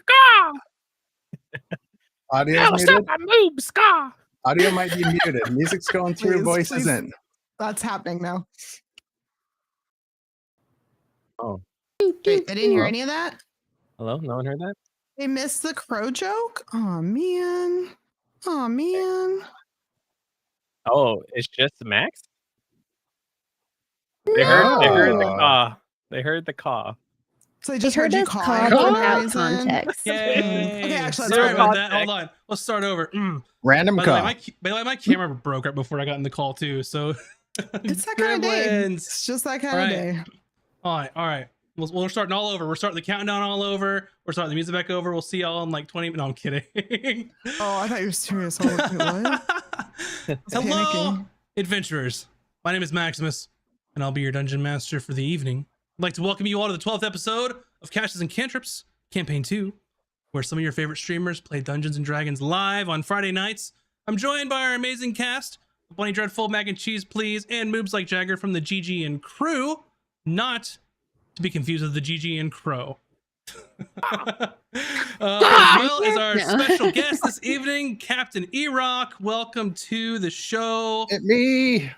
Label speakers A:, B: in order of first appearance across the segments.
A: Scar!
B: Audio
A: What's up, my moob, Scar?
B: Audio might be muted. Music's going through, voice isn't.
C: That's happening now.
D: Oh.
C: Wait, I didn't hear any of that.
D: Hello? No one heard that?
C: They missed the crow joke? Oh, man. Oh, man.
D: Oh, it's just Max? They heard the caw. They heard the caw.
C: So they just heard you call
E: without context.
F: Yay.
C: Okay, actually,
F: sorry about that. Hold on. Let's start over.
B: Random
F: By
B: call.
F: the way, my camera broke right before I got in the call too. So
C: it's that kind of day. It's just that kind of day.
F: All right. We're starting all over. We're starting the countdown all over. We're starting the music back over. We'll see y'all in like 20 minutes. No, I'm kidding.
C: Oh, I thought you were serious. What?
F: Hello,
C: panicking.
F: adventurers. My name is Maximus, and I'll be your dungeon master for the evening. I'd like to welcome you all to the 12th episode of Caches and Cantrips, Campaign 2, where some of your favorite streamers play Dungeons and Dragons live on Friday nights. I'm joined by our amazing cast, Bunny Dreadful, Mac and Cheese Please, and Moobs Like Jagger from the GG and Crew, not to be confused with the GG and Crow. As well as our special guest this evening, Captain E-Rock. Welcome to the show.
B: It's me.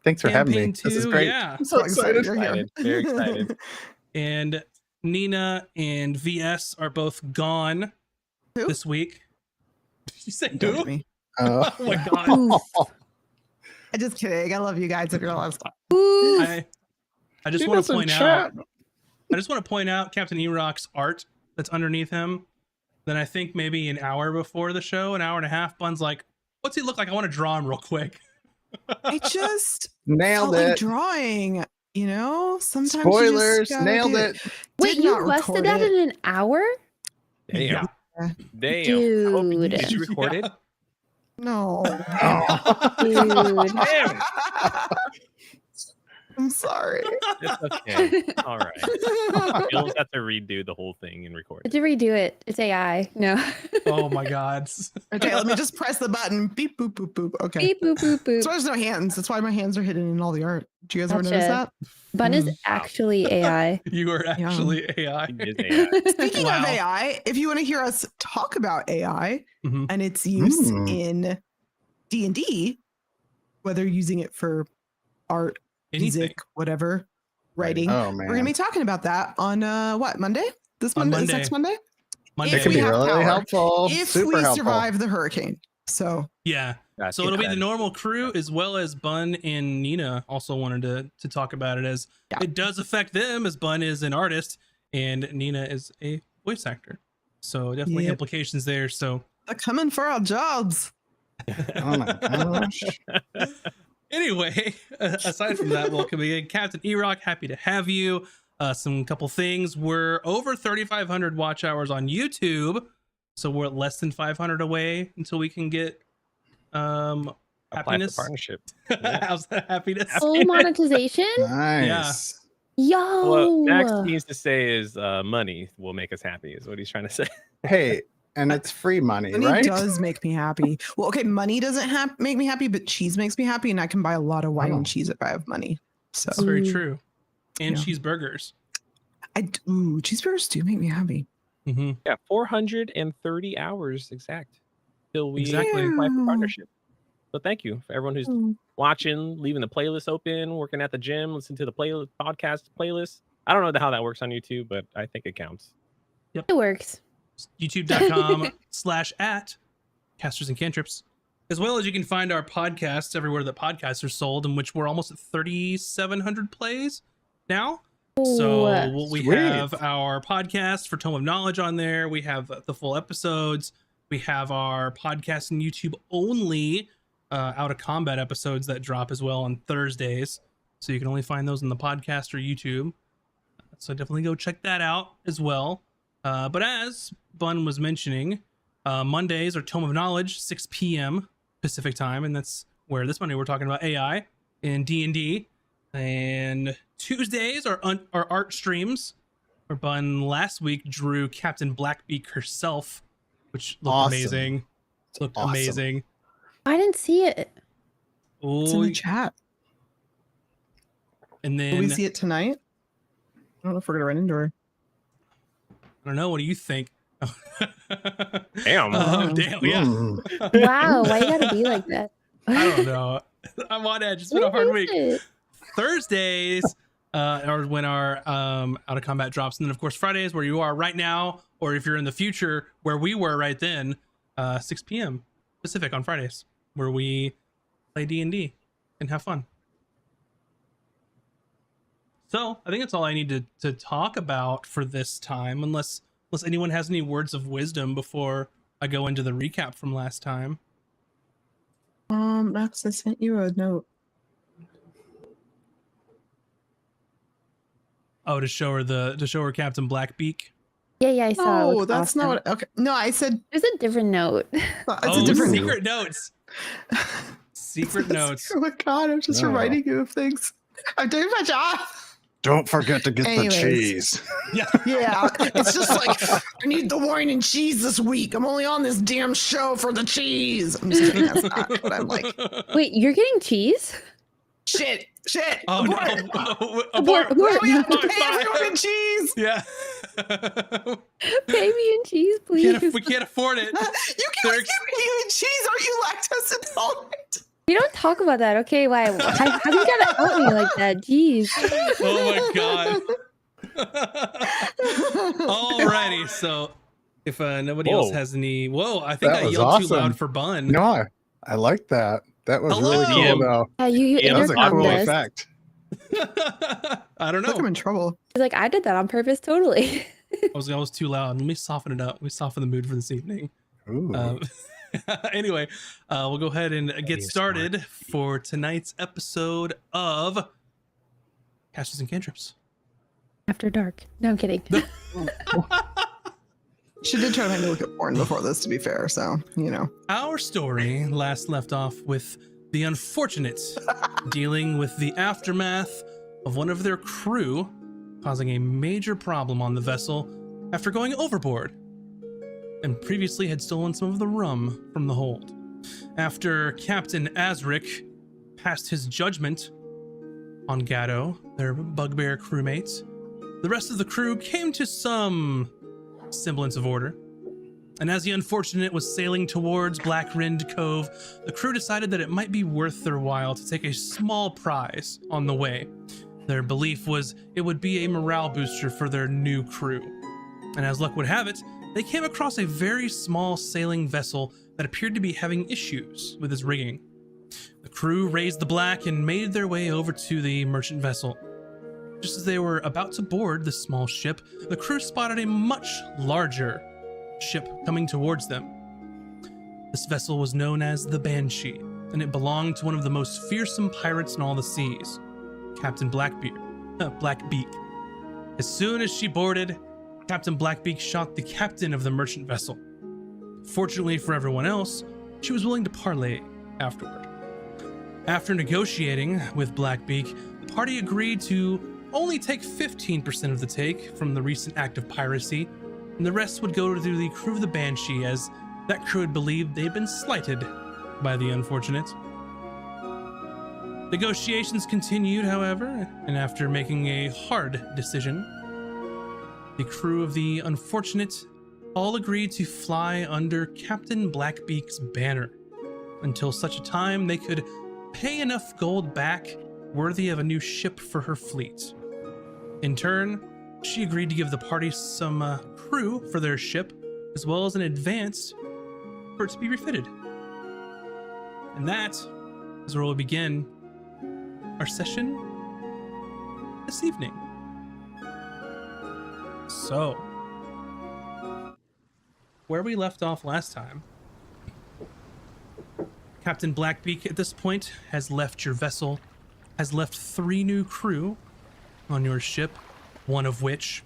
B: Thanks for having me. This is great.
F: Yeah.
B: I'm so excited.
D: Very excited.
F: And Nina and VS are both gone this week. Did you say who?
C: Me.
F: Oh my god.
C: I'm just kidding. I love you guys if you're allowed to stop.
F: I just want to point out. I just want to point out Captain E-Rock's art that's underneath him. Then I think maybe an hour before the show, an hour and a half, Bun's like, "What's he look like? I want to draw him real quick."
C: I just
B: nailed it.
C: Like drawing, you know. Sometimes
B: spoilers. Nailed it.
E: Wait, you busted that in an hour?
D: Damn.
C: Yeah.
D: Damn.
E: Dude.
D: Did you record it?
C: No.
E: Dude.
D: Damn.
C: I'm sorry.
D: It's okay. All right. You'll have to redo the whole thing and record it.
E: To redo it, it's AI. No.
F: Oh my god.
C: Okay, let me just press the button. Beep boop boop boop. Okay.
E: Beep boop boop boop.
C: That's why there's no hands. That's why my hands are hidden in all the art. Do you guys ever notice that?
E: Bun is actually AI.
F: You are actually AI.
D: It is AI.
C: Speaking of AI, if you want to hear us talk about AI and its use in D&D, whether using it for art, music, whatever, writing, we're gonna be talking about that on what, Monday? This Monday? This next Monday?
F: Monday.
B: It can be really helpful.
C: If
B: Super
C: we
B: helpful.
C: survive the hurricane. So
F: yeah. So it'll be the normal crew as well as Bun and Nina also wanted to talk about it, as it does affect them, as Bun is an artist and Nina is a voice actor. So definitely implications there. So
C: they're coming for our jobs.
B: Oh my gosh.
F: Anyway, aside from that, welcome again, Captain E-Rock. Happy to have you. Some couple things. We're over 3,500 watch hours on YouTube, so we're less than 500 away until we can get happiness
D: partnership.
F: How's that? Happiness?
E: Full monetization?
B: Nice.
E: Yo.
D: What Max needs to say is money will make us happy, is what he's trying to say.
B: Hey, and it's free money,
C: Money
B: right?
C: does make me happy. Well, okay, money doesn't make me happy, but cheese makes me happy, and I can buy a lot of wine and cheese if I have money. So
F: that's very true. And cheeseburgers.
C: Cheeseburgers do make me happy.
D: Yeah, 430 hours exact till we apply for partnership. So thank you for everyone who's watching, leaving the playlist open, working at the gym, listening to the podcast playlist. I don't know how that works on YouTube, but I think it counts.
F: Yep.
E: It works.
F: YouTube.com/@Casters and Cantrips, as well as you can find our podcasts everywhere that podcasts are sold, in which we're almost at 3,700 plays now. So we have our podcast for Tome of Knowledge on there. We have the full episodes. We have our podcast and YouTube only Out of Combat episodes that drop as well on Thursdays. So you can only find those on the podcast or YouTube. So definitely go check that out as well. But as Bun was mentioning, Mondays are Tome of Knowledge, 6 p.m. Pacific time, and that's where this Monday we're talking about AI and D&D. And Tuesdays are art streams, where Bun last week drew Captain Blackbeak herself, which looked amazing. Looked amazing.
E: I didn't see it.
C: It's in the chat.
F: And then
C: will we see it tonight? I don't know if we're gonna run into her.
F: I don't know. What do you think?
D: Damn.
F: Damn, yeah.
E: Wow, why you gotta be like that?
F: I don't know. I'm on edge. It's been a hard week. Thursdays are when our Out of Combat drops, and then of course Fridays, where you are right now, or if you're in the future, where we were right then, 6 p.m. Pacific on Fridays, where we play D&D and have fun. So I think that's all I need to talk about for this time, unless anyone has any words of wisdom before I go into the recap from last time.
C: Max, I sent you a note.
F: Oh, to show her Captain Blackbeak.
E: Yeah, I saw. It.
C: Oh, that's
E: awesome.
C: not what, okay. No, I said
E: There's a different note.
C: it's a different
F: secret notes. Secret notes.
C: Oh my god, I'm just reminding you of things. I'm doing my job.
B: Don't forget to get the cheese.
C: Yeah, it's just like, I need the wine and cheese this week. I'm only on this damn show for the cheese. I'm just kidding, that's not what I'm like.
E: Wait, you're getting cheese?
C: Shit.
F: Oh
C: Abort.
F: no! Abort!
C: We have to pay everyone in cheese.
F: Yeah.
E: Pay me in cheese, please.
F: We can't afford it.
C: You can't give me in cheese. Are you lactose intolerant?
E: We don't talk about that, okay? Why? How do you gotta help me like that? Jeez.
F: Oh my god. Alrighty, so if nobody else has any, I think I yelled too loud for Bun.
B: No, I like that. That was really cool, though.
E: Yeah, you
B: That was a cool
E: us.
B: effect.
F: I don't know.
C: Look, I'm in trouble.
E: He's like, I did that on purpose, totally.
F: I was too loud. Let me soften it up. Let me soften the mood for this evening. Anyway, we'll go ahead and get started for tonight's episode of Casters and Cantrips.
E: After dark. No, I'm kidding.
C: She did try to make me look at porn before this, to be fair, so, you know.
F: Our story last left off with the unfortunate dealing with the aftermath of one of their crew causing a major problem on the vessel after going overboard, and previously had stolen some of the rum from the hold. After Captain Azric passed his judgment on Gatto, their bugbear crewmates, the rest of the crew came to some semblance of order. And as the unfortunate was sailing towards Black Rend Cove, the crew decided that it might be worth their while to take a small prize on the way. Their belief was it would be a morale booster for their new crew. And as luck would have it, they came across a very small sailing vessel that appeared to be having issues with its rigging. The crew raised the black and made their way over to the merchant vessel. Just as they were about to board the small ship, the crew spotted a much larger ship coming towards them. This vessel was known as the Banshee, and it belonged to one of the most fearsome pirates in all the seas, Captain Blackbeak. As soon as she boarded, Captain Blackbeak shot the captain of the merchant vessel. Fortunately for everyone else, she was willing to parley afterward. After negotiating with Blackbeak, the party agreed to only take 15% of the take from the recent act of piracy, and the rest would go to the crew of the Banshee, as that crew had believed they'd been slighted by the unfortunate. Negotiations continued, however, and after making a hard decision, the crew of the unfortunate all agreed to fly under Captain Blackbeak's banner until such a time they could pay enough gold back worthy of a new ship for her fleet. In turn, she agreed to give the party some crew for their ship, as well as an advance for it to be refitted. And that is where we'll begin our session this evening. So, where we left off last time, Captain Blackbeak at this point has left your vessel, has left 3 new crew on your ship, one of which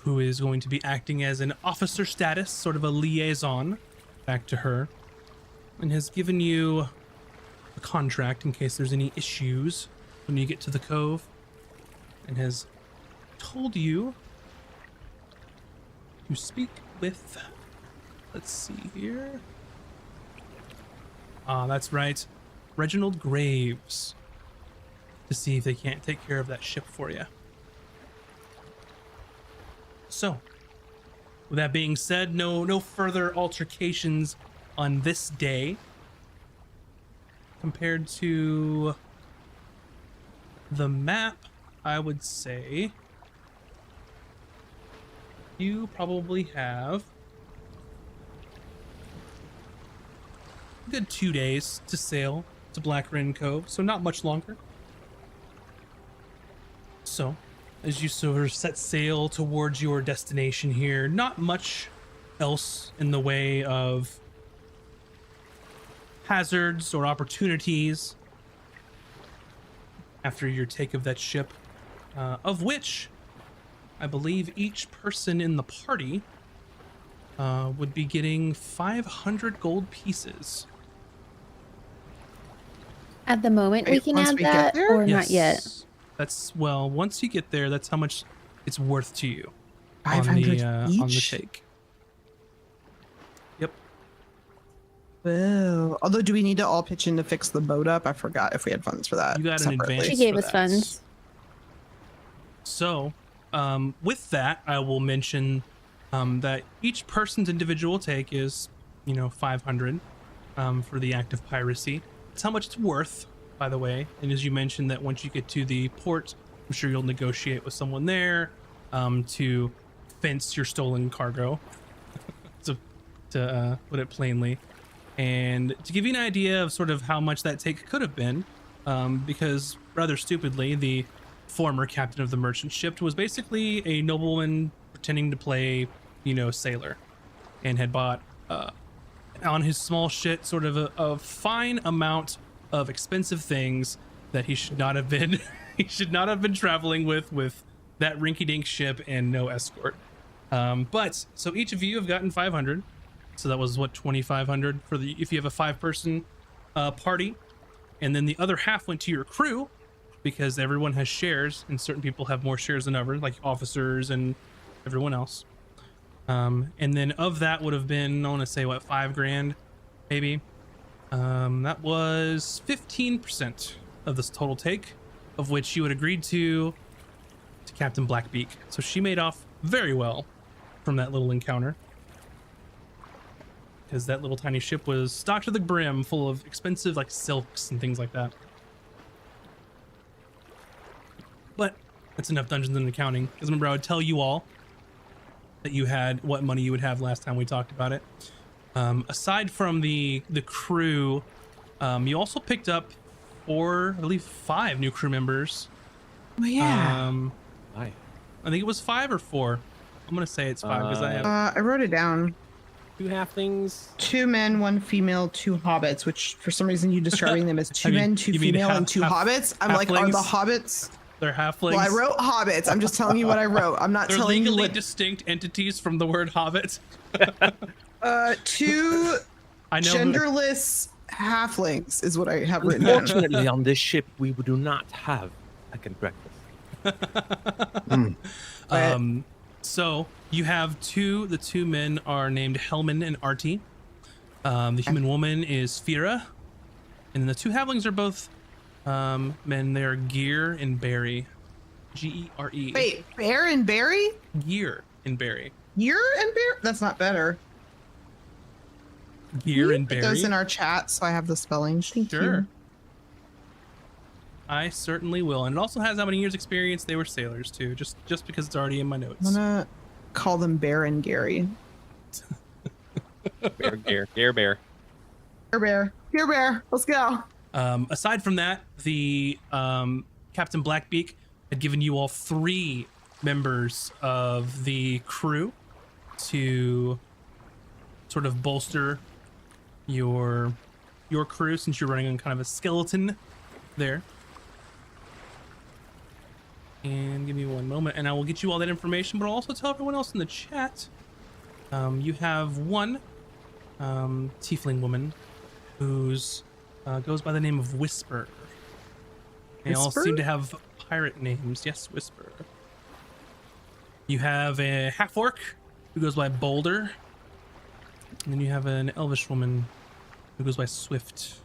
F: who is going to be acting as an officer status, sort of a liaison back to her, and has given you a contract in case there's any issues when you get to the Cove, and has told you to speak with, let's see here. That's right, Reginald Graves, to see if they can't take care of that ship for you. So, with that being said, no further altercations on this day compared to the map. I would say you probably have a good 2 days to sail to Black Rend Cove, so not much longer. So as you sort of set sail towards your destination here, not much else in the way of hazards or opportunities after your take of that ship, of which I believe each person in the party would be getting 500 gold pieces.
E: At the moment, we
C: Wait,
E: can
C: once
E: add
C: we get
E: that,
C: there?
E: or not yet.
F: That's, well, once you get there, that's how much it's worth to you on
C: 500
F: the
C: each?
F: take. Yep.
C: Well, although, do we need to all pitch in to fix the boat up? I forgot if we had funds for that.
F: You got an
C: separately.
F: advance.
E: She gave
F: for
E: us
F: that.
E: funds.
F: So, with that, I will mention that each person's individual take is, 500 for the act of piracy. It's how much it's worth, by the way. And as you mentioned, that once you get to the port, I'm sure you'll negotiate with someone there to fence your stolen cargo, to put it plainly. And to give you an idea of sort of how much that take could have been, because rather stupidly, the former captain of the merchant ship was basically a nobleman pretending to play, sailor, and had bought on his small shit sort of a fine amount of expensive things that he should not have been he should not have been traveling with that rinky-dink ship and no escort. But so each of you have gotten 500, so that was what, 2,500 for the, if you have a 5-person party, and then the other half went to your crew, because everyone has shares and certain people have more shares than others, like officers and everyone else. And then of that would have been, I want to say, what, 5 grand maybe. That was 15% of this total take, of which you had agreed to Captain Blackbeak. So she made off very well from that little encounter, because that little tiny ship was stocked to the brim full of expensive like silks and things like that. But that's enough Dungeons and Accounting, because remember, I would tell you all that you had what money you would have last time we talked about it. Aside from the crew, you also picked up 4, I believe 5 new crew members.
C: Oh, yeah.
D: Hi.
F: I think it was 5 or 4. I'm gonna say it's 5 because I have.
C: I wrote it down.
D: 2 halflings.
C: 2 men, 1 female, 2 hobbits, which for some reason you describing them as 2 men, 2
F: you mean
C: female, and 2 hobbits. I'm like, are the hobbits?
F: They're halflings.
C: Well, I wrote hobbits. I'm just telling you what I wrote. I'm not
F: They're
C: telling you
F: legally
C: what.
F: distinct entities from the word hobbit.
C: 2
F: I know.
C: genderless halflings is what I have written down.
D: Unfortunately, on this ship, we do not have second breakfast.
F: So you have the 2 men are named Helman and Artie. The human woman is Fira, and the 2 halflings are both men. They're Gear and Barry. G-E-R-E.
C: Wait, Bear and Barry?
F: Gear and Barry.
C: Year and Bear? That's not better.
F: Gear and
C: Put
F: Barry.
C: those in our chat so I have the spelling. Thank
F: Sure.
C: you.
F: I certainly will. And it also has how many years experience. They were sailors too, just because it's already in my notes.
C: I'm gonna call them Bear and Gary.
D: Bear.
C: Here, Bear. Here, Bear. Let's go.
F: Aside from that, the Captain Blackbeak had given you all 3 members of the crew to sort of bolster your crew, since you're running on kind of a skeleton there. And give me one moment and I will get you all that information, but I'll also tell everyone else in the chat. You have 1 tiefling woman who's goes by the name of Whisper. They all
C: Whisper?
F: seem to have pirate names. Yes, Whisper. You have a half-orc who goes by Boulder. And then you have an elvish woman who goes by Swift.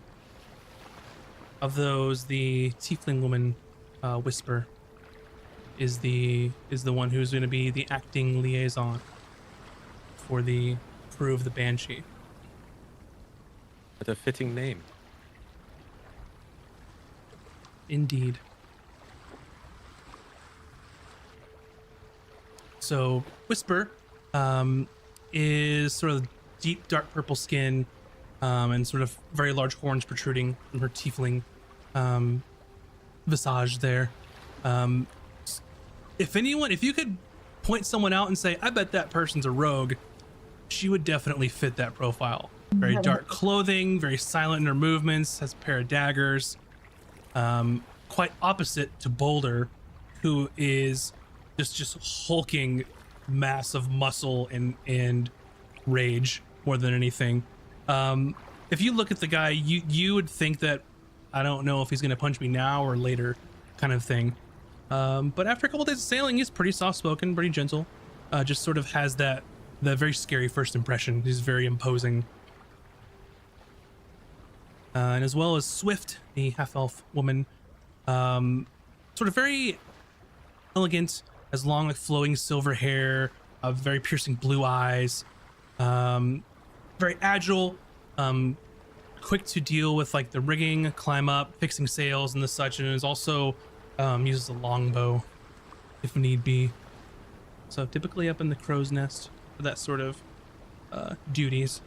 F: Of those, the tiefling woman, Whisper, is the one who's going to be the acting liaison. for the crew of the Banshee.
D: What a fitting name.
F: Indeed. So Whisper is sort of deep dark purple skin and sort of very large horns protruding from her tiefling visage there. If you could point someone out and say, I bet that person's a rogue, she would definitely fit that profile. Very dark clothing, very silent in her movements, has a pair of daggers. Quite opposite to Boulder, who is just hulking mass of muscle and rage more than anything. If you look at the guy, you would think that, I don't know if he's going to punch me now or later kind of thing. But after a couple days of sailing, he's pretty soft-spoken, pretty gentle. Just sort of has that very scary first impression. He's very imposing. And as well as Swift, the half-elf woman, sort of very elegant, has long, like, flowing silver hair, very piercing blue eyes, very agile, quick to deal with like the rigging, climb up, fixing sails and the such, and is also uses a longbow if need be. So typically up in the crow's nest for that sort of duties.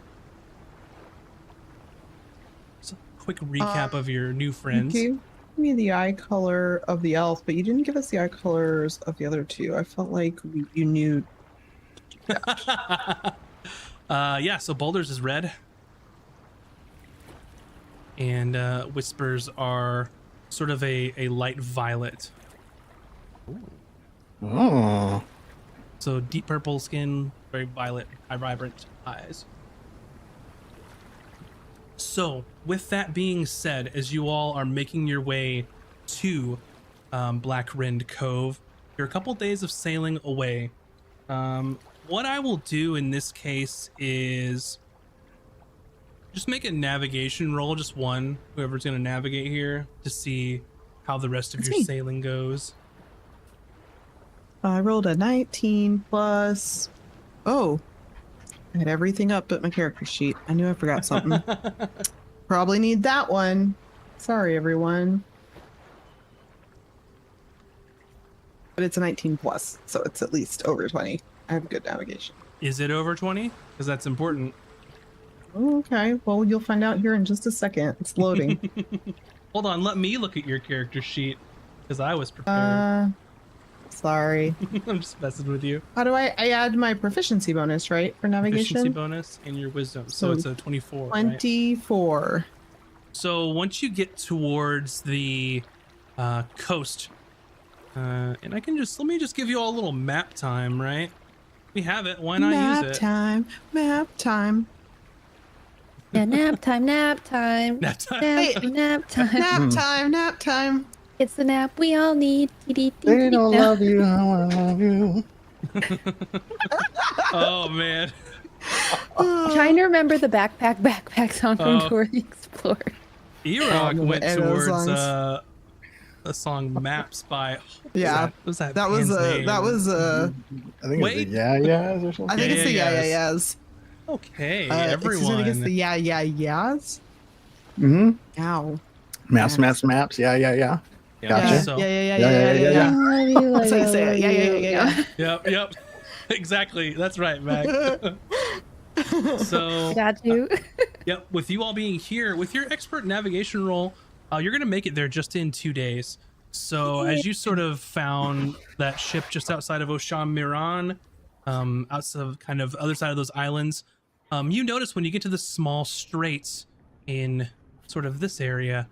F: So quick recap of your new friends.
C: You gave me the eye color of the elf, but you didn't give us the eye colors of the other two. I felt like you knew.
F: Yeah, so Boulder's is red. And Whispers are sort of a light violet.
B: Oh.
F: So deep purple skin, very violet, vibrant eyes. So with that being said, as you all are making your way to Black Rend Cove, you're a couple days of sailing away. What I will do in this case is just make a navigation roll, just one, whoever's going to navigate here, to see how the rest of your sailing goes.
C: I rolled a 19 plus. Oh, I had everything up but my character sheet. I knew I forgot something. Probably need that one. Sorry, everyone. But it's a 19 plus, so it's at least over 20. I have good navigation.
F: Is it over 20? Because that's important.
C: Okay, well, you'll find out here in just a second. It's loading.
F: Hold on, let me look at your character sheet, because I was prepared.
C: Sorry.
F: I'm just messing with you.
C: How do I add my proficiency bonus, right, for navigation?
F: Proficiency bonus and your wisdom. So it's a 24.
C: 24. Right?
F: So once you get towards the coast, and I can just, let me just give you all a little map time, right? We have it. Why not use it?
C: Map time.
E: Yeah, nap time, nap time.
F: Nap time.
E: Nap time.
C: Nap time, nap time.
E: It's the nap we all need.
B: They don't love you how I love you.
F: Oh, man.
E: Trying to remember the backpack song from Dora the Explorer.
F: E-Rock went
C: and
F: towards
C: songs.
F: a song Maps by
C: Yeah,
F: that
C: that was
F: band's name?
C: I
B: think it's the Yeah Yeahs or something.
C: I think it's the Yeah Yeahs.
F: Okay,
C: I think
F: everyone.
C: it's the Yeah Yeahs.
B: Mm-hmm.
C: Ow.
B: Maps. Yeah.
F: Yeah,
B: Gotcha.
F: so-
C: Yeah.
E: That's
C: how you say it. Yeah.
F: Yep. Exactly. That's right, Mac. So,
E: Got you.
F: yep, with you all being here, with your expert navigation roll, you're going to make it there just in 2 days. So as you sort of found that ship just outside of Osham Miran, outside of kind of other side of those islands, you notice when you get to the small straits in sort of this area,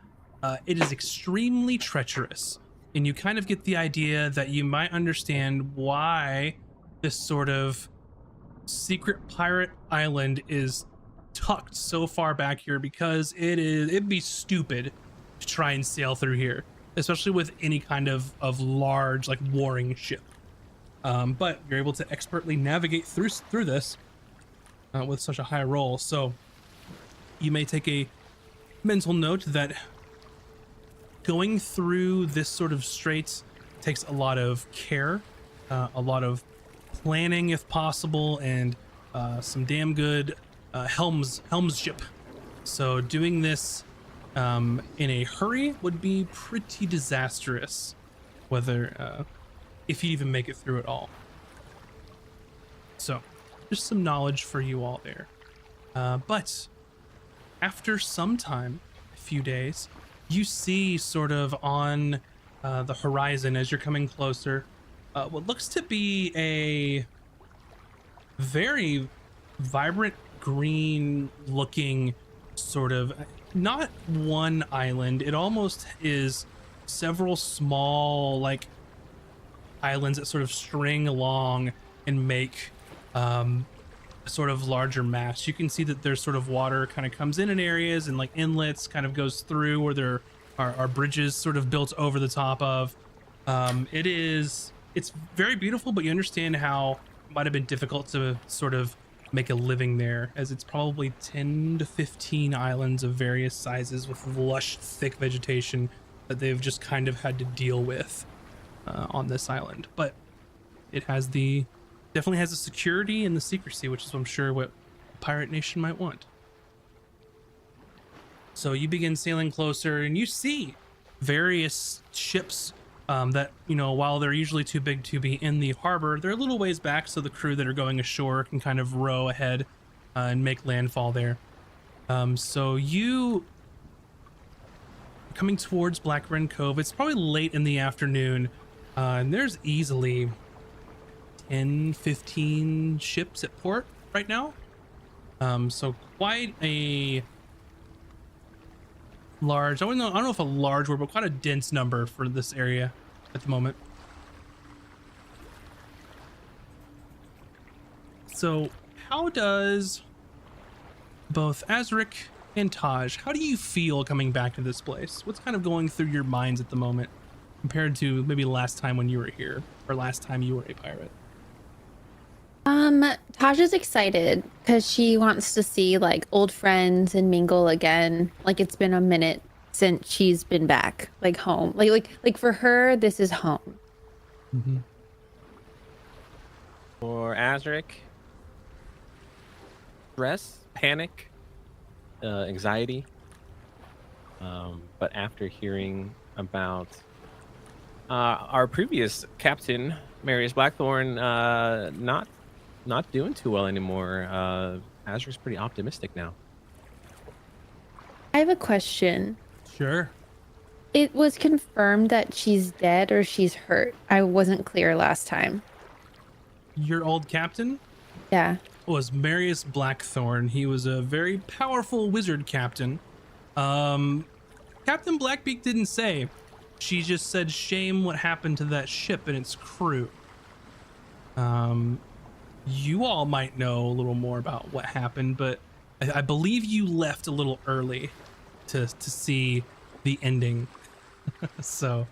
F: it is extremely treacherous. And you kind of get the idea that you might understand why this sort of secret pirate island is tucked so far back here, because it'd be stupid to try and sail through here, especially with any kind of large, like, warring ship. But you're able to expertly navigate through this with such a high roll. So you may take a mental note that going through this sort of straits takes a lot of care, a lot of planning if possible, and some damn good helmsmanship. So doing this in a hurry would be pretty disastrous, whether if you even make it through it all. So just some knowledge for you all there. But after some time, a few days, you see sort of on the horizon as you're coming closer, what looks to be a very vibrant green looking sort of, not one island, it almost is several small like islands that sort of string along and make sort of larger mass. You can see that there's sort of water kind of comes in areas and like inlets kind of goes through where there are bridges sort of built over the top of. It's very beautiful, but you understand how it might have been difficult to sort of make a living there, as it's probably 10 to 15 islands of various sizes with lush, thick vegetation that they've just kind of had to deal with on this island. But it has definitely has the security and the secrecy, which is, I'm sure, what a pirate nation might want. So you begin sailing closer and you see various ships that, you know, while they're usually too big to be in the harbor, they're a little ways back so the crew that are going ashore can kind of row ahead and make landfall there. So you coming towards Rend Cove, it's probably late in the afternoon, and there's easily 10-15 ships at port right now. So quite a large, I don't know if a large word, but quite a dense number for this area at the moment. So how does both Azric and Taj, how do you feel coming back to this place? What's kind of going through your minds at the moment compared to maybe the last time when you were here, or last time you were a pirate?
E: Taj is excited because she wants to see like old friends and mingle again. Like it's been a minute since she's been back, like home. Like for her, this is home.
F: Mm-hmm.
D: For Azric, stress, panic, anxiety. But after hearing about our previous captain, Marius Blackthorn, not doing too well anymore, Azric's pretty optimistic now.
E: I have a question.
F: Sure.
E: It was confirmed that she's dead or she's hurt. I wasn't clear last time.
F: Your old captain?
E: Yeah.
F: Was Marius Blackthorn. He was a very powerful wizard captain. Captain Blackbeak didn't say. She just said shame what happened to that ship and its crew. You all might know a little more about what happened, but I believe you left a little early to see the ending. So.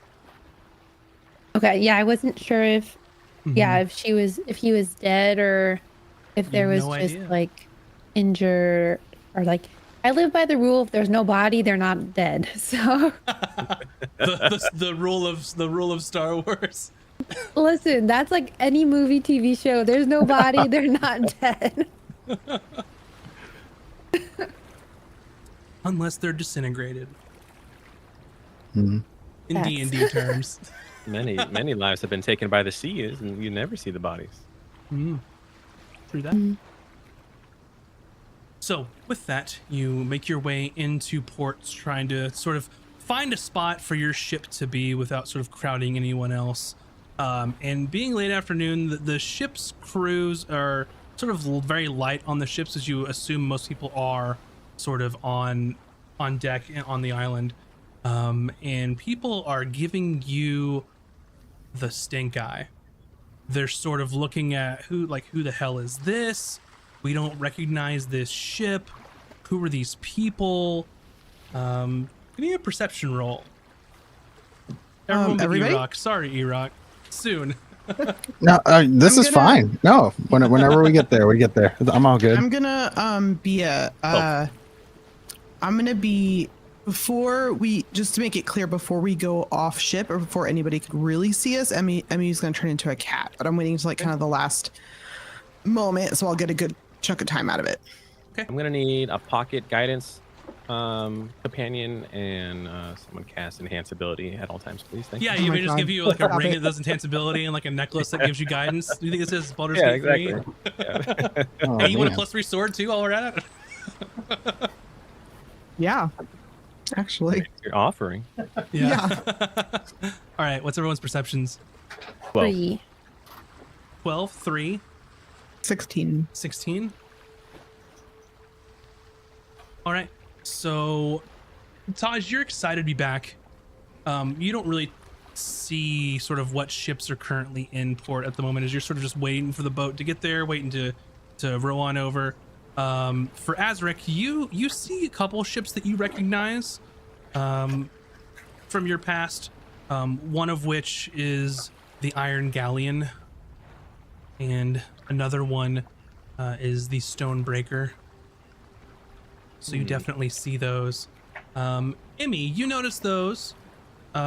E: Okay, yeah, I wasn't sure if if he was dead or if there was just like injured, or like, I live by the rule, if there's no body, they're not dead. So
F: the rule of Star Wars.
E: Listen, that's like any movie, TV show. There's no body, they're not dead.
F: Unless they're disintegrated.
B: Mm-hmm.
F: In D&D terms.
D: Many lives have been taken by the seas, and you never see the bodies.
F: True that. So with that, you make your way into ports, trying to sort of find a spot for your ship to be without sort of crowding anyone else. And being late afternoon, the ship's crews are sort of very light on the ships, as you assume most people are sort of on deck on the island. And people are giving you the stink eye. They're sort of looking at who the hell is this? We don't recognize this ship. Who are these people? Give me a perception roll. Everyone but
C: everybody?
F: E-Rock. Sorry, E-Rock. Soon.
B: No, this is fine. No, whenever we get there, we get there. I'm all good.
C: I'm gonna be before we, just to make it clear, before we go off ship or before anybody could really see us, Emmy's gonna turn into a cat, but I'm waiting to like kind of the last moment, so I'll get a good chunk of time out of it.
F: Okay.
D: I'm gonna need a pocket guidance companion and someone cast enhance ability at all times, please. Thank you.
F: You may just give you like a ring that does enhance ability and like a necklace that gives you guidance. Do you think this is Baldur's Gate 3?
D: Exactly. Yeah.
F: Hey, you want a +3 sword too while we're at it?
C: Yeah, actually.
D: You're offering.
C: Yeah.
F: All right, what's everyone's perceptions?
E: 3.
F: 12, 3,
C: 16.
F: 16. All right, so Taj, you're excited to be back. You don't really see sort of what ships are currently in port at the moment, as you're sort of just waiting for the boat to get there, waiting to row on over. For Azric, you see a couple ships that you recognize from your past, one of which is the Iron Galleon, and another one is the Stonebreaker. So you definitely see those. Emmy, you notice those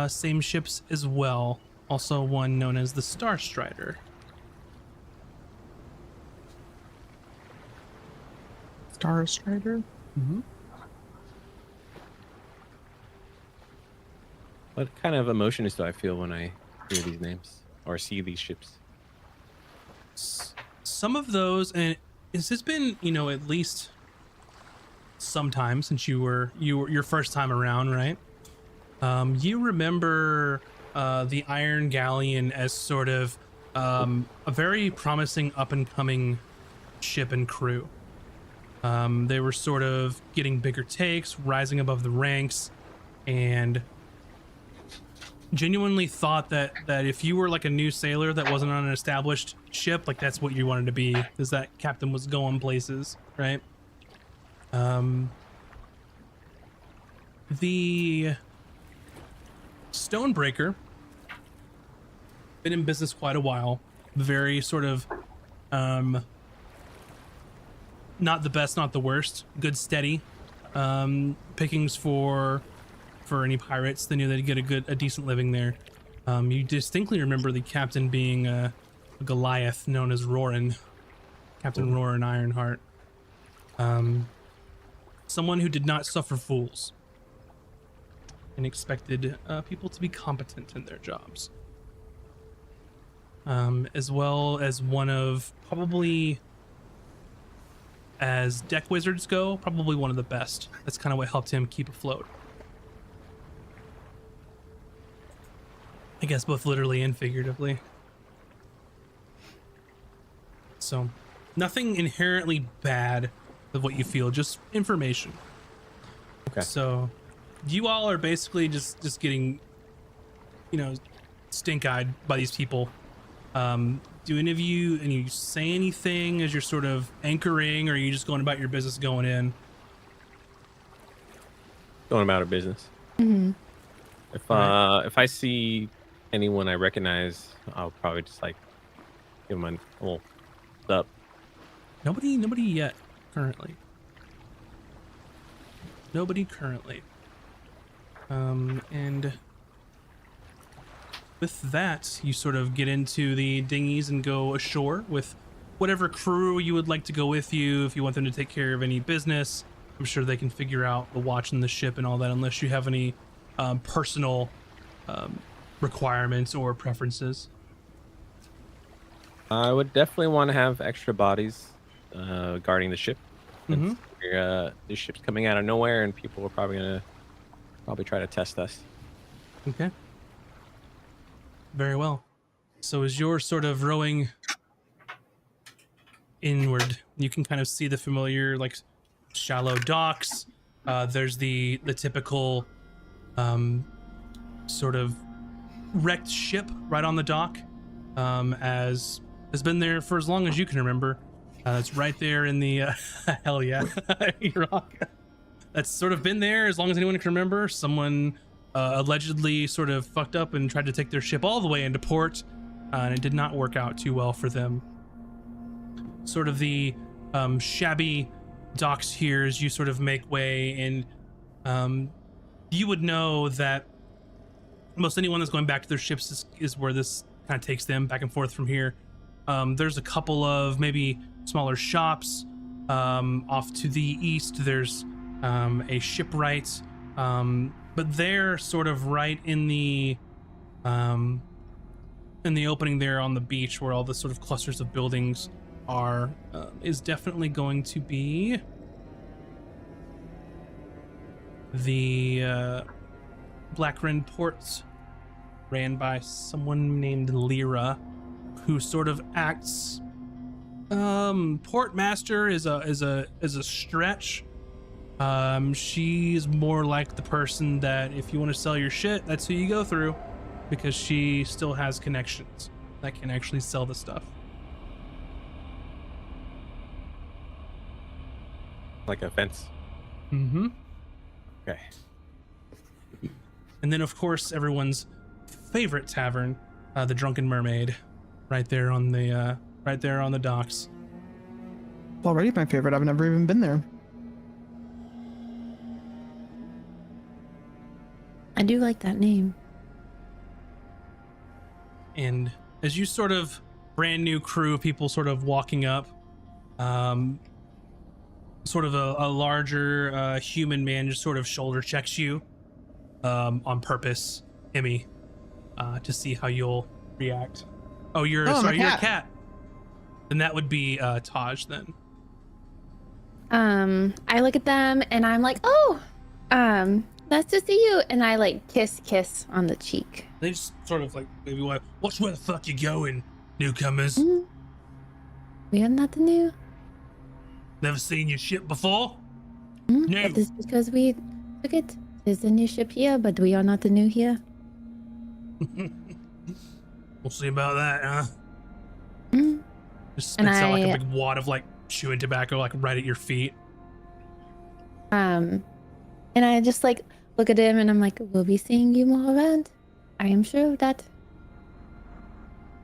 F: same ships as well. Also one known as the Star Strider.
C: Star Strider?
F: Mm-hmm.
D: What kind of emotions do I feel when I hear these names or see these ships?
F: Some of those, and it's just been, at least some time since you were your first time around, right? You remember the Iron Galleon as sort of a very promising up and coming ship and crew. They were sort of getting bigger takes, rising above the ranks, and genuinely thought that if you were like a new sailor that wasn't on an established ship, like that's what you wanted to be, because that captain was going places, right? The Stonebreaker, been in business quite a while, very sort of not the best, not the worst, good steady pickings for any pirates. They knew they'd get a decent living there. You distinctly remember the captain being a Goliath known as Roran, Captain Roran Ironheart. Someone who did not suffer fools and expected people to be competent in their jobs. As well as one of, probably as deck wizards go, probably one of the best. That's kind of what helped him keep afloat. I guess both literally and figuratively. So, nothing inherently bad of what you feel, just information.
D: Okay.
F: So, you all are basically just getting, stink-eyed by these people. Do any of you say anything as you're sort of anchoring, or are you just going about your business going in?
D: Going about our business.
E: Mm-hmm.
D: If I see anyone I recognize, I'll probably just like give them a little up.
F: Nobody yet, currently. Nobody currently. And with that, you sort of get into the dinghies and go ashore with whatever crew you would like to go with you. If you want them to take care of any business, I'm sure they can figure out the watch and the ship and all that, unless you have any personal requirements or preferences.
D: I would definitely want to have extra bodies guarding the ship.
F: Mm-hmm.
D: The ship's coming out of nowhere, and people are probably gonna try to test us.
F: Okay. Very well. So as you're sort of rowing inward, you can kind of see the familiar, like, shallow docks. There's the typical sort of wrecked ship right on the dock, as has been there for as long as you can remember. It's right there in the hell yeah. That's sort of been there as long as anyone can remember. Someone allegedly sort of fucked up and tried to take their ship all the way into port, and it did not work out too well for them. Sort of the shabby docks here as you sort of make way, and you would know that most anyone that's going back to their ships is where this kind of takes them back and forth from here. There's a couple of maybe smaller shops, Off to the east, there's a shipwright, but they're sort of right in the opening there on the beach where all the sort of clusters of buildings are, is definitely going to be the Black Rend port, ran by someone named Lyra, who sort of acts. Port master is a stretch. She's more like the person that if you want to sell your shit, that's who you go through, because she still has connections that can actually sell the stuff.
D: Like a fence.
F: Mm-hmm.
D: Okay.
F: And then, of course, everyone's favorite tavern, the Drunken Mermaid, right there on the docks.
C: It's already my favorite. I've never even been there.
E: I do like that name.
F: And as you sort of brand new crew of people sort of walking up, sort of a larger human man just sort of shoulder checks you on purpose, Emmy, to see how you'll react. Oh, you're a cat. Then that would be Taj then.
E: I look at them and I'm like, oh, nice to see you. And I like kiss on the cheek.
F: They just sort of like, maybe like, watch where the fuck you going, newcomers.
E: Mm-hmm. We are not new.
F: Never seen your ship before?
E: Mm-hmm.
F: No.
E: That is because we took it. There's a new ship here, but we are not the new here.
F: We'll see about that, huh?
E: Mm-hmm.
F: Just spits out like a big wad of like chewing tobacco like right at your feet.
E: And I just like look at him and I'm like, we'll be seeing you more around. I am sure of that.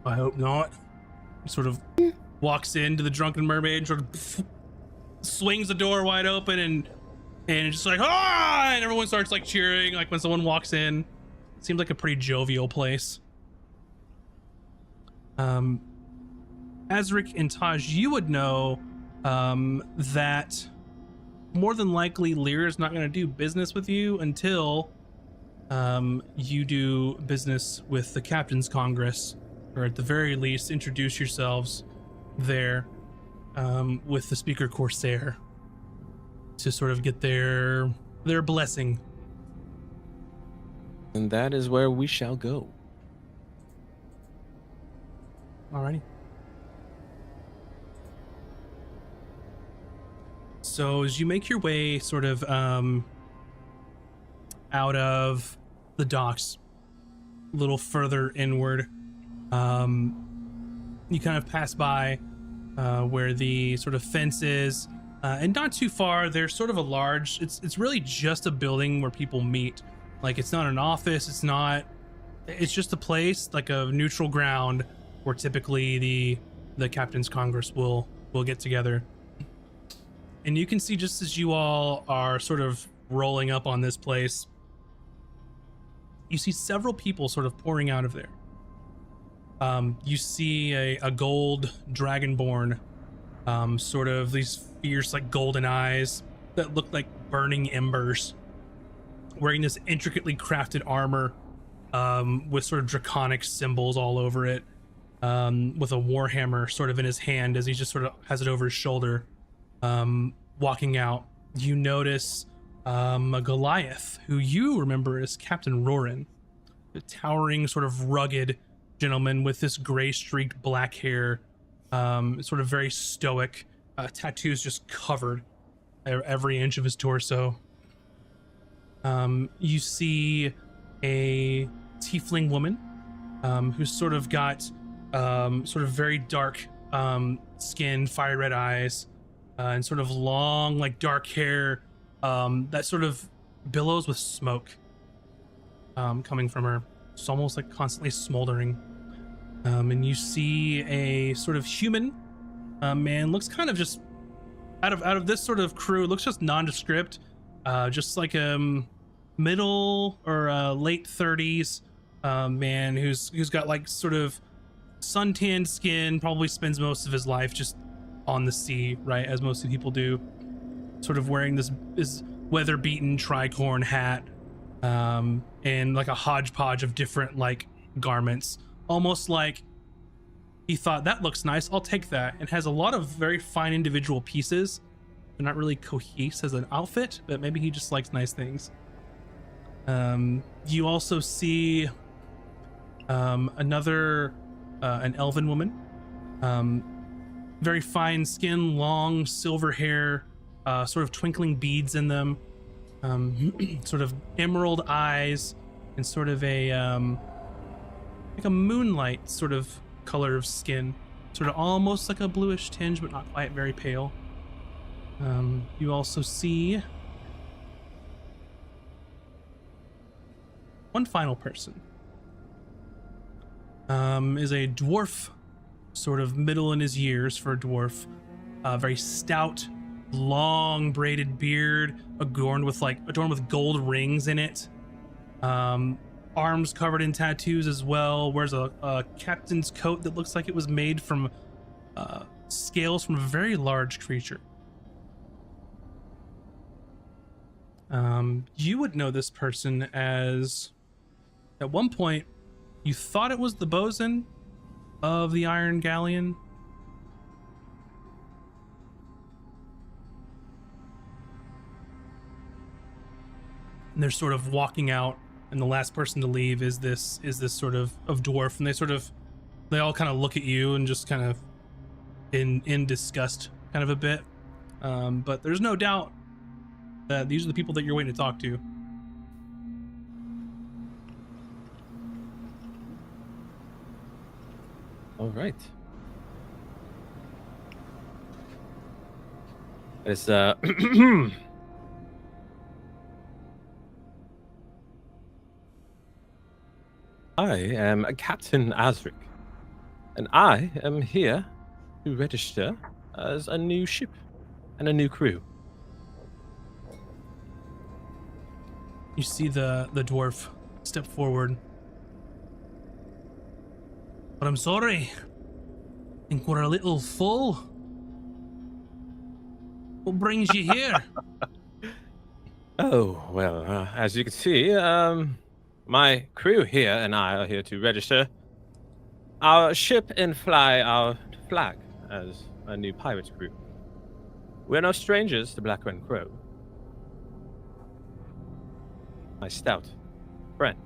F: I hope not. He sort of walks into the Drunken Mermaid and sort of swings the door wide open and just like, ah! And everyone starts like cheering like when someone walks in. Seems like a pretty jovial place. Azric and Taj, you would know that more than likely Lyra's not going to do business with you until you do business with the Captain's Congress, or at the very least introduce yourselves there with the Speaker Corsair to sort of get their blessing.
D: And that is where we shall go.
F: Alrighty. So as you make your way sort of out of the docks, a little further inward, you kind of pass by where the sort of fence is, and not too far there's sort of a large, it's really just a building where people meet. Like, it's not an office, it's just a place, like a neutral ground where typically the Captain's Congress will get together. And you can see, just as you all are sort of rolling up on this place, you see several people sort of pouring out of there. You see a gold dragonborn, sort of these fierce like golden eyes that look like burning embers, wearing this intricately crafted armor with sort of draconic symbols all over it, with a warhammer sort of in his hand as he just sort of has it over his shoulder. Walking out, you notice a Goliath, who you remember as Captain Rorin, a towering, sort of rugged gentleman with this gray streaked black hair, sort of very stoic, tattoos just covered every inch of his torso. You see a tiefling woman who's sort of got sort of very dark skin, fire red eyes, and sort of long, like dark hair that sort of billows with smoke coming from her. It's almost like constantly smoldering. And you see a sort of human man, looks kind of just out of this sort of crew, looks just nondescript, just like a middle or late 30s man who's got like sort of suntanned skin, probably spends most of his life just on the sea, right, as most people do, sort of wearing this weather-beaten tricorn hat, and like a hodgepodge of different like garments, almost like he thought, that looks nice, I'll take that, and has a lot of very fine individual pieces. They're not really cohesive as an outfit, but maybe he just likes nice things. You also see another an elven woman, very fine skin, long silver hair, sort of twinkling beads in them, sort of emerald eyes, and sort of a like a moonlight sort of color of skin, sort of almost like a bluish tinge, but not quite, very pale. You also see one final person. Is a dwarf, sort of middle in his years for a dwarf, very stout, long braided beard, adorned with gold rings in it, arms covered in tattoos as well, wears a captain's coat that looks like it was made from scales from a very large creature. You would know this person as, at one point, you thought it was the bosun of the Iron Galleon. And they're sort of walking out, and the last person to leave is this sort of dwarf, and they all kind of look at you and just kind of in disgust kind of a bit. But there's no doubt that these are the people that you're waiting to talk to.
D: All right. It's I am Captain Azric, and I am here to register as a new ship and a new crew.
F: You see the dwarf step forward. But I'm sorry. I think we're a little full. What brings you here?
D: Oh, well, as you can see, my crew here and I are here to register our ship and fly our flag as a new pirate crew. We're no strangers to Black Rend Crow. My stout friend.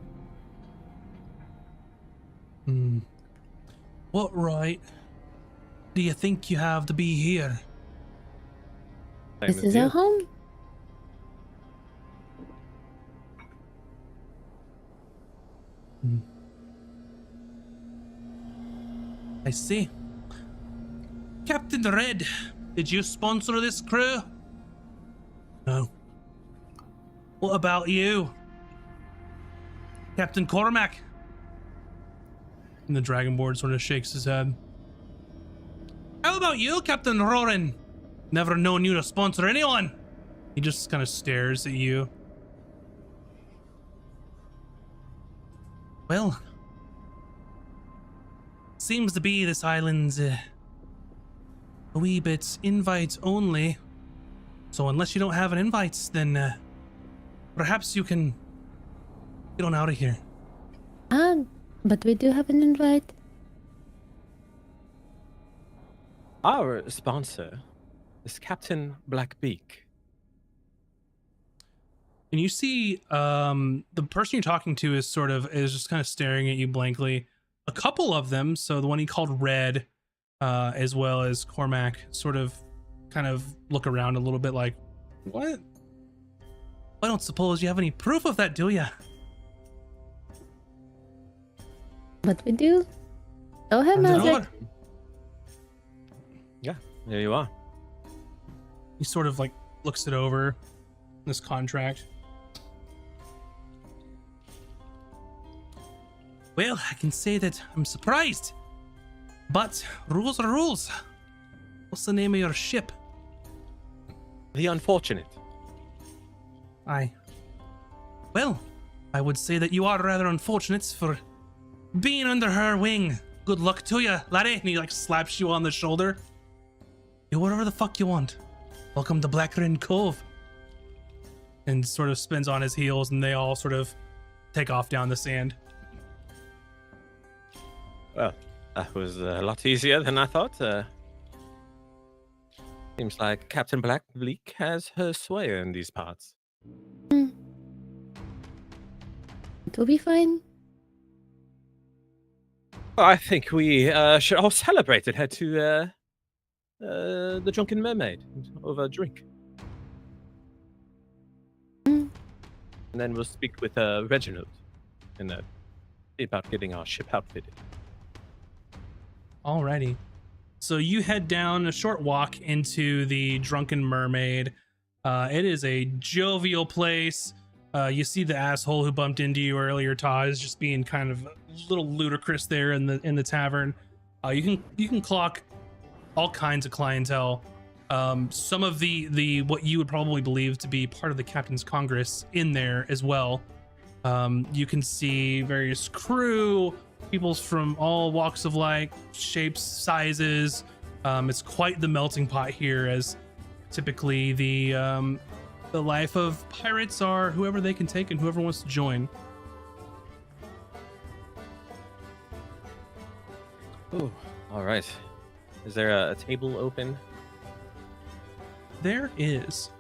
F: What right do you think you have to be here?
E: This is our home.
F: I see. Captain Red, did you sponsor this crew? No. What about you, Captain Cormac? And the Dragonborn sort of shakes his head. How about you, Captain Rorin? Never known you to sponsor anyone. He just kind of stares at you. Well, seems to be this island's a wee bit invites only. So unless you don't have an invites, then perhaps you can get on out of here.
E: But we do have an invite.
D: Our sponsor is Captain Blackbeak.
F: And you see the person you're talking to is just kind of staring at you blankly. A couple of them, so the one he called Red, as well as Cormac, kind of look around a little bit like, what? I don't suppose you have any proof of that, do you?
E: But we do. Go ahead, Magic.
D: Yeah, there you are.
F: He sort of like looks it over, this contract. Well, I can say that I'm surprised, but rules are rules. What's the name of your ship?
D: The Unfortunate.
F: Aye. Well, I would say that you are rather unfortunate for being under her wing. Good luck to you, laddie. And he like slaps you on the shoulder. "Do whatever the fuck you want. Welcome to Black Rend Cove." And sort of spins on his heels, and they all sort of take off down the sand.
D: Well, that was a lot easier than I thought. Seems like Captain Bleak has her sway in these parts.
E: It'll be fine.
D: Well, I think we should all celebrate and head to the Drunken Mermaid over a drink. And then we'll speak with Reginald and see about getting our ship outfitted.
F: Alrighty. So you head down a short walk into the Drunken Mermaid. It is a jovial place. You see the asshole who bumped into you earlier, Todd, is just being kind of a little ludicrous there in the tavern. You can clock all kinds of clientele. Some of the what you would probably believe to be part of the Captain's Congress in there as well. You can see various crew, peoples from all walks of life, shapes, sizes. It's quite the melting pot here, as typically the life of pirates are whoever they can take and whoever wants to join.
D: Oh, all right. Is there a table open?
F: There is.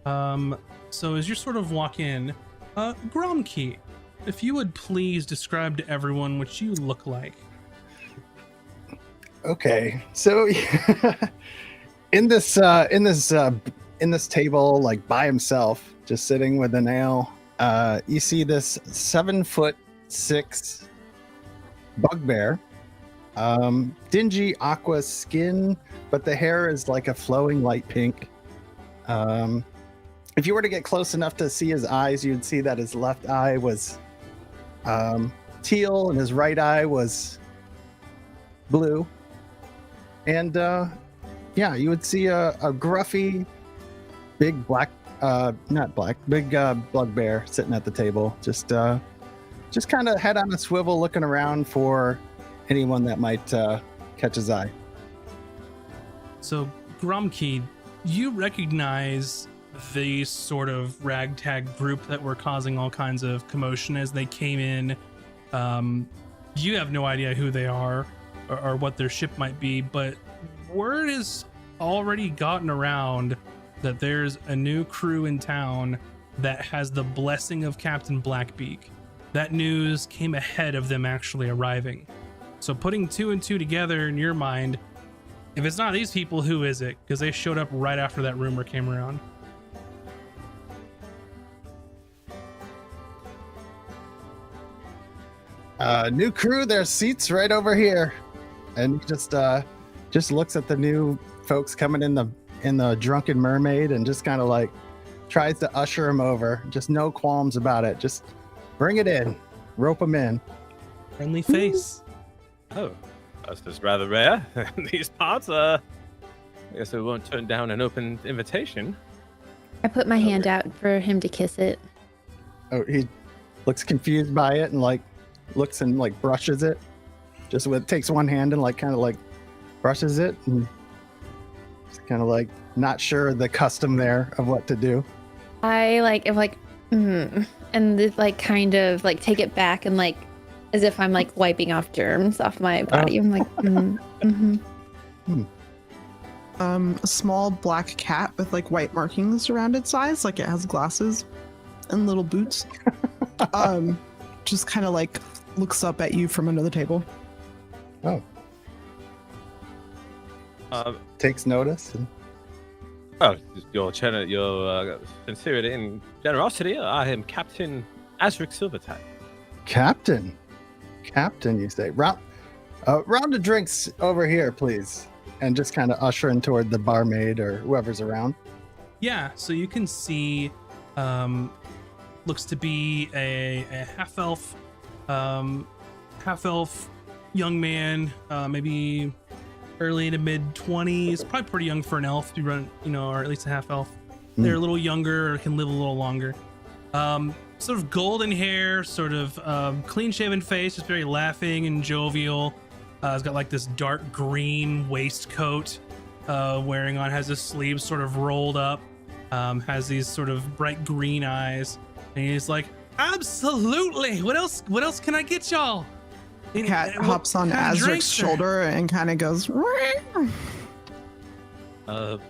F: So as you sort of walk in, Gromkey, if you would please describe to everyone what you look like.
B: Okay, so in this table, like by himself, just sitting with an ale, you see this 7'6" bugbear, dingy aqua skin, but the hair is like a flowing light pink. If you were to get close enough to see his eyes, you'd see that his left eye was teal and his right eye was blue. And you would see a gruffy, big black, big bugbear sitting at the table, just kind of head on a swivel, looking around for anyone that might catch his eye.
F: So, Gromkey, you recognize the sort of ragtag group that were causing all kinds of commotion as they came in. You have no idea who they are or what their ship might be, but word has already gotten around that there's a new crew in town that has the blessing of Captain Blackbeak. That news came ahead of them actually arriving. So putting two and two together in your mind, if it's not these people, who is it? Because they showed up right after that rumor came around.
B: New crew, there's seats right over here. And he just looks at the new folks coming in the Drunken Mermaid and just kind of like tries to usher him over. Just no qualms about it. Just bring it in, rope him in.
F: Friendly face.
D: Oh, that's just rather rare in these parts. I guess we won't turn down an open invitation.
E: I put my hand out for him to kiss it.
B: Oh, he looks confused by it and like looks and like brushes it. Just takes one hand and like kind of like brushes it and just kind of like not sure the custom there of what to do.
E: I and like kind of like take it back and like as if I'm like wiping off germs off my body. I'm like,
C: A small black cat with like white markings around its eyes, like it has glasses and little boots. Just kind of like looks up at you from another table.
B: Oh. Takes notice.
D: Well, your sincerity and generosity. I am Captain Azric Silvertide.
B: Captain, you say. Round of drinks over here, please. And just kind of ushering toward the barmaid or whoever's around.
F: Yeah, so you can see, looks to be a half-elf young man, maybe early to mid-20s, probably pretty young for an elf to run, or at least a half-elf. They're a little younger, or can live a little longer. Sort of golden hair, sort of clean-shaven face, just very laughing and jovial. He's got like this dark green waistcoat, wearing on, has his sleeves sort of rolled up, has these sort of bright green eyes, and he's like, absolutely, what else can I get y'all?
C: Cat hops on Azric's shoulder and kind of goes,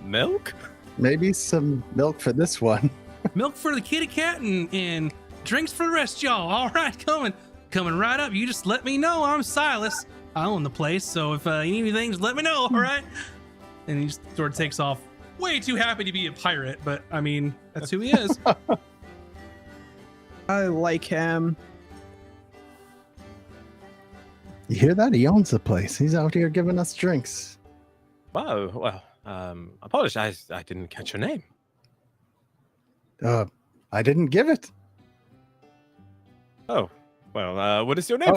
D: milk?
B: Maybe some milk for this one.
F: Milk for the kitty cat and drinks for the rest of y'all. All right, coming right up. You just let me know. I'm Silas. I own the place, so if you need anything, just let me know, all right? And he just sort of takes off, way too happy to be a pirate, but I mean, that's who he is.
C: I like him.
B: You hear that? He owns the place. He's out here giving us drinks.
D: Wow. Well, apologize. I didn't catch your name.
B: I didn't give it.
D: Oh, well, what is your name?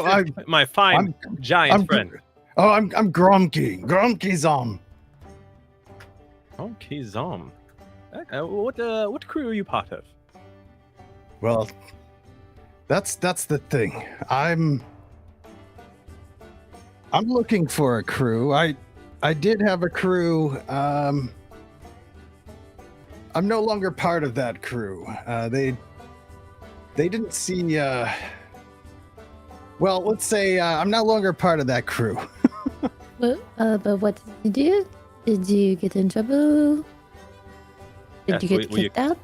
D: My fine giant friend.
B: I'm Gromky. Gromky-zom.
D: Gromky-zom. What crew are you part of?
B: Well, that's the thing. I'm looking for a crew. I did have a crew. I'm no longer part of that crew. They didn't see. Well, let's say I'm no longer part of that crew.
E: But what did you do? Did you get in trouble? Did you get kicked out?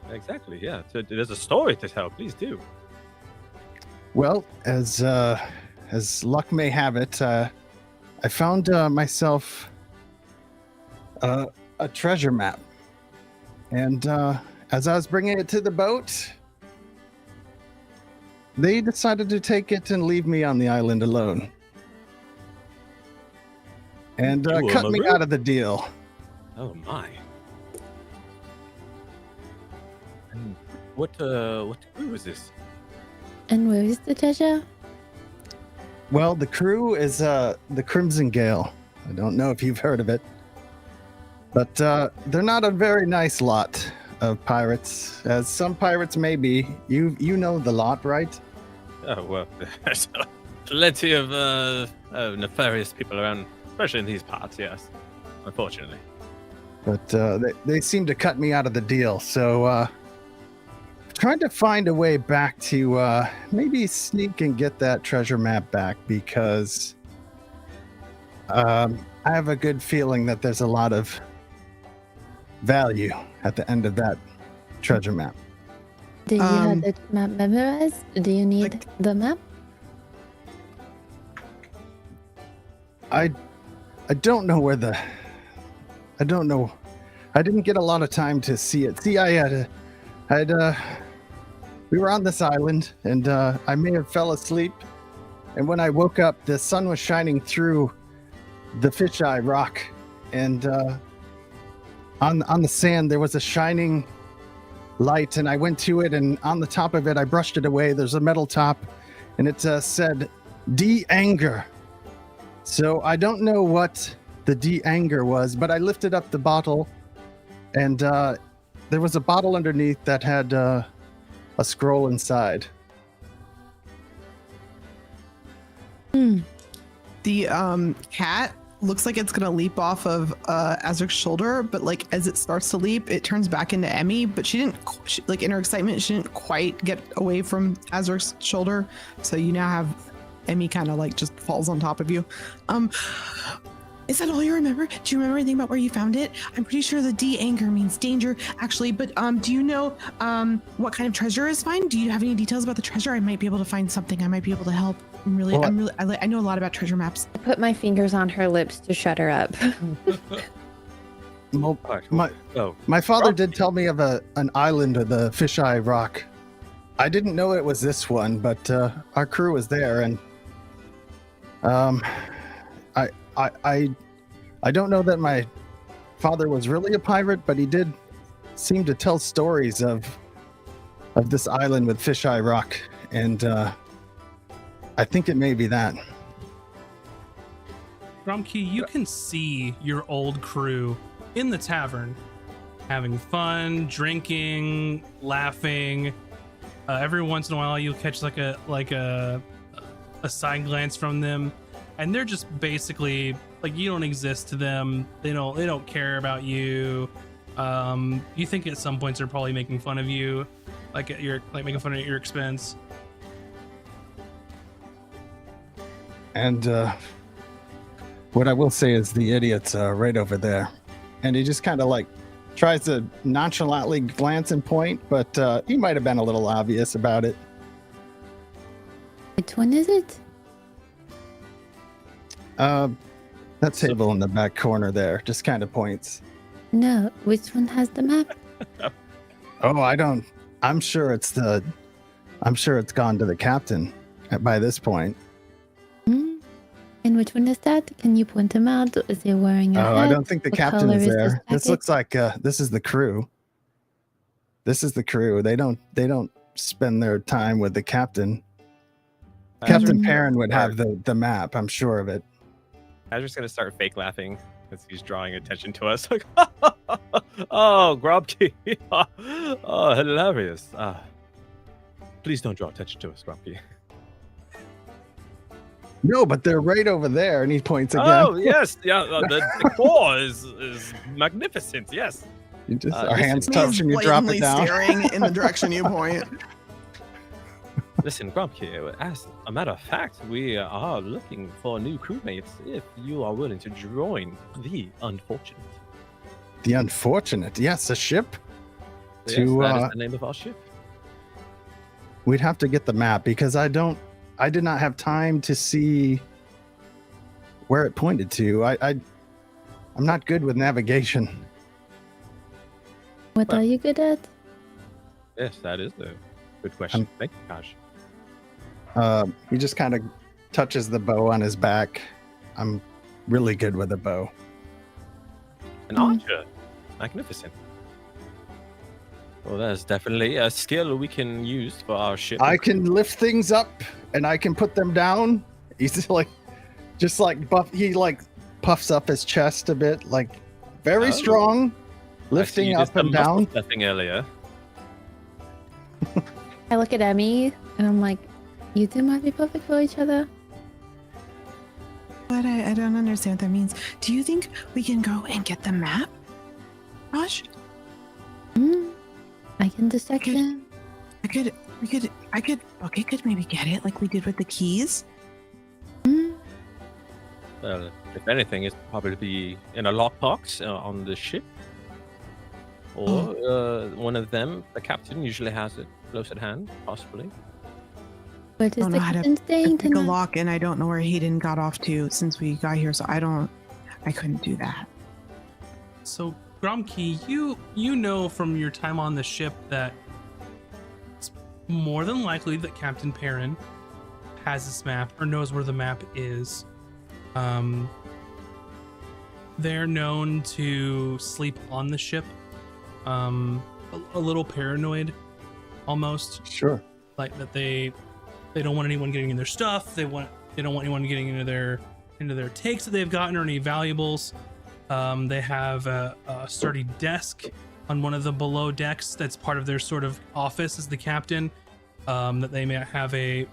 D: Exactly. Yeah. So there's a story to tell. Please do.
B: Well, as luck may have it, I found myself a treasure map. And as I was bringing it to the boat, they decided to take it and leave me on the island alone. And cut me out of the deal.
D: Oh my. And what crew is this?
E: And where is the treasure?
B: Well, the crew is the Crimson Gale. I don't know if you've heard of it. But they're not a very nice lot of pirates, as some pirates may be. You know the lot, right?
D: Oh, well, there's plenty of nefarious people around, especially in these parts, yes, unfortunately.
B: But they seem to cut me out of the deal, so trying to find a way back to maybe sneak and get that treasure map back, because I have a good feeling that there's a lot of value at the end of that treasure map.
E: Do you have the map memorized? Do you need the map?
B: I don't know where I don't know. I didn't get a lot of time to see it. See, we were on this island, and I may have fell asleep, and when I woke up, the sun was shining through the fisheye rock, and on the sand there was a shining light, and I went to it, and on the top of it I brushed it away. There's a metal top, and it said de-anger. So I don't know what the de-anger was, but I lifted up the bottle, and there was a bottle underneath that had a scroll inside.
C: The cat looks like it's gonna leap off of Azric's shoulder, but like as it starts to leap, it turns back into Emmy. But she didn't, like in her excitement, she didn't quite get away from Azric's shoulder. So you now have Emmy kind of like just falls on top of you. Is that all you remember? Do you remember anything about where you found it? I'm pretty sure the de-anger means danger, actually. But do you know what kind of treasure is fine? Do you have any details about the treasure? I might be able to find something. I might be able to help. I know a lot about treasure maps.
E: I put my fingers on her lips to shut her up.
B: My father did tell me of an island of the fisheye rock. I didn't know it was this one, but our crew was there, and I don't know that my father was really a pirate, but he did seem to tell stories of this island with fisheye rock, and I think it may be that.
F: Gromky, you can see your old crew in the tavern having fun, drinking, laughing. Every once in a while you'll catch like a side glance from them. and they're just basically like you don't exist to them. They don't care about you. You think at some points they're probably making fun of you, like making fun at your expense.
B: And what I will say is the idiot's right over there, and he just kind of like tries to nonchalantly glance and point, but he might have been a little obvious about it.
E: Which one is it?
B: That table in the back corner there just kind of points.
E: No, which one has the map?
B: Oh, I'm sure it's gone to the captain by this point.
E: And which one is that? Can you point him out? Is he wearing a hat?
B: I don't think the captain is there.
E: This
B: This looks like this is the crew. This is the crew. They don't spend their time with the captain. Captain Perrin would have the map, I'm sure of it.
D: I'm just gonna start fake laughing as he's drawing attention to us. Like, oh, Grumpy. Oh, hilarious. Please don't draw attention to us, Grumpy.
B: No, but they're right over there, and he points again.
D: Oh, yes. Yeah, the decor is magnificent. Yes.
B: You just our hands touch and you drop it down.
C: Staring in the direction you point.
D: Listen, Grumpy, as a matter of fact, we are looking for new crewmates if you are willing to join the Unfortunate.
B: The Unfortunate? Yes, a ship?
D: Yes, that is the name of our ship.
B: We'd have to get the map because I did not have time to see where it pointed to. I'm not good with navigation.
E: What are you good at?
D: Yes, that is a good question. Thank you, Josh.
B: He just kind of touches the bow on his back. I'm really good with a bow.
D: An archer. Magnificent. Well, that's definitely a skill we can use for our ship.
B: I can lift things up and I can put them down. He's just like buff. He like puffs up his chest a bit, like very strong, lifting up and down.
D: Nothing earlier.
E: I look at Emmy and I'm like, you two might be perfect for each other.
C: But I don't understand what that means. Do you think we can go and get the map, Josh?
E: I can distract him.
C: Okay, could maybe get it like we did with the keys.
D: Well, if anything, it's probably be in a lockbox on the ship. Or one of them, the captain usually has it close at hand, possibly.
E: Where does the captain staying
C: pick a
E: tonight?
C: lock, and I don't know where Hayden got off to since we got here, so I couldn't do that.
F: So, Gromkey, you know from your time on the ship that it's more than likely that Captain Perrin has this map or knows where the map is. They're known to sleep on the ship, a little paranoid, almost.
B: Sure.
F: Like that they don't want anyone getting in their stuff. They don't want anyone getting into their takes that they've gotten or any valuables. They have a sturdy desk on one of the below decks that's part of their sort of office as the captain, that they may have a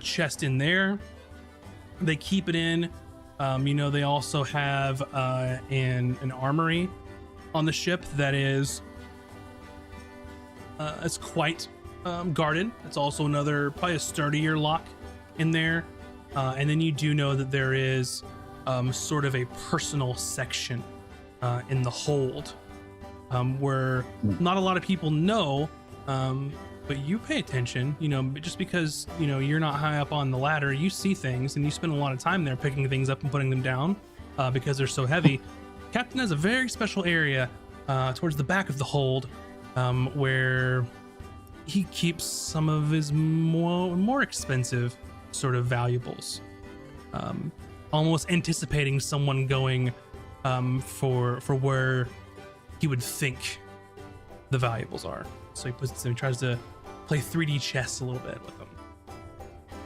F: chest in there. They keep it in. They also have an armory on the ship that is it's quite guarded. It's also probably a sturdier lock in there. And then you do know that there is sort of a personal section in the hold where not a lot of people know, but you pay attention, just because, you're not high up on the ladder, you see things and you spend a lot of time there picking things up and putting them down because they're so heavy. Captain has a very special area towards the back of the hold where he keeps some of his more expensive sort of valuables, almost anticipating someone going for where he would think the valuables are. So he tries to play 3D chess a little bit with them.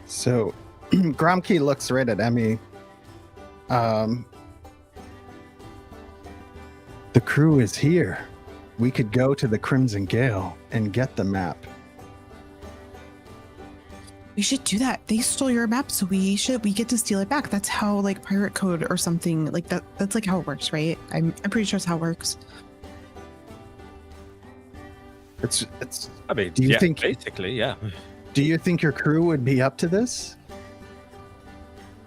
B: So Gromkey looks right at Emmy. The crew is here. We could go to the Crimson Gale and get the map.
C: We should do that. They stole your map, so we get to steal it back. That's how like pirate code or something like that. That's like how it works, right? I'm pretty sure it's how it works.
B: It's.
D: I mean,
B: do you think
D: basically, yeah?
B: Do you think your crew would be up to this?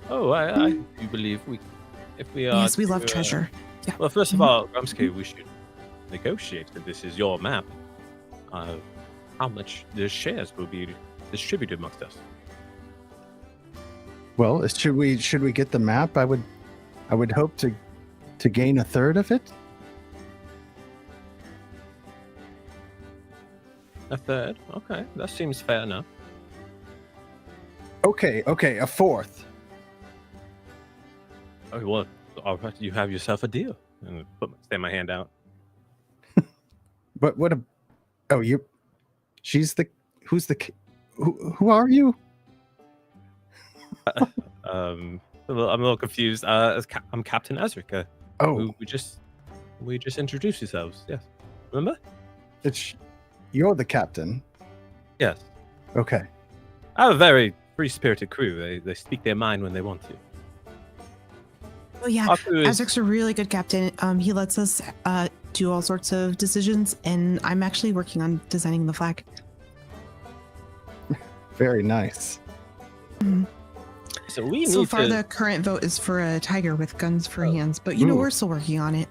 D: Oh, I do believe if we are.
C: Yes, we love treasure. Yeah.
D: Well, first of all, Grumsky, we should negotiate that this is your map. How much the shares will be distributed amongst us?
B: Well, should we get the map? I would hope to gain a third of it.
D: A third? Okay, that seems fair enough.
B: Okay, a fourth.
D: Oh, well, all right, you have yourself a deal. And stand my hand out.
B: But what? She's the. Who are you?
D: I'm a little confused. I'm Captain Ezric. We just introduced yourselves. Yes, remember?
B: You're the captain.
D: Yes.
B: Okay.
D: I have a very free-spirited crew. They speak their mind when they want to.
C: Oh yeah, Ezric's a really good captain. He lets us do all sorts of decisions, and I'm actually working on designing the flag.
B: Very nice.
C: Mm-hmm.
D: So
C: the current vote is for a tiger with guns for hands, but we're still working on it.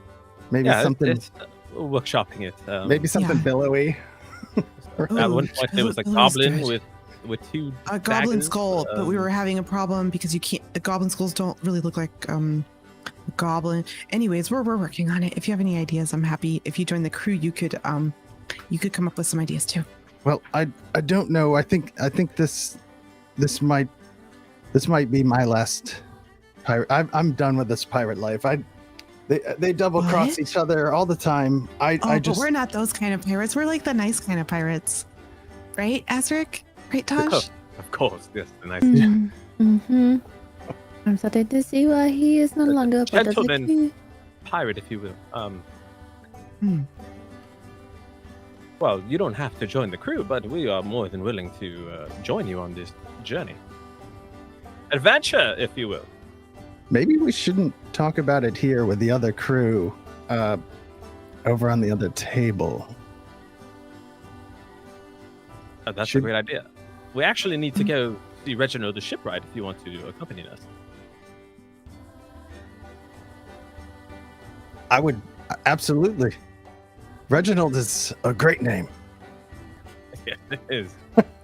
B: Maybe something.
D: It's workshopping it.
B: Maybe something billowy.
D: At one point there was a goblin with two
C: a goblin skull, but we were having a problem because the goblin skulls don't really look like a goblin. Anyways, we're working on it. If you have any ideas, I'm happy. If you join the crew, you could come up with some ideas too.
B: Well, I don't know. I think this might be my last pirate. I'm done with this pirate life. They double cross each other all the time.
C: But we're not those kind of pirates. We're like the nice kind of pirates, right, Ezric? Right, Tosh?
D: Of course, yes, the nice.
E: Mm-hmm. I'm starting to see why he is no longer a part of the crew.
D: Pirate, if you will. Well, you don't have to join the crew, but we are more than willing to join you on this journey. Adventure, if you will.
B: Maybe we shouldn't talk about it here with the other crew over on the other table.
D: That's a great idea. We actually need to go see Reginald the shipwright if you want to accompany us.
B: I would absolutely. Reginald is a great name.
D: Yeah, it is.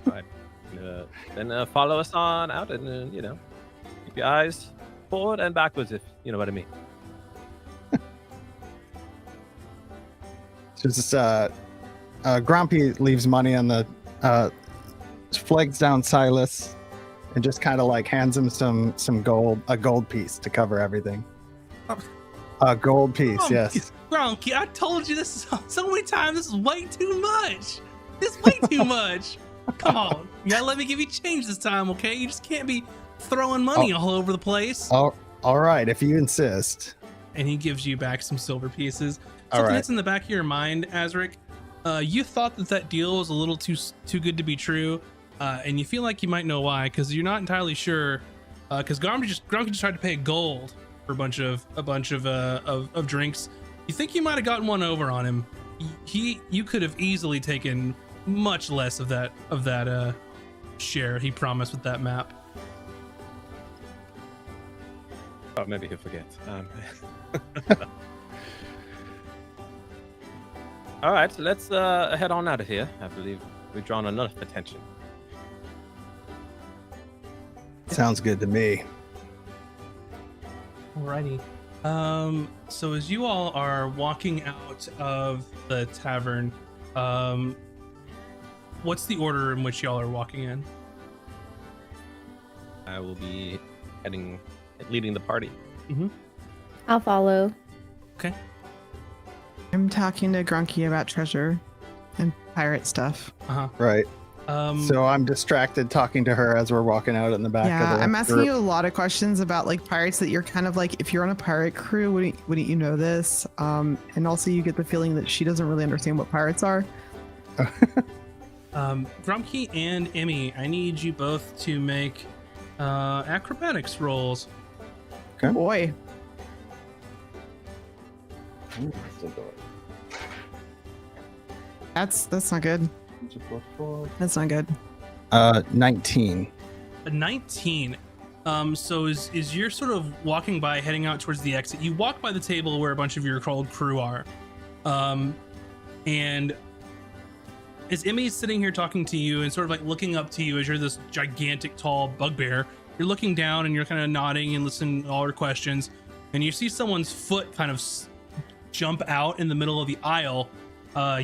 D: Right. Then follow us on out and, keep your eyes forward and backwards, if you know what I mean.
B: Just Grumpy leaves money on the flags down Silas and just kind of like hands him some gold, a gold piece to cover everything. A gold piece, yes.
F: Grumpy, I told you this so many times. This is way too much. This is way too much. Come on, you gotta let me give you change this time, okay? You just can't be throwing money all over the place.
B: All right, if you insist.
F: And he gives you back some silver pieces. Something that's in the back of your mind, Azric. You thought that deal was a little too good to be true, and you feel like you might know why, because you're not entirely sure. Because Grumpy just tried to pay gold for a bunch of drinks. You think you might have gotten one over on him. You could have easily taken much less of that share he promised with that map.
D: Oh, maybe he'll forget. All right, so let's head on out of here. I believe we've drawn enough attention.
B: Sounds good to me.
F: Alrighty. So as you all are walking out of the tavern, what's the order in which y'all are walking in?
D: I will be leading the party.
F: Mm-hmm.
E: I'll follow.
F: Okay.
C: I'm talking to Grunky about treasure and pirate stuff.
B: Right. So I'm distracted talking to her as we're walking out in the back.
C: Yeah,
B: of the
C: I'm asking
B: group.
C: you a lot of questions about like pirates that you're kind of like, if you're on a pirate crew, wouldn't you know this? And also you get the feeling that she doesn't really understand what pirates are.
F: Grumkey and Emmy, I need you both to make acrobatics rolls.
B: Okay.
C: Boy. That's not good. That's not good.
B: 19.
F: A 19. So is you're sort of walking by, heading out towards the exit. You walk by the table where a bunch of your old crew are, and as Emmy's sitting here talking to you and sort of like looking up to you as you're this gigantic, tall bugbear, you're looking down and you're kind of nodding and listening to all her questions, and you see someone's foot kind of jump out in the middle of the aisle.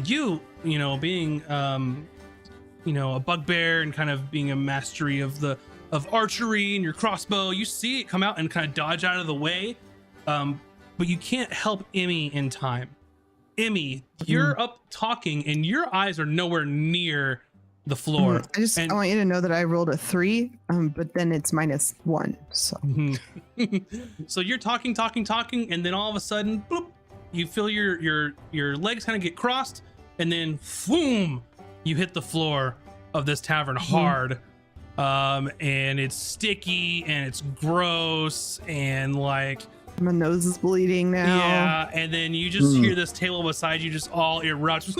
F: You know, being you know, a bugbear and kind of being a mastery of archery and your crossbow, you see it come out and kind of dodge out of the way, but you can't help Emmy in time. Emmy, you're up talking and your eyes are nowhere near the floor.
C: I want you to know that I rolled a 3, but then it's -1. So
F: so you're talking, and then all of a sudden, bloop, you feel your legs kind of get crossed, and then boom, you hit the floor of this tavern hard. And it's sticky and it's gross and like
C: my nose is bleeding now.
F: Yeah, and then you just hear this table beside you just all erupt.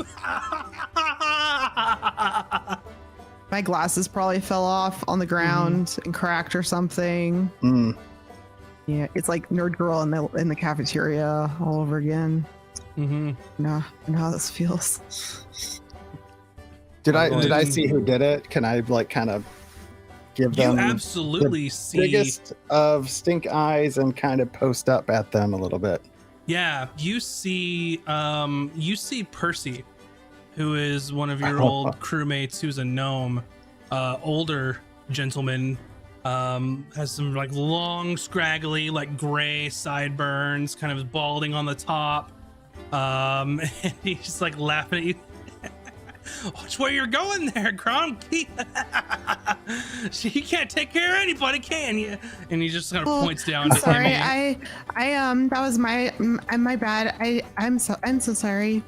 C: My glasses probably fell off on the ground and cracked or something. Yeah, it's like Nerd Girl in the cafeteria all over again. Nah, I know how this feels.
B: Did I see who did it? Can I like kind of give them
F: you absolutely see
B: biggest of stink eyes and kind of post up at them a little bit?
F: Yeah, you see Percy, who is one of your old crewmates, who's a gnome, older gentleman, has some like long, scraggly, like gray sideburns, kind of balding on the top, and he's just like laughing at you. Watch where you're going there, Grumkey. You can't take care of anybody, can you? And he just kind of points down.
C: I'm sorry, I that was my bad. I'm so sorry.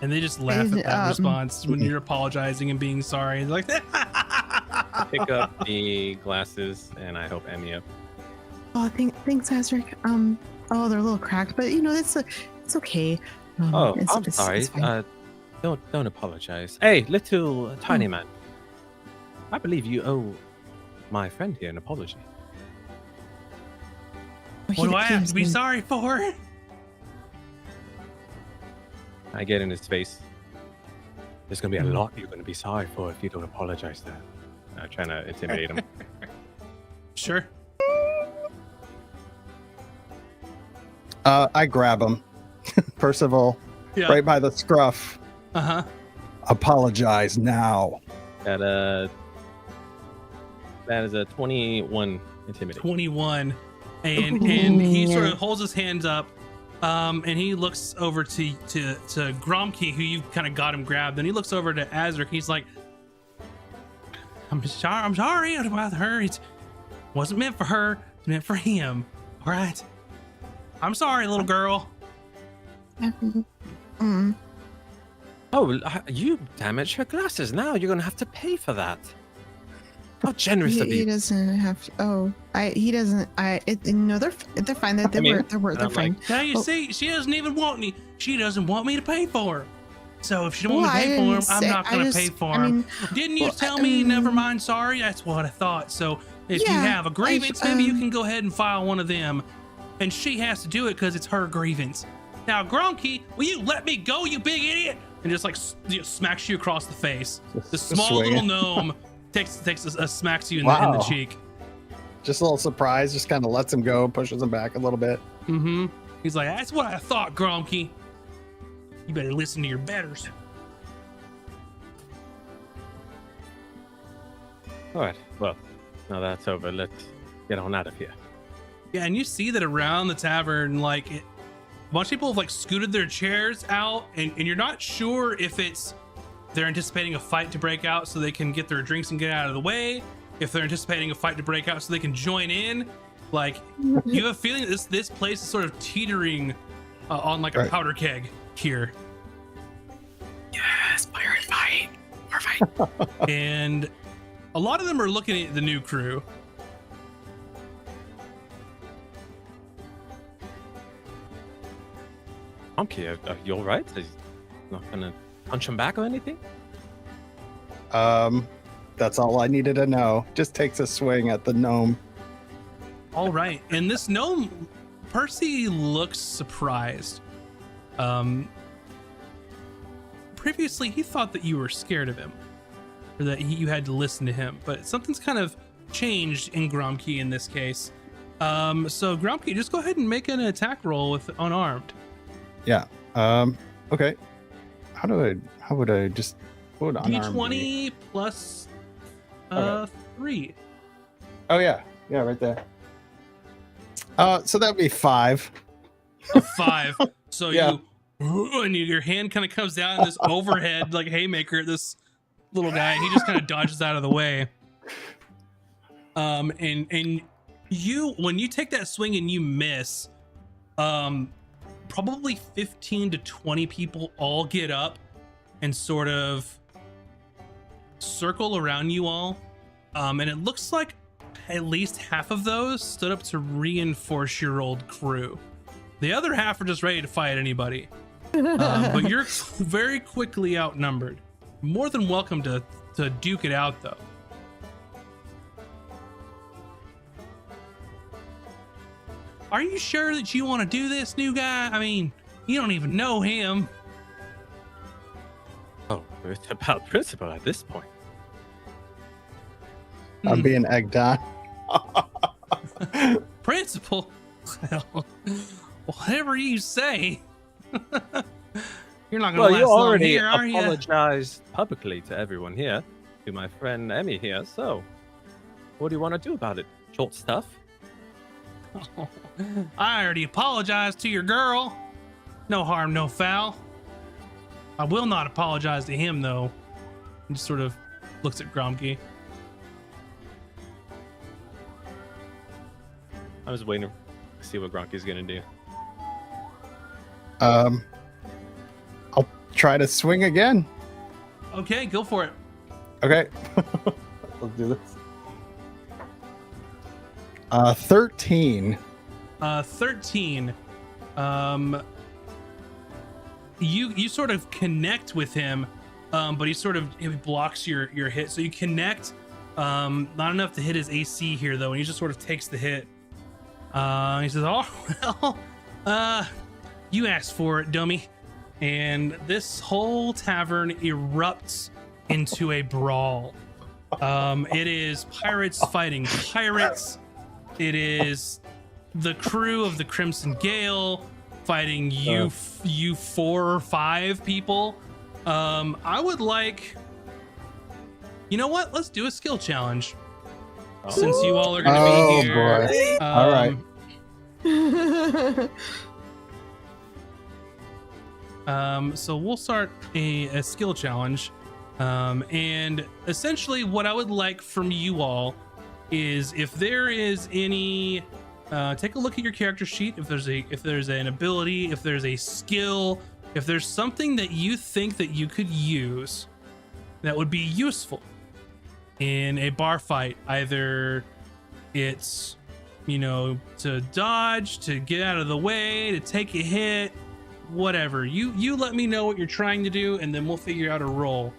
F: And they just laugh at that response when you're apologizing and being sorry. They're like,
D: I pick up the glasses and I hope Emmy up.
C: Oh, thanks, Azric. Oh, they're a little cracked, but you know, it's okay.
D: I'm sorry. Don't apologize. Hey, little tiny man. I believe you owe my friend here an apology.
F: What do I have to be sorry for?
D: I get in his face. There's gonna be a lot you're gonna be sorry for if you don't apologize to him. I'm trying to intimidate him.
F: Sure.
B: I grab him. Percival, right by the scruff. Apologize now.
D: That is a 21 intimidate.
F: 21, and he sort of holds his hands up, and he looks over to Grumkey, who you kind of got him grabbed. Then he looks over to Azric. He's like, I'm sorry about her. It wasn't meant for her. It's meant for him. All right. I'm sorry, little girl.
D: Oh, you damaged her glasses. Now you're gonna have to pay for that. How generous of you.
C: He doesn't have to. Oh, he doesn't. No, they're fine. They're fine.
F: Now you see, she doesn't even want me. She doesn't want me to pay for her. So if she don't want me to pay for him, I'm not gonna pay for him. Didn't you tell me? Never mind. Sorry. That's what I thought. So if you have a grievance, maybe you can go ahead and file one of them, and she has to do it because it's her grievance. Now, Grumkey, will you let me go, you big idiot? And just like smacks you across the face. The small little gnome takes a smacks you in the cheek.
B: Just a little surprise, just kind of lets him go, pushes him back a little bit.
F: He's like, that's what I thought, Grumkey. You better listen to your betters.
D: All right, well, now that's over. Let's get on out of here.
F: Yeah, and you see that around the tavern, like, a bunch of people have like scooted their chairs out, and you're not sure if it's they're anticipating a fight to break out so they can get their drinks and get out of the way, if they're anticipating a fight to break out so they can join in. Like, you have a feeling that this place is sort of teetering on like a powder keg here.
C: Yes, fire
F: right. And a lot of them are looking at the new crew.
D: Okay, are you all right? He's not gonna punch him back or anything?
B: That's all I needed to know. Just takes a swing at the gnome.
F: All right. And this gnome, Percy looks surprised. Previously, he thought that you were scared of him, or that you had to listen to him, but something's kind of changed in Gromke in this case. So Gromke, just go ahead and make an attack roll with unarmed.
B: Yeah. Okay. How would I just put unarmed?
F: D20 plus 3.
B: Oh yeah. Yeah, right there. So that'd be 5.
F: A 5. So
B: yeah.
F: your hand kind of comes down in this overhead like haymaker at this little guy, and he just kind of dodges out of the way. And you, when you take that swing and you miss, probably 15 to 20 people all get up and sort of circle around you all. And it looks like at least half of those stood up to reinforce your old crew. The other half are just ready to fight anybody. But you're very quickly outnumbered. More than welcome to duke it out, though. Are you sure that you want to do this, new guy? I mean, you don't even know him.
D: Oh, it's about principle at this point.
B: I'm being egged on.
F: Principal? Well, whatever you say. You're not going to last long here, are you?
D: Well, you already apologized publicly to everyone here, to my friend Emmy here, so what do you want to do about it? Short stuff?
F: I already apologized to your girl. No harm, no foul. I will not apologize to him, though. He just sort of looks at Gromke.
D: I was waiting to see what Gromke's gonna do.
B: I'll try to swing again.
F: Okay, go for it.
B: Okay. Let's do this. 13.
F: 13. You sort of connect with him, but he blocks your hit. So you connect, not enough to hit his AC here though, and he just sort of takes the hit. He says, "Oh well, you asked for it, dummy." And this whole tavern erupts into a brawl. It is pirates fighting pirates. It is the crew of the Crimson Gale fighting you 4 or 5 people. I would like, you know what? Let's do a skill challenge. Since you all are going to be here.
B: Boy. All right.
F: So we'll start a skill challenge. And essentially what I would like from you all is, if there is any, take a look at your character sheet. If there's an ability, if there's a skill, if there's something that you think that you could use that would be useful in a bar fight, either it's, to dodge, to get out of the way, to take a hit, whatever. You let me know what you're trying to do, and then we'll figure out a roll.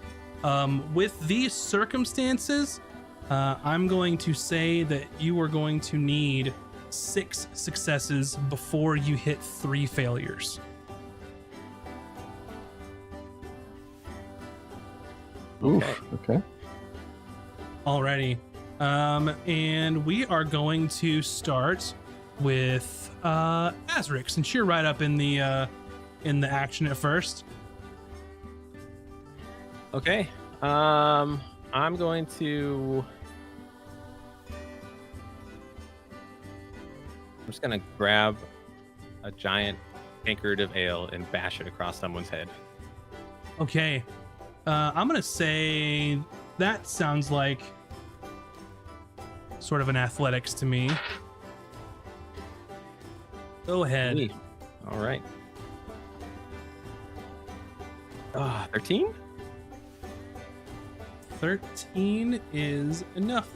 F: With these circumstances, I'm going to say that you are going to need 6 successes before you hit 3 failures.
B: Okay.
F: Alrighty. And we are going to start with Azric, since you're right up in the action at first.
D: Okay. I'm just gonna grab a giant tankard of ale and bash it across someone's head.
F: Okay. I'm gonna say that sounds like sort of an athletics to me. Go ahead.
D: Sweet. All right. 13?
F: 13 is enough.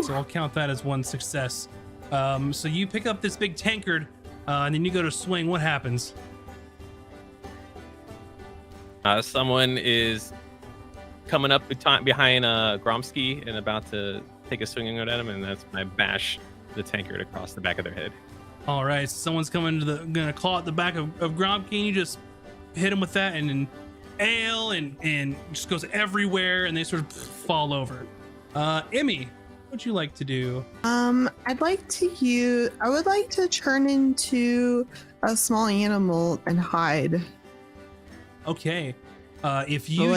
F: So I'll count that as one success. So you pick up this big tankard, and then you go to swing. What happens?
D: Someone is coming up behind Gromsky and about to take a swing at him, and that's when I bash the tankard across the back of their head.
F: All right, so someone's gonna claw at the back of Gromsky, and you just hit him with that, and then ale and just goes everywhere, and they sort of fall over. Emmy, what would you like to do?
C: I would like to turn into a small animal and hide.
F: Okay. If you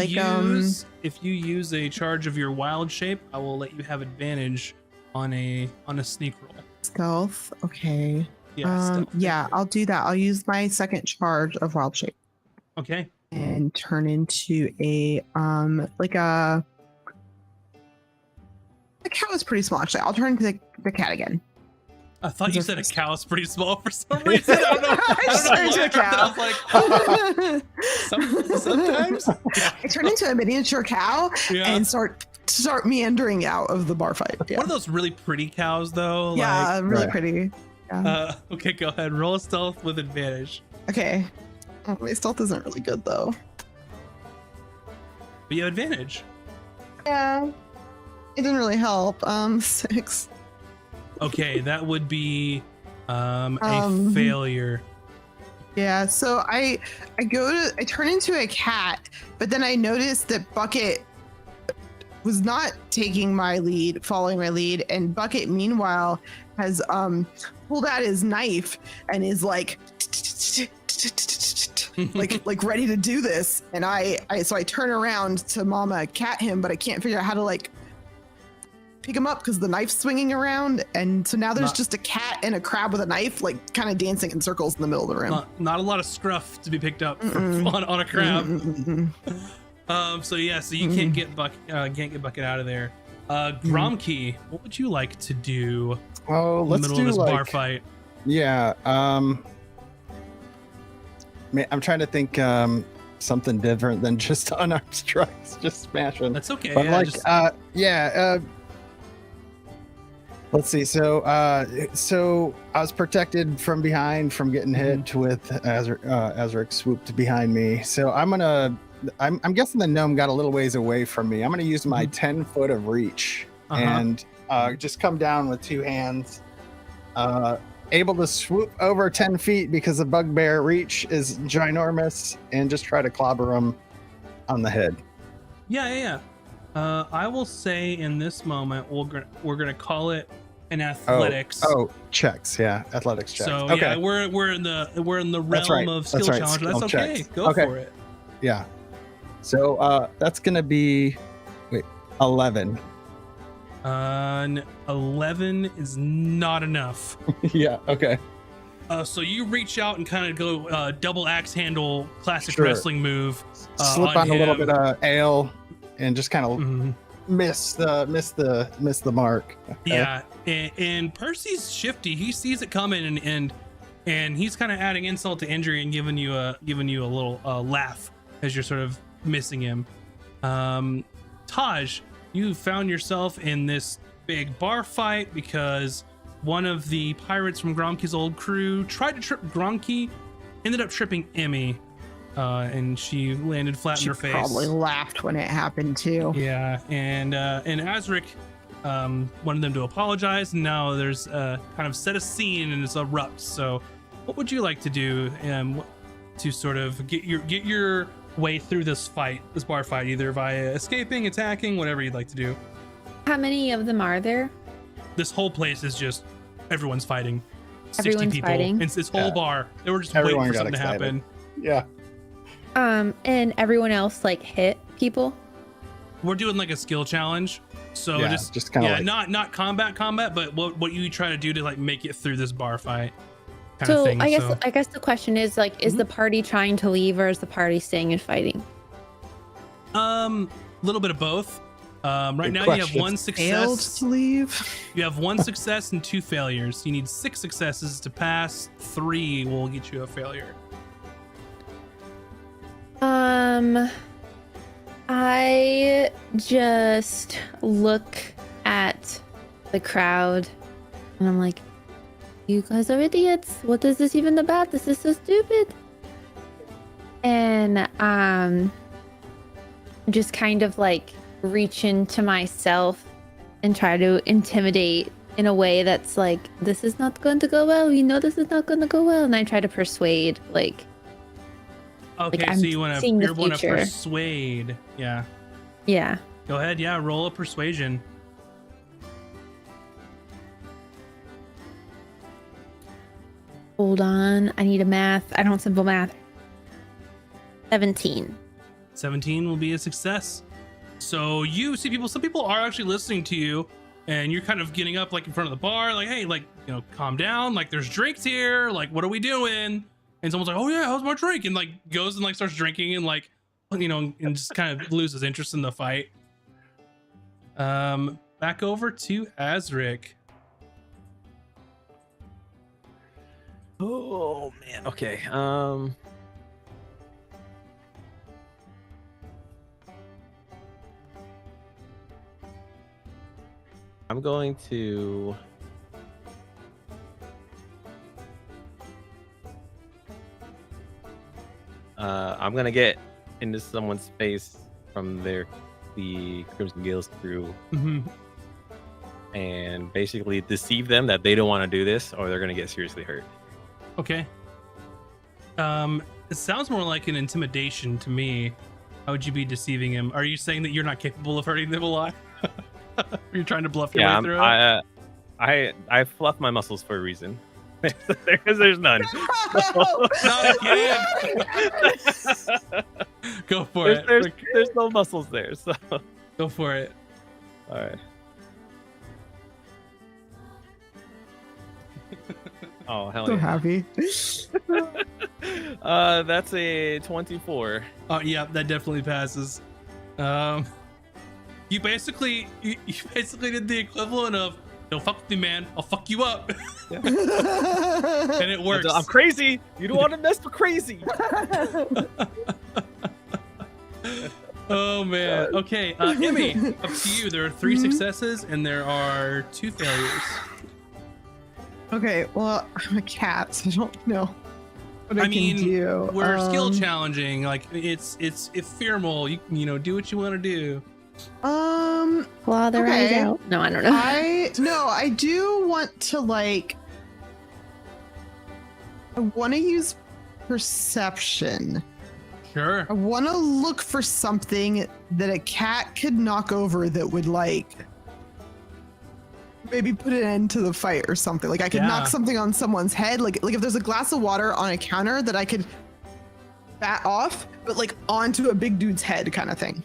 F: use a charge of your wild shape, I will let you have advantage on a sneak roll.
C: Stealth. Okay.
F: Yeah. Stealth.
C: Yeah, I'll do that. I'll use my second charge of wild shape.
F: Okay.
C: And turn into a the cow is pretty small actually. I'll turn into the cat again.
F: I thought you said a cow is pretty small for some reason. I don't know. I was like, sometimes.
C: I turn into a miniature cow and start meandering out of the bar fight. Yeah.
F: One of those really pretty cows, though.
C: Yeah, really pretty. Yeah.
F: Okay, go ahead. Roll a stealth with advantage.
C: Okay. Oh, my stealth isn't really good though.
F: But you have advantage.
C: Yeah. It didn't really help. 6.
F: Okay, that would be a failure.
C: Yeah, so I turn into a cat, but then I noticed that Bucket was not following my lead, and Bucket meanwhile has pulled out his knife and is like like ready to do this. And so I turn around to Mama cat him, but I can't figure out how to like pick him up because the knife's swinging around, and so now there's just a cat and a crab with a knife like kind of dancing in circles in the middle of the room.
F: Not a lot of scruff to be picked up on a crab. So you can't get Bucket out of there. Gromkey, what would you like to do
B: in
F: the middle of this bar fight?
B: Yeah, I'm trying to think something different than just unarmed strikes, just smashing.
F: That's okay.
B: But let's see. So I was protected from behind from getting hit with Azric swooped behind me. So I'm guessing the gnome got a little ways away from me. I'm gonna use my 10 foot of reach and just come down with 2 hands, able to swoop over 10 feet because the bugbear reach is ginormous, and just try to clobber him on the head.
F: Yeah. I will say in this moment we're gonna call it an athletics.
B: Checks. Yeah, athletics checks.
F: So
B: okay.
F: yeah, we're in the realm of skill challenge. That's okay.
B: Checks.
F: Go for it.
B: Yeah. So that's gonna be 11.
F: 11 is not enough.
B: Yeah. Okay.
F: So you reach out and kind of go double axe handle, classic wrestling move.
B: Slip on a little bit of ale and just kind of miss the mark. Okay.
F: Yeah, and Percy's shifty. He sees it coming and he's kind of adding insult to injury and giving you a little laugh as you're sort of missing him. Taj, you found yourself in this big bar fight because one of the pirates from Gromkey's old crew tried to trip Gromkey, ended up tripping Emmy, and she landed flat in her face. She
C: probably laughed when it happened too.
F: Yeah, and Azric wanted them to apologize, and now there's kind of set a scene and it's erupt. So what would you like to do to sort of get your way through this bar fight, either via escaping, attacking, whatever you'd like to do?
E: How many of them are there?
F: This whole place is just everyone's fighting. 60
E: Everyone's
F: people.
E: fighting.
F: It's this whole bar. They were just
B: Everyone
F: waiting for
B: got
F: something
B: excited.
F: to happen.
B: Yeah.
E: And everyone else like hit people?
F: We're doing like a skill challenge. So
B: Yeah, just kind of
F: not combat, but what you try to do to like make it through this bar fight.
E: So I guess the question is like, is the party trying to leave or is the party staying and fighting?
F: A little bit of both. Right
B: Good
F: now
B: question.
F: you have 1
C: Failed
F: success.
C: to leave.
F: You have 1 success and 2 failures. You need 6 successes to pass. 3 will get you a failure.
E: I just look at the crowd and I'm like, you guys are idiots. What is this even about? This is so stupid. And just kind of like reach into myself and try to intimidate in a way that's like, this is not going to go well. You know this is not going to go well. And I try to persuade, like,
F: okay,
E: like
F: so you want to persuade. Yeah.
E: Yeah.
F: Go ahead. Yeah, roll a persuasion.
E: Hold on. I need a math. I don't simple math. 17.
F: 17 will be a success. So you see people, some people are actually listening to you, and you're kind of getting up like in front of the bar, like, hey, like, you know, calm down. Like, there's drinks here. Like, what are we doing? And someone's like, oh yeah, how's my drink? And like goes and like starts drinking and like, you know, and just kind of loses interest in the fight. Back over to Azric.
D: Oh man. Okay. I'm going to I'm gonna get into someone's face from the Crimson Gales crew and basically deceive them that they don't want to do this or they're gonna get seriously hurt.
F: Okay. It sounds more like an intimidation to me. How would you be deceiving him? Are you saying that you're not capable of hurting them alive? You're trying to bluff your way through it?
D: I fluff my muscles for a reason. Because there's none.
F: Not again. Go for it.
D: There's no muscles there, so
F: go for it.
D: All right. Oh hell
C: so
D: yeah!
C: Happy.
D: That's a 24.
F: Oh yeah, that definitely passes. You basically did the equivalent of, don't fuck with me, man. I'll fuck you up. Yeah. And it works.
D: I'm crazy. You don't want to mess with crazy.
F: Oh man. Okay, Emmy, up to you. There are 3 successes and there are 2 failures.
C: Okay, well, I'm a cat, so I don't know what I
F: mean,
C: can do.
F: We're skill challenging. Like it's ephemeral. You know, do what you want to do.
E: Claw their eyes out. No, I don't know.
C: I do want to like. I want to use perception.
F: Sure.
C: I want to look for something that a cat could knock over that would like maybe put an end to the fight or something. Like I could knock something on someone's head. Like if there's a glass of water on a counter that I could bat off, but like onto a big dude's head kind of thing.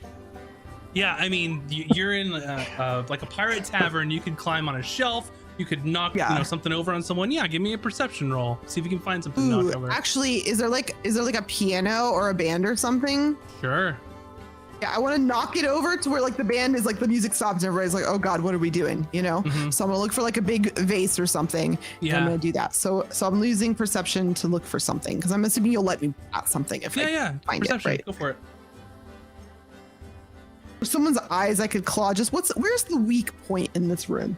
F: Yeah, I mean, you're in like a pirate tavern. You could climb on a shelf. You could knock something over on someone. Yeah, give me a perception roll. See if you can find something to knock over.
C: Actually, is there like a piano or a band or something?
F: Sure.
C: Yeah, I want to knock it over to where like the band is like the music stops and everybody's like, oh God, what are we doing? You know? So I'm gonna look for like a big vase or something. Yeah. I'm gonna do that. So I'm losing perception to look for something because I'm assuming you'll let me at something if I find
F: perception.
C: it. Right.
F: Go for it.
C: For someone's eyes, I could claw. Where's the weak point in this room?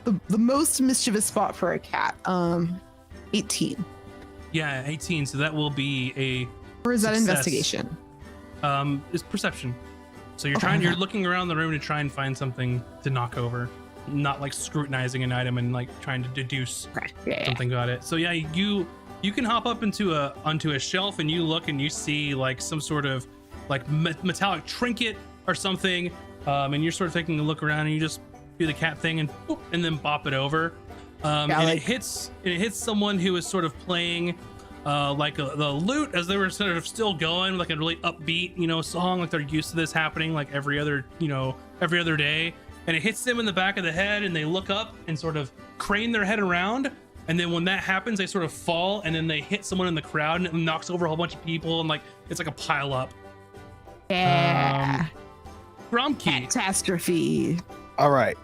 C: The most mischievous spot for a cat. 18.
F: Yeah, 18. So that will be a.
C: Or is that
F: success.
C: investigation?
F: Is perception. So you're looking around the room to try and find something to knock over, not like scrutinizing an item and like trying to deduce something about it. So yeah, you can hop up onto a shelf and you look and you see like some sort of like metallic trinket or something, and you're sort of taking a look around and you just do the cat thing and boop, and then bop it over, it hits someone who is sort of playing the lute as they were sort of still going, like a really upbeat, song, like they're used to this happening like every other day, and it hits them in the back of the head and they look up and sort of crane their head around, and then when that happens they sort of fall and then they hit someone in the crowd and it knocks over a whole bunch of people and like it's like a pile up. Gromkey.
C: Catastrophe.
B: All right.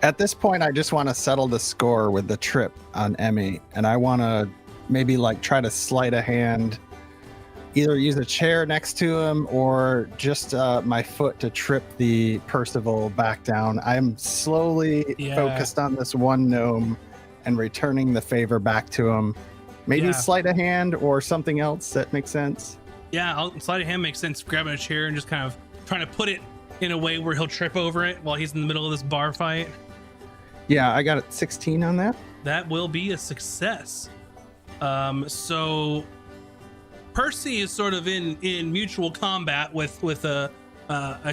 B: At this point, I just want to settle the score with the trip on Emmy, and I want to maybe like try to sleight a hand either use a chair next to him or just my foot to trip the Percival back down. I'm slowly focused on this one gnome and returning the favor back to him. Maybe sleight of hand or something else that makes sense.
F: Yeah, sleight of hand makes sense. Grabbing a chair and just kind of trying to put it in a way where he'll trip over it while he's in the middle of this bar fight.
B: Yeah, I got it 16 on that.
F: That will be a success. So Percy is sort of in mutual combat with a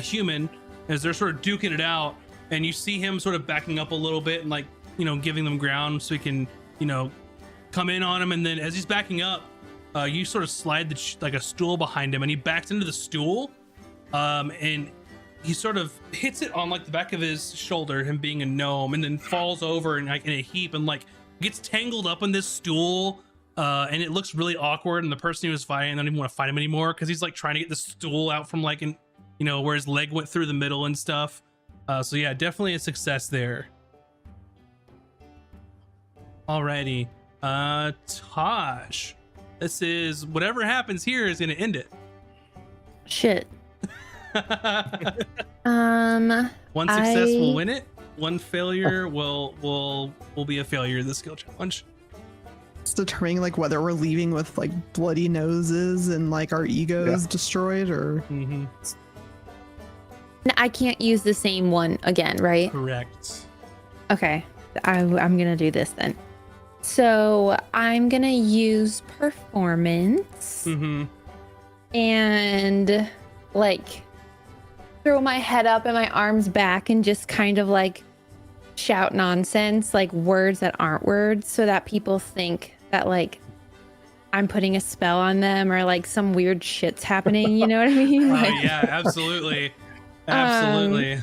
F: human as they're sort of duking it out, and you see him sort of backing up a little bit and like, you know, giving them ground so he can, you know, come in on him. And then as he's backing up, you sort of slide like a stool behind him, and he backs into the stool, and he sort of hits it on like the back of his shoulder, him being a gnome, and then falls over and like in a heap and like gets tangled up in this stool. And it looks really awkward, and the person he was fighting, I don't even want to fight him anymore because he's like trying to get the stool out from like, you know, where his leg went through the middle and stuff. So yeah, definitely a success there. Alrighty, Tosh, this is whatever happens here is gonna end it.
E: Shit.
F: One success will win it. One failure will be a failure of the skill challenge.
C: It's determining like whether we're leaving with like bloody noses and like our egos destroyed, or
E: I can't use the same one again, right?
F: Correct.
E: Okay, I'm gonna do this then. So I'm gonna use performance and like throw my head up and my arms back and just kind of like shout nonsense, like words that aren't words, so that people think that like I'm putting a spell on them or like some weird shit's happening. You know what I mean? Like,
F: yeah, absolutely, absolutely.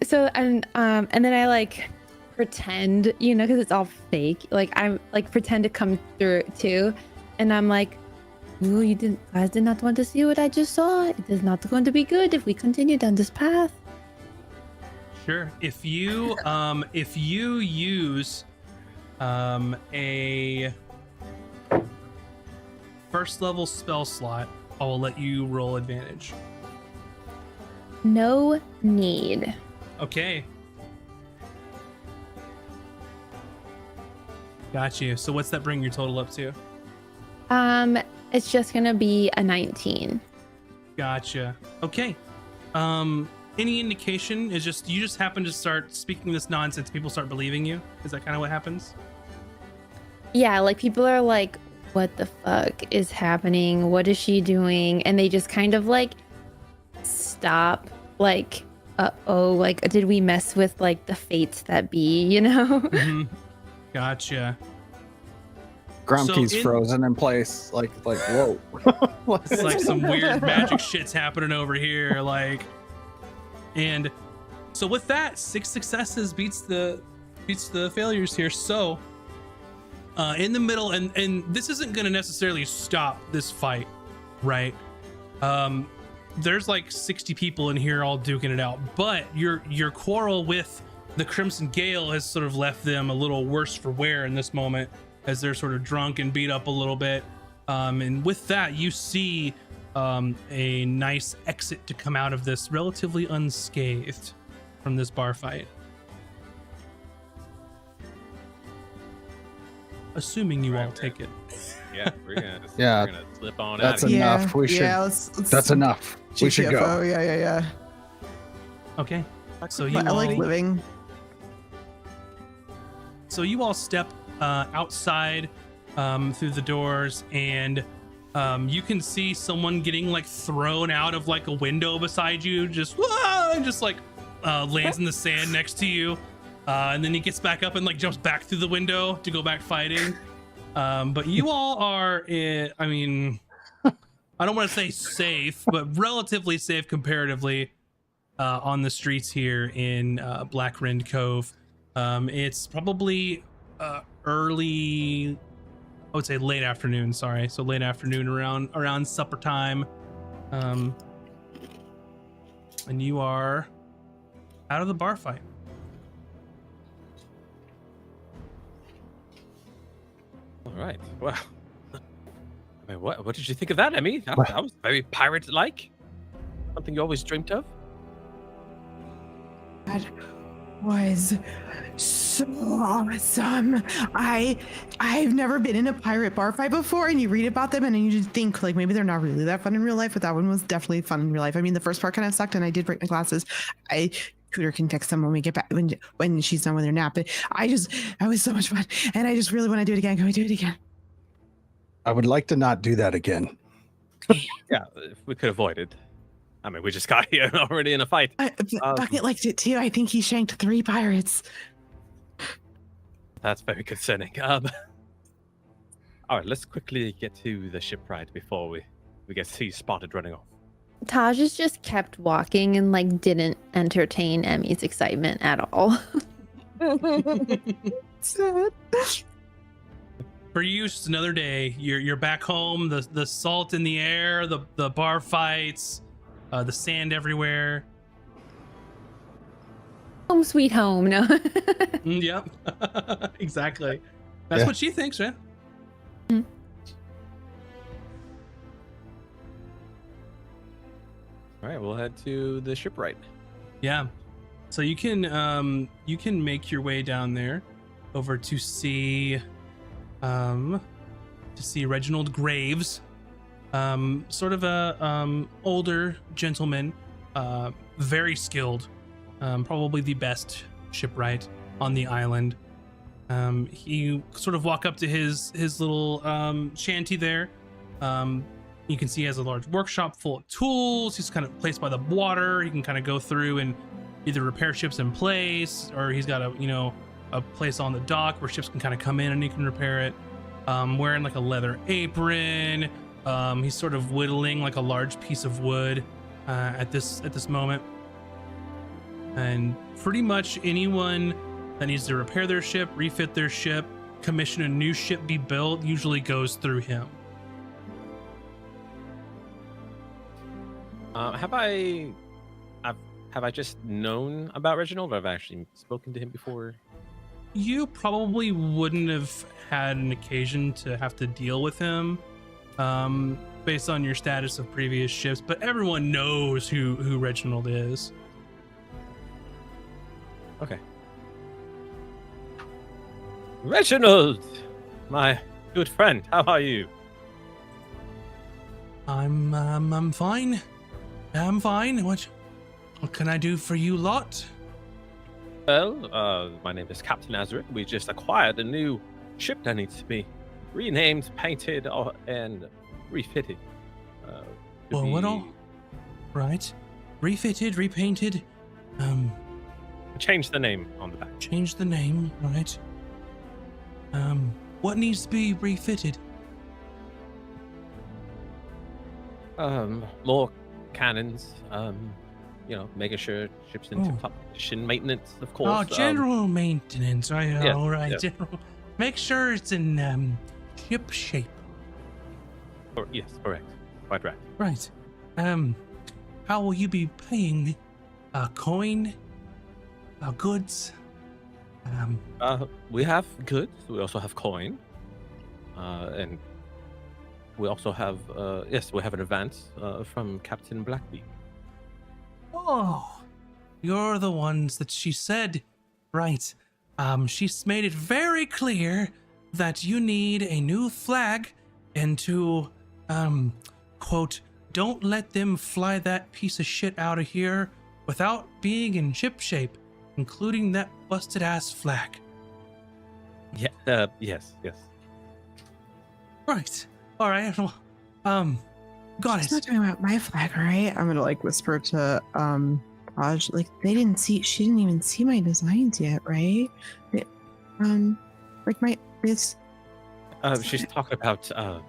E: So and then I like pretend, you know, because it's all fake. Like I'm like pretend to come through too, and I'm like, "Ooh, guys did not want to see what I just saw. It is not going to be good if we continue down this path."
F: Sure. If you use a first level spell slot, I will let you roll advantage.
E: No need.
F: Okay. Got you. So what's that bring your total up to?
E: It's just gonna be a 19.
F: Gotcha. Okay. Any indication is just you just happen to start speaking this nonsense, people start believing you? Is that kind of what happens?
E: Yeah, like people are like, what the fuck is happening? What is she doing? And they just kind of like stop, like, uh-oh, like did we mess with like the fates that be, you know?
F: Gotcha.
B: Grumpy's frozen in place, like whoa.
F: It's like some weird magic shit's happening over here, like. And so with that, 6 successes beats the failures here. So in the middle, and this isn't going to necessarily stop this fight, right? There's like 60 people in here all duking it out, but your quarrel with the Crimson Gale has sort of left them a little worse for wear in this moment, as they're sort of drunk and beat up a little bit. And with that, you see a nice exit to come out of this relatively unscathed from this bar fight. Assuming you all take it.
D: Yeah, we're gonna slip on
B: that's
D: out of
B: enough.
D: here.
B: We should.
C: Let's
B: that's enough. We should go.
C: Yeah.
F: Okay. So you
C: I like living.
F: So you all step outside through the doors, and you can see someone getting like thrown out of like a window beside you, just like lands in the sand next to you, and then he gets back up and like jumps back through the window to go back fighting. But you all are I mean, I don't want to say safe, but relatively safe comparatively on the streets here in Black Rend Cove. It's probably early, I would say late afternoon, sorry. So late afternoon around supper time. And you are out of the bar fight.
D: All right. Well, I mean, what did you think of that, Emmy? That was very pirate-like. Something you always dreamt of.
C: That was so awesome. I've never been in a pirate bar fight before, and you read about them and you just think like maybe they're not really that fun in real life, but that one was definitely fun in real life. I mean, the first part kind of sucked, and I did break my glasses. Tutor can fix them when we get back when she's done with her nap. But that was so much fun, and I just really want to do it again. Can we do it again?
B: I would like to not do that again.
D: Yeah, if we could avoid it. I mean, we just got here already in a fight.
C: Bucket liked it too. I think he shanked 3 pirates.
D: That's very concerning. All right, let's quickly get to the shipwright before we get spotted running off.
E: Taj has just kept walking and like didn't entertain Emmy's excitement at all.
C: Sad.
F: For you, it's just another day. You're back home. The salt in the air, the bar fights, the sand everywhere.
E: Home sweet home. No.
F: Yep. Exactly. That's what she thinks, man.
E: Mm-hmm.
D: All right, we'll head to the shipwright.
F: Yeah. So you can make your way down there over to see Reginald Graves. Sort of a older gentleman, very skilled, probably the best shipwright on the island. You sort of walk up to his little shanty there. You can see he has a large workshop full of tools. He's kind of placed by the water. He can kind of go through and either repair ships in place, or he's got a place on the dock where ships can kind of come in and he can repair it. Wearing like a leather apron. He's sort of whittling like a large piece of wood at this moment. And pretty much anyone that needs to repair their ship, refit their ship, commission a new ship be built usually goes through him.
D: Have I just known about Reginald, or have I actually spoken to him before?
F: You probably wouldn't have had an occasion to have to deal with him, based on your status of previous ships, but everyone knows who Reginald is.
D: Okay. Reginald, my good friend, how are you?
F: I'm fine. I'm fine. What can I do for you lot?
D: Well, my name is Captain Azric. We just acquired a new ship that needs to be renamed, painted, and refitted.
F: What all? Right. Refitted, repainted.
D: Change the name on the back.
F: Change the name, right. What needs to be refitted?
D: More cannons, making sure ships in tip-top condition, maintenance, of course.
F: Oh, general maintenance, right?
D: Yeah,
F: all right,
D: yeah.
F: General. Make sure it's in ship shape.
D: Yes, correct. Quite right.
F: Right. How will you be paying? Coin? Goods?
D: We have goods. We also have coin, and we also have we have an advance from Captain Blackbeard.
F: Oh, you're the ones that she said. Right. She's made it very clear that you need a new flag and to, quote, don't let them fly that piece of shit out of here without being in ship shape, including that busted ass flag.
D: Yeah, yes.
F: Right. All right. Well, got
C: She's
F: it.
C: not talking about my flag, right? I'm gonna like whisper to Raj, like she didn't even see my designs yet, right? This.
D: She's talking about the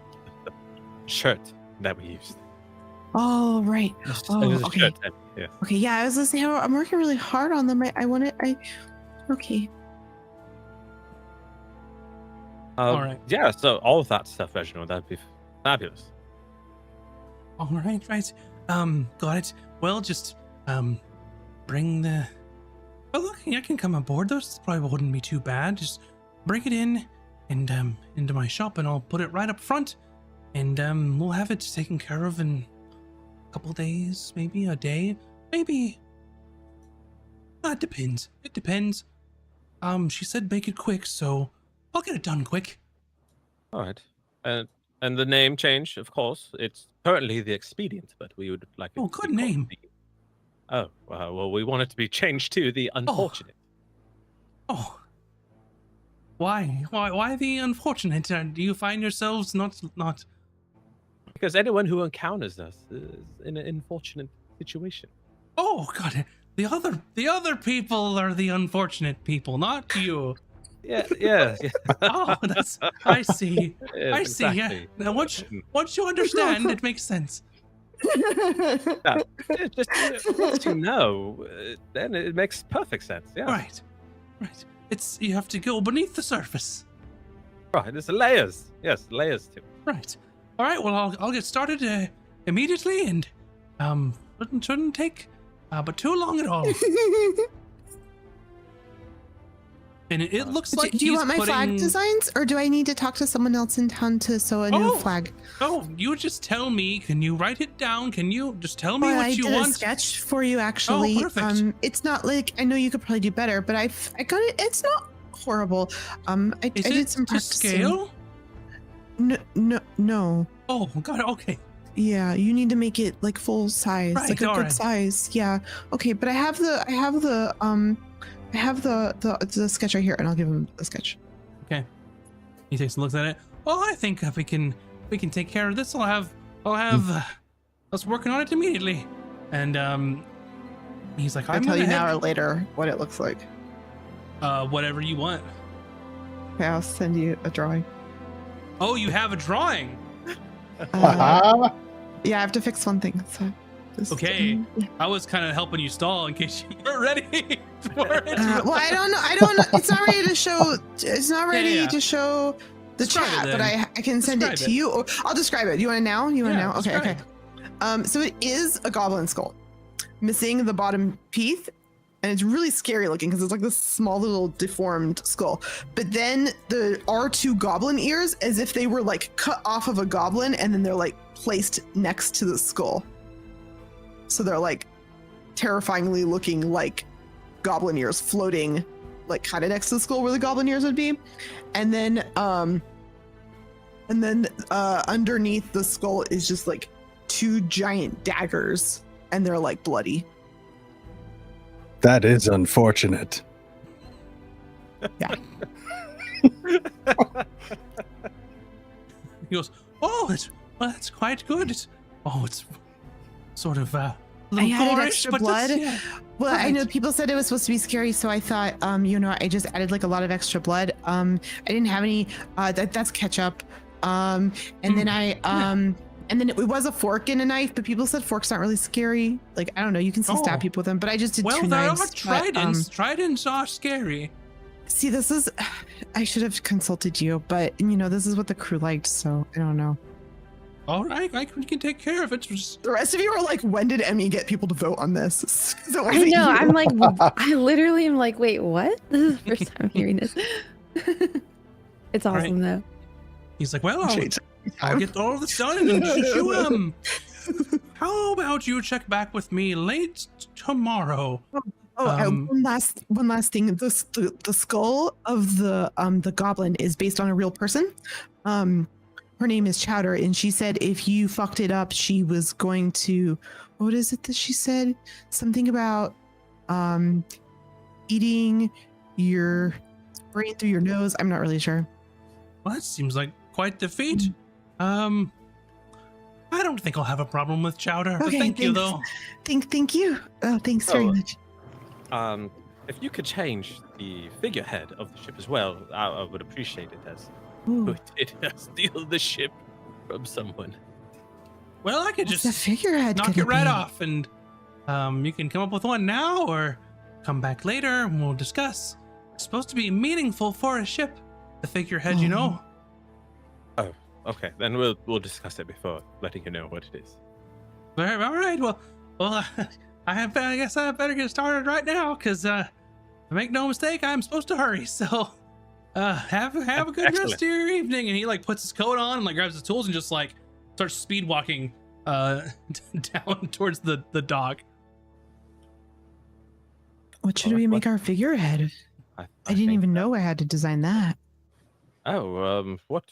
D: shirt that we used.
C: Oh, right.
D: It was
C: Oh,
D: a
C: okay.
D: shirt, yeah.
C: Okay, yeah, I was listening. I'm working really hard on them. Okay.
F: All right.
D: Yeah, so all of that stuff, Reginald, that'd be fabulous.
F: All right. Got it. Well, just bring the. Oh, look, I can come aboard. Those probably wouldn't be too bad. Just bring it in and into my shop, and I'll put it right up front. and we'll have it taken care of in a couple days, maybe a day, maybe. It depends. It depends. She said make it quick, so I'll get it done quick.
D: All right. And the name change, of course. It's currently the Expedient, but we would like it.
F: Oh, good name.
D: Well, we want it to be changed to the Unfortunate.
F: Oh. Why the Unfortunate? Do you find yourselves not?
D: Because anyone who encounters us is in an unfortunate situation.
F: Oh God, the other people are the unfortunate people, not you.
D: Yeah.
F: Oh, I see.
D: Yes,
F: I see. Yeah.
D: exactly.
F: Now once you understand, it makes sense.
D: Just once you know, then it makes perfect sense. Yeah.
F: Right. You have to go beneath the surface.
D: Right. There's layers. Yes, layers too.
F: Right. All right. Well, I'll get started immediately, and shouldn't take but too long at all. And it looks like
C: do you want my flag designs, or do I need to talk to someone else in town to sew a new flag?
F: Oh, you just tell me. Can you write it down? Can you just tell me what you want?
C: I did a sketch for you, actually.
F: Oh, perfect.
C: It's not like, I know you could probably do better, but I got it. It's not horrible. I did some practicing.
F: Scale?
C: No.
F: Oh God. Okay.
C: Yeah, you need to make it like full size,
F: Right,
C: like a good size. Yeah. Okay, but I have the sketch right here, and I'll give him the sketch.
F: Okay. He takes a look at it. Well, I think we can take care of this. I'll have us working on it immediately. And he's like,
C: I'll tell you now or later what it looks like.
F: Whatever you want.
C: Okay, I'll send you a drawing.
F: Oh, you have a drawing.
C: Yeah, I have to fix one thing. So
F: okay. I was kind of helping you stall in case you weren't ready for it.
C: Well, I don't know. It's not ready to show. It's not ready to show the chat, but I can send it to you. Or I'll describe it. You want it now? You want it now? Okay. So it is a goblin skull, missing the bottom teeth, and it's really scary looking because it's like this small little deformed skull. But then there are two goblin ears, as if they were like cut off of a goblin, and then they're like placed next to the skull. So they're like terrifyingly looking like goblin ears floating like kind of next to the skull where the goblin ears would be. And then underneath the skull is just like two giant daggers, and they're like bloody.
B: That is unfortunate.
C: Yeah.
F: He goes, "Oh, that's quite good. It's sort of a little
C: I added
F: gorish,
C: extra
F: but
C: blood. Well,
F: right.
C: I know people said it was supposed to be scary, so I thought, I just added like a lot of extra blood. I didn't have any. That's ketchup. And then it was a fork and a knife, but people said forks aren't really scary. Like, I don't know, you can still stab people with them, but I just did two knives.
F: Well, there are tridents. Tridents are scary.
C: See, I should have consulted you, but this is what the crew liked, so I don't know.
F: All right, we can take care of it.
C: The rest of you are like, when did Emmy get people to vote on this?
E: I know. I'm like, I literally am like, wait, what? This is the first time I'm hearing this. It's awesome though.
F: He's like, well, I'll get all this done and you how about you check back with me late tomorrow?
C: One last thing. The skull of the goblin is based on a real person. Her name is Chowder, and she said if you fucked it up, she was going to. What is it that she said? Something about eating your brain through your nose. I'm not really sure.
F: Well, that seems like quite the feat. I don't think I'll have a problem with Chowder. Okay, but thank you though.
C: Thank you. Thanks very much.
D: If you could change the figurehead of the ship as well, I would appreciate it, as we did steal the ship from someone.
F: Well, I could just
C: the figurehead
F: knock it right off, and you can come up with one now or come back later and we'll discuss. It's supposed to be meaningful for a ship. The figurehead,
D: Oh, okay. Then we'll discuss it before letting you know what it is.
F: All right. Well, I guess I better get started right now, because make no mistake, I'm supposed to hurry. So have a good rest of your evening. And he like puts his coat on and like grabs his tools and just like starts speed walking down towards the dock.
C: What should we make our figurehead? I didn't even know I had to design that.
D: Oh, what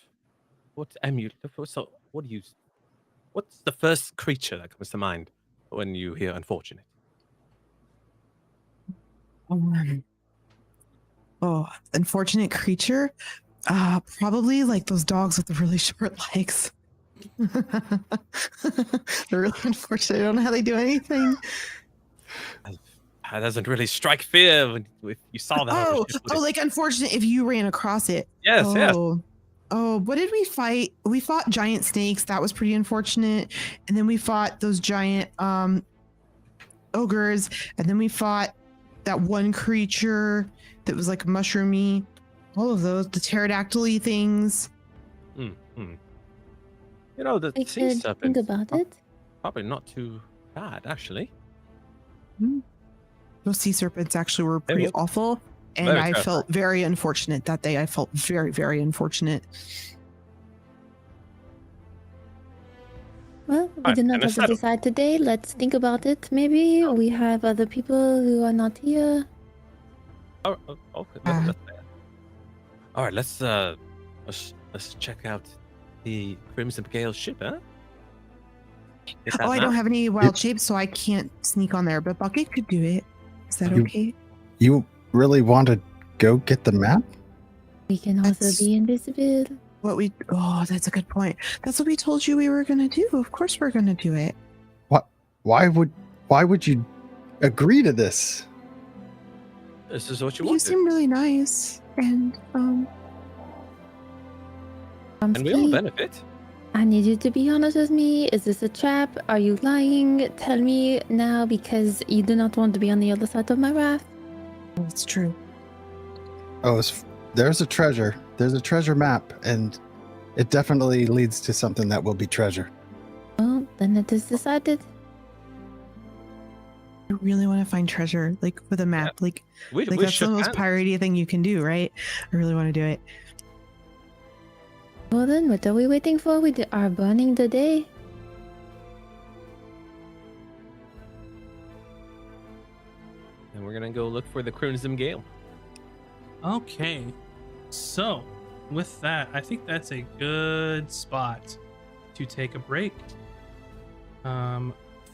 D: amulet? So, what's the first creature that comes to mind when you hear unfortunate?
C: Unfortunate creature? Probably like those dogs with the really short legs. They're really unfortunate. I don't know how they do anything.
D: That doesn't really strike fear when you saw that.
C: Like unfortunate if you ran across it.
D: Yes, yes.
C: What did we fight? We fought giant snakes. That was pretty unfortunate. And then we fought those giant ogres. And then we fought that one creature that was like mushroomy. All of those, the pterodactyl-y things.
D: You know, the sea serpents.
E: Think about it.
D: Probably not too bad, actually.
C: Those sea serpents actually were pretty awful. And I felt very unfortunate that day. I felt very, very unfortunate.
E: Well, we did not have to decide today. Let's think about it. Maybe we have other people who are not here.
D: Oh, okay. All right, let's check out the Crimson Gale ship, huh?
C: I don't have any wild shapes, so I can't sneak on there. But Bucket could do it. Is that okay?
B: You really want to go get the map?
E: We can also be invisible.
C: That's a good point. That's what we told you we were gonna do. Of course we're gonna do it.
B: What? Why would you agree to this?
D: This is what you want.
C: You seem really nice, and
D: we all benefit.
E: I need you to be honest with me. Is this a trap? Are you lying? Tell me now, because you do not want to be on the other side of my wrath.
C: It's true.
B: There's a treasure. There's a treasure map, and it definitely leads to something that will be treasure.
E: Well, then it is decided.
C: I really want to find treasure, like with a map.
D: Yeah.
C: That's the most piratey thing you can do, right? I really want to do it.
E: Well then, what are we waiting for? We are burning the day.
D: And we're gonna go look for the Crimson Gale.
F: Okay, so with that, I think that's a good spot to take a break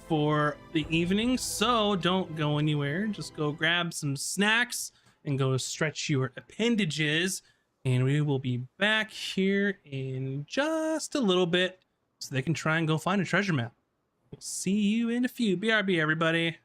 F: for the evening. So don't go anywhere. Just go grab some snacks and go stretch your appendages. And we will be back here in just a little bit so they can try and go find a treasure map. We'll see you in a few. BRB, everybody.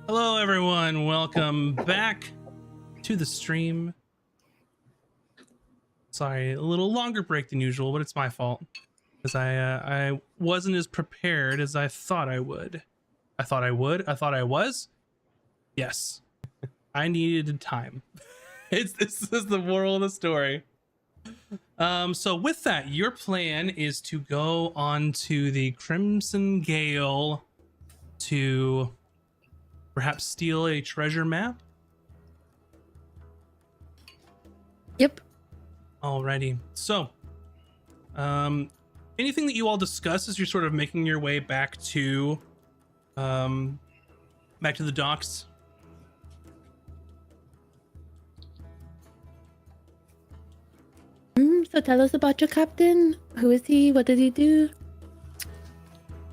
F: Hello, everyone. Welcome back to the stream. Sorry, a little longer break than usual, but it's my fault because I wasn't as prepared as I thought I would. I thought I was. Yes, I needed time. This is the moral of the story. So with that, your plan is to go on to the Crimson Gale to perhaps steal a treasure map.
E: Yep.
F: Alrighty. So, anything that you all discuss as you're sort of making your way back to the docks?
E: So tell us about your captain. Who is he? What does he do?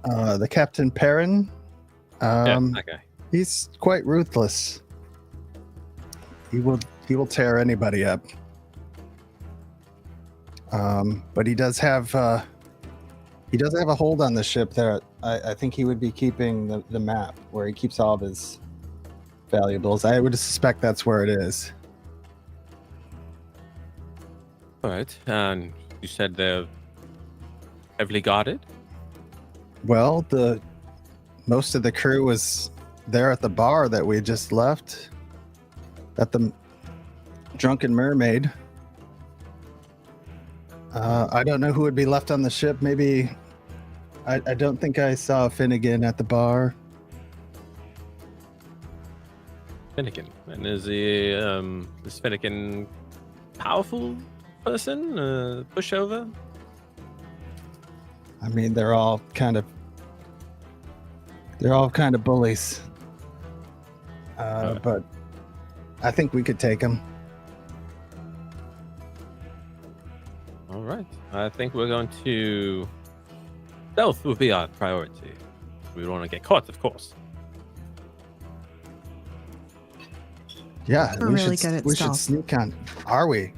B: The Captain Perrin.
D: That guy.
B: He's quite ruthless. He will tear anybody up. But he does have a hold on the ship there. I think he would be keeping the map where he keeps all of his valuables. I would suspect that's where it is.
D: All right. And you said they're heavily guarded?
B: Well, most of the crew was there at the bar that we just left. At the Drunken Mermaid. I don't know who would be left on the ship. Maybe I don't think I saw Finnegan at the bar.
D: Finnegan. And is Finnegan powerful person? Pushover?
B: I mean, they're all kind of bullies. But I think we could take them.
D: All right. I think we're going to... Stealth will be our priority. We don't want to get caught, of course.
B: Yeah,
C: We're really good at
B: we should
C: stealth.
B: sneak on. Are we?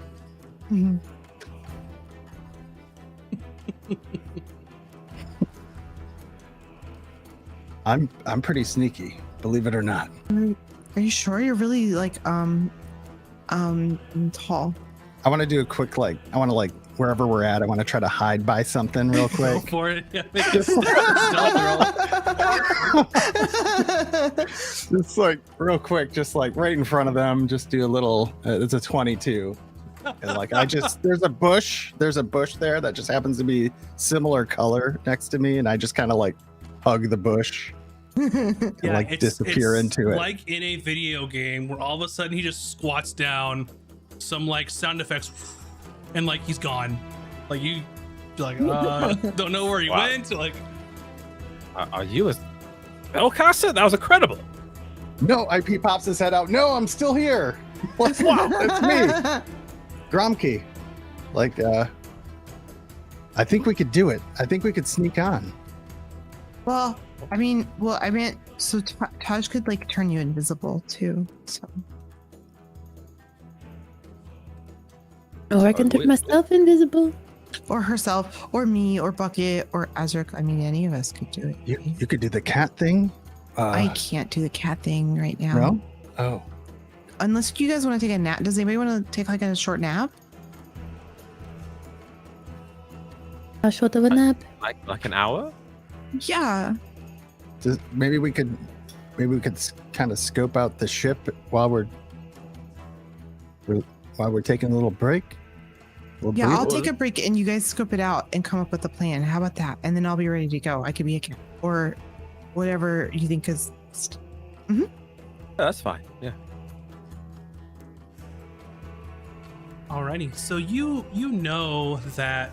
C: Mhm.
B: I'm pretty sneaky, believe it or not.
C: Are you sure you're really like tall?
B: I want to do a quick wherever we're at, I want to try to hide by something real
F: Go
B: quick.
F: for it. Yeah, make a stealth roll.
B: Just like real quick, just like right in front of them, just do a little it's a 22. And like there's a bush there that just happens to be similar color next to me, and I just kind of like hug the bush and like disappear into it.
F: Like in a video game where all of a sudden he just squats down, some like sound effects, and like he's gone. Like you like don't know where he went. Like,
D: are you a spellcaster? That was incredible.
B: No, he pops his head out. No, I'm still here. Wow, that's me. Gromke. Like, I think we could do it. I think we could sneak on.
C: Well, I mean, so Taj could like turn you invisible too. So.
E: Or I can turn myself invisible.
C: Or herself, or me, or Bucket, or Azric. I mean, any of us could do it.
B: You could do the cat thing.
C: I can't do the cat thing right now.
B: No? Oh.
C: Unless you guys want to take a nap. Does anybody want to take like a short nap?
E: How short of a nap?
D: Like an hour?
C: Yeah.
B: Maybe we could kind of scope out the ship while we're taking a little break.
C: Yeah, I'll take a break and you guys scope it out and come up with a plan. How about that? And then I'll be ready to go. I could be a cat or whatever you think is.
D: Yeah, that's fine. Yeah.
F: alrighty. So you know that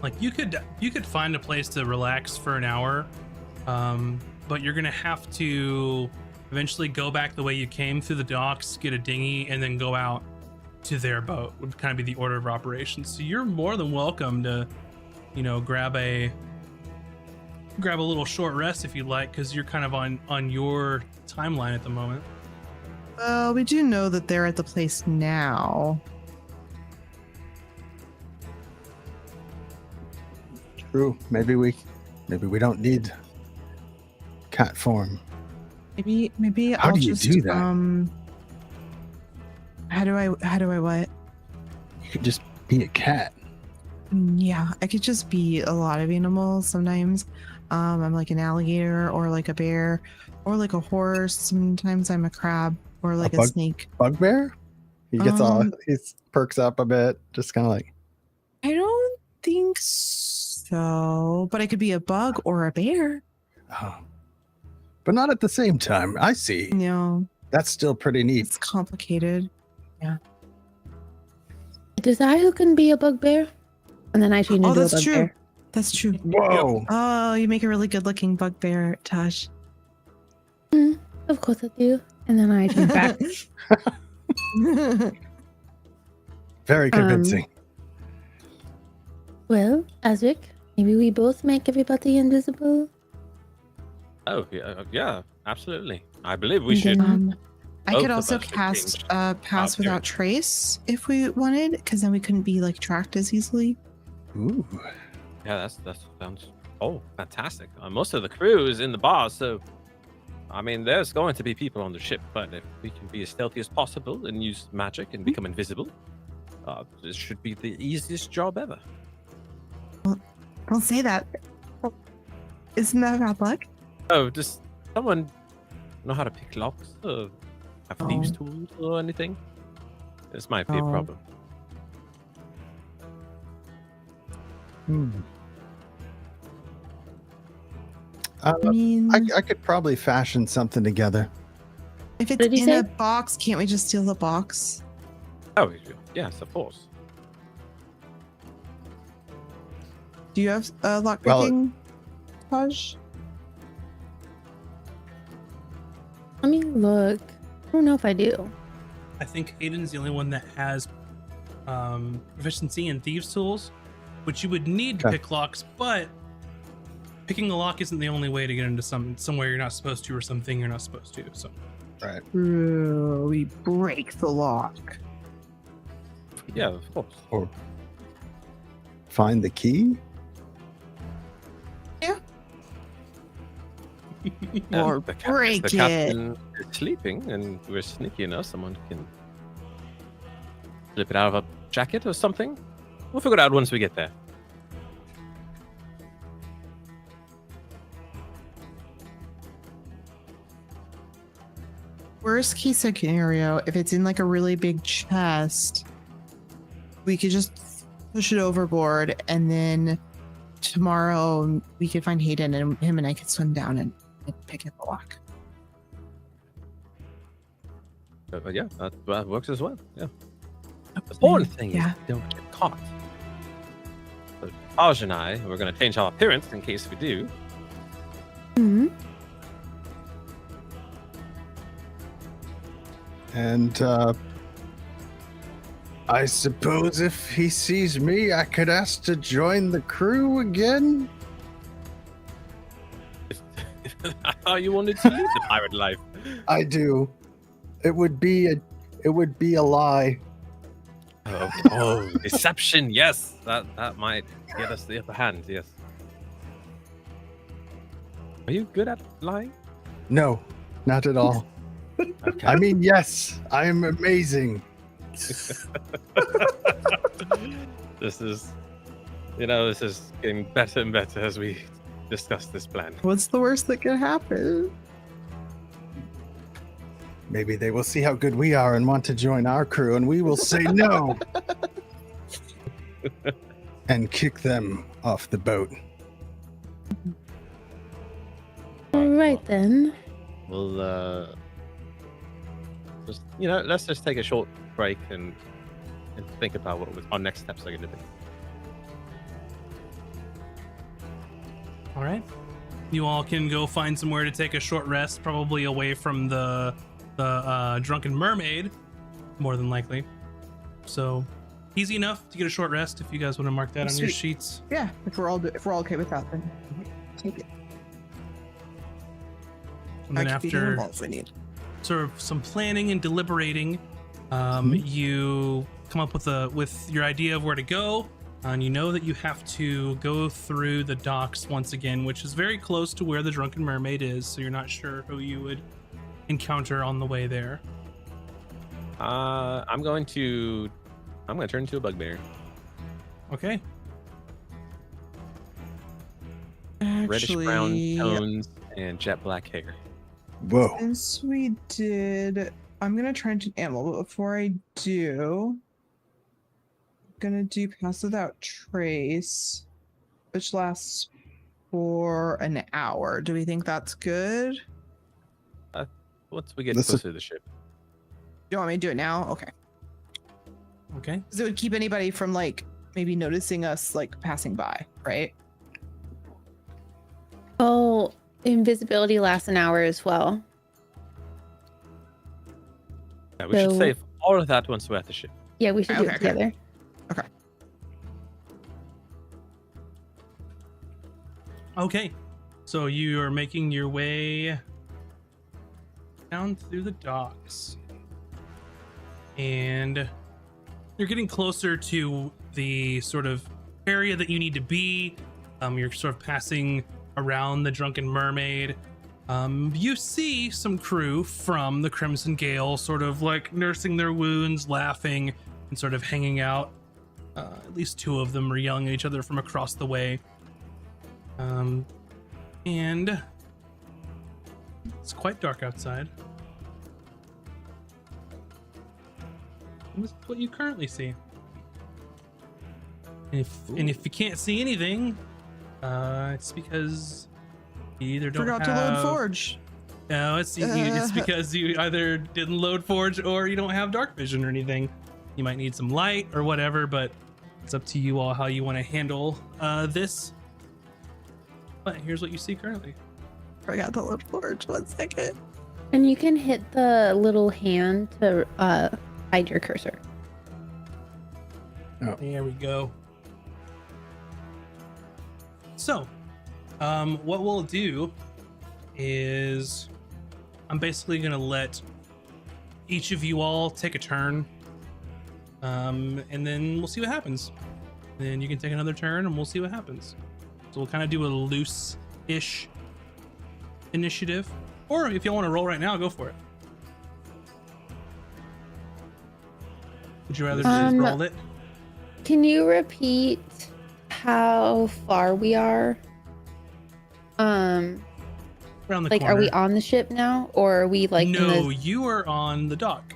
F: like you could find a place to relax for an hour, but you're gonna have to eventually go back the way you came through the docks, get a dinghy, and then go out to their boat. Would kind of be the order of operations. So you're more than welcome to, grab a little short rest if you'd like, because you're kind of on your timeline at the moment.
C: Well, we do know that they're at the place now.
B: True. Maybe we don't need cat form.
C: Maybe
B: How
C: I'll
B: do you
C: just
B: do that?
C: How do I what?
B: You could just be a cat.
C: Yeah, I could just be a lot of animals sometimes. I'm like an alligator or like a bear or like a horse. Sometimes I'm a crab or like a snake.
B: Bugbear? He gets he perks up a bit, just kind of like.
C: I don't think so, but I could be a bug or a bear.
B: Oh. But not at the same time. I see.
C: No.
B: That's still pretty neat.
C: It's complicated. Yeah.
E: It is I who can be a bugbear. And then I change into a bugbear.
C: That's true. That's true.
B: Whoa.
C: Oh, you make a really good looking bugbear, Tosh.
E: Of course I do. And then I change back.
B: Very convincing.
E: Well, Azric, maybe we both make everybody invisible.
D: Oh, yeah, absolutely. I believe we should.
C: I could also cast Pass Without Trace if we wanted, because then we couldn't be like tracked as easily.
B: Ooh.
D: Yeah, that sounds fantastic. Most of the crew is in the bar, so I mean, there's going to be people on the ship, but if we can be as stealthy as possible and use magic and become invisible, this should be the easiest job ever.
C: Well, don't say that. Isn't that bad luck?
D: Oh, does someone know how to pick locks or have thieves' tools or anything? This might be a problem.
B: I mean, I could probably fashion something together.
C: If it's in a box, can't we just steal the box?
D: Oh, yes, of course.
C: Do you have lockpicking, Taj?
E: Let me look. I don't know if I do.
F: I think Hayden's the only one that has proficiency in thieves' tools, which you would need to pick locks, but picking a lock isn't the only way to get into somewhere you're not supposed to or something you're not supposed to. So,
B: right.
C: We break the lock.
D: Yeah, of course.
B: Or find the key.
C: Yeah. Or break
D: the captain is sleeping, and we're sneaky enough. Someone can slip it out of a jacket or something. We'll figure it out once we get there.
C: Worst case scenario, if it's in like a really big chest, we could just push it overboard, and then tomorrow we could find Hayden, and him and I could swim down and pick up the lock.
D: Yeah, that works as well. Yeah. The important thing is don't get caught. So Taj and I, we're going to change our appearance in case we do.
E: Mm-hmm.
B: And I suppose if he sees me, I could ask to join the crew again.
D: I thought you wanted to leave the pirate life.
B: I do. It would be a lie.
D: Oh, deception. Yes, that might get us the upper hand. Yes. Are you good at lying?
B: No, not at all.
D: Okay.
B: I mean, yes, I am amazing.
D: This is getting better and better as we discuss this plan.
C: What's the worst that could happen?
B: Maybe they will see how good we are and want to join our crew, and we will say no and kick them off the boat.
E: All right, then.
D: We'll let's just take a short break and think about what our next steps are going to be.
F: all right, you all can go find somewhere to take a short rest, probably away from the drunken mermaid, more than likely. So easy enough to get a short rest if you guys want to mark that on your sheets.
C: Yeah, if we're all okay with that, then take it.
F: And then after sort of some planning and deliberating, you come up with your idea of where to go, and you know that you have to go through the docks once again, which is very close to where the drunken mermaid is, so you're not sure who you would encounter on the way there?
D: I'm going to turn into a bugbear.
F: Okay.
D: Reddish brown tones and jet black hair.
B: Whoa.
C: Since we did, I'm gonna try and do animal, but before I do, I'm gonna do Pass Without Trace, which lasts for an hour. Do we think that's good?
D: Once we get closer to the ship.
C: Do you want me to do it now? Okay.
F: Okay.
C: Because it would keep anybody from like maybe noticing us like passing by, right?
E: Oh, invisibility lasts an hour as well.
D: Yeah, we should save all of that once we're at the ship.
E: Yeah, we should do it together.
C: Okay.
F: Okay. So you are making your way down through the docks. And you're getting closer to the sort of area that you need to be. You're sort of passing around the Drunken Mermaid. You see some crew from the Crimson Gale sort of like nursing their wounds, laughing, and sort of hanging out. At least two of them are yelling at each other from across the way. And it's quite dark outside. This is what you currently see. And if you can't see anything, it's because you either don't
C: Forgot to load Forge.
F: No, it's because you either didn't load Forge or you don't have dark vision or anything. You might need some light or whatever, but it's up to you all how you want to handle this. But here's what you see currently.
C: Forgot to load Forge. 1 second.
E: And you can hit the little hand to hide your cursor.
B: Oh.
F: There we go. So, what we'll do is I'm basically going to let each of you all take a turn. And then we'll see what happens. Then you can take another turn and we'll see what happens. So we'll kind of do a loose-ish initiative. Or if you want to roll right now, go for it. Would you rather just roll it?
E: Can you repeat how far we are?
F: Around the
E: like,
F: corner.
E: are we on the ship now, or are we like?
F: No, you are on the dock.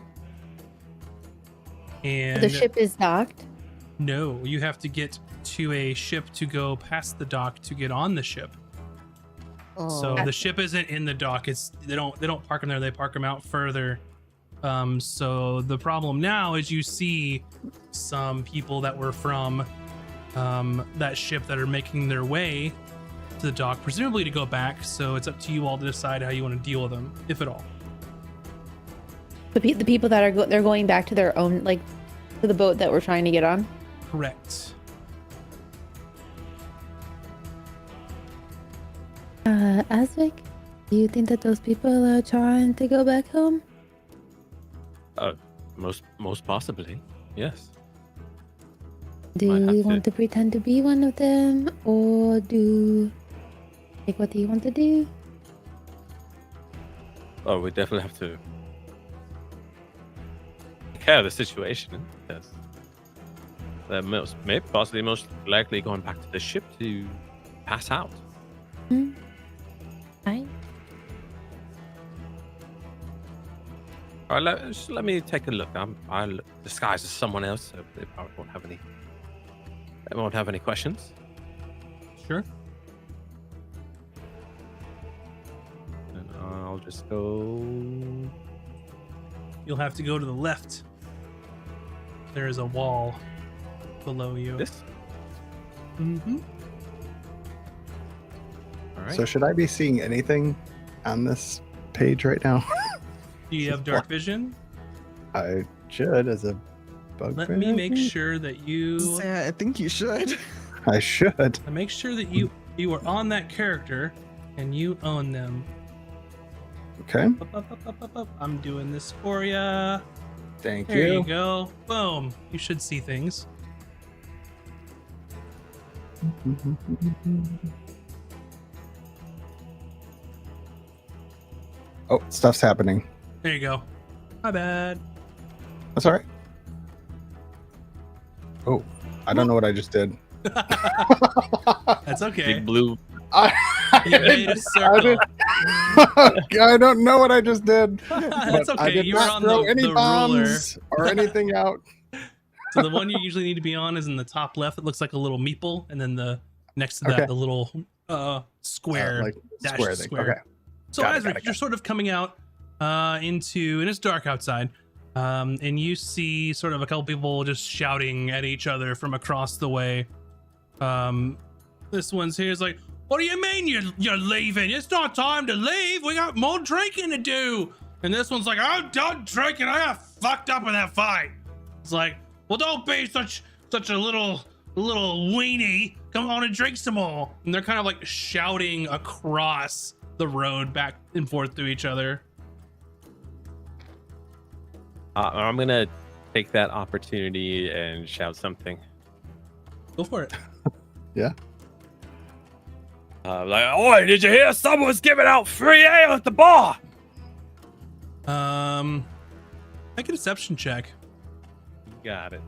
F: And
E: the ship is docked.
F: No, you have to get to a ship to go past the dock to get on the ship. So the ship isn't in the dock. It's they don't park them there. They park them out further. So the problem now is you see some people that were from that ship that are making their way to the dock, presumably to go back. So it's up to you all to decide how you want to deal with them, if at all.
E: The people that are they're going back to their own, like, to the boat that we're trying to get on.
F: Correct.
E: Azvik, do you think that those people are trying to go back home?
D: Most possibly, yes.
E: Do you want to pretend to be one of them, or what do you want to do?
D: Oh, we definitely have to take care of the situation. Yes. They're most likely going back to the ship to pass out.
E: Fine.
D: All right, let me take a look. I'll disguise as someone else, so they probably won't have any. They won't have any questions.
F: Sure.
D: And I'll just go.
F: You'll have to go to the left. There is a wall below you.
D: This.
F: Mm-hmm.
D: All right.
B: So should I be seeing anything on this page right now?
F: Do you have dark vision?
B: I should, as a bug.
F: Let me make sure that you.
C: Yeah, I think you should.
B: I should.
F: Make sure that you are on that character and you own them.
B: Okay.
F: Up. I'm doing this for ya.
B: Thank
F: There
B: you.
F: you go. Boom. You should see things.
B: Oh, stuff's happening.
F: There you go. My bad.
B: That's all right. Oh, I don't know what I just did.
F: That's okay.
D: Big blue.
F: You made a circle.
B: I don't know what I just did.
F: That's
B: but
F: okay.
B: I did
F: You were
B: not
F: on
B: throw
F: the
B: any bombs
F: ruler.
B: or anything out.
F: So the one you usually need to be on is in the top left. It looks like a little meeple, and then the next to that,
B: Okay.
F: the little square,
B: Like
F: dashed
B: square thing.
F: square.
B: Okay.
F: So
B: Got it,
F: Azric,
B: got it,
F: you're sort of coming out into, and it's dark outside, and you see sort of a couple people just shouting at each other from across the way. This one's here is like, "What do you mean you're leaving? It's not time to leave. We got more drinking to do." And this one's like, "I'm done drinking. I got fucked up in that fight." It's like, "Well, don't be such a little weenie. Come on and drink some more." And they're kind of like shouting across the road back and forth to each other.
D: I'm gonna take that opportunity and shout something.
F: Go for it.
B: Yeah.
D: Like, "Oi, did you hear someone's giving out free ale at the bar?"
F: Make a deception check.
D: Got it.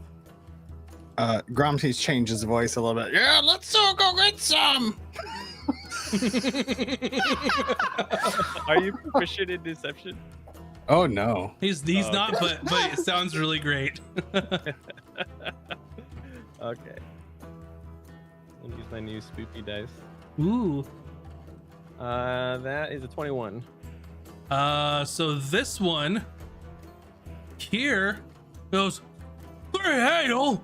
B: Gromty's changed his voice a little bit. Yeah, let's all go get some.
D: Are you proficient in deception?
B: Oh no.
F: He's not, but it sounds really great.
D: Okay. I'll use my new spoopy dice.
F: Ooh.
D: That is a 21.
F: So this one here goes, "Hey, oh,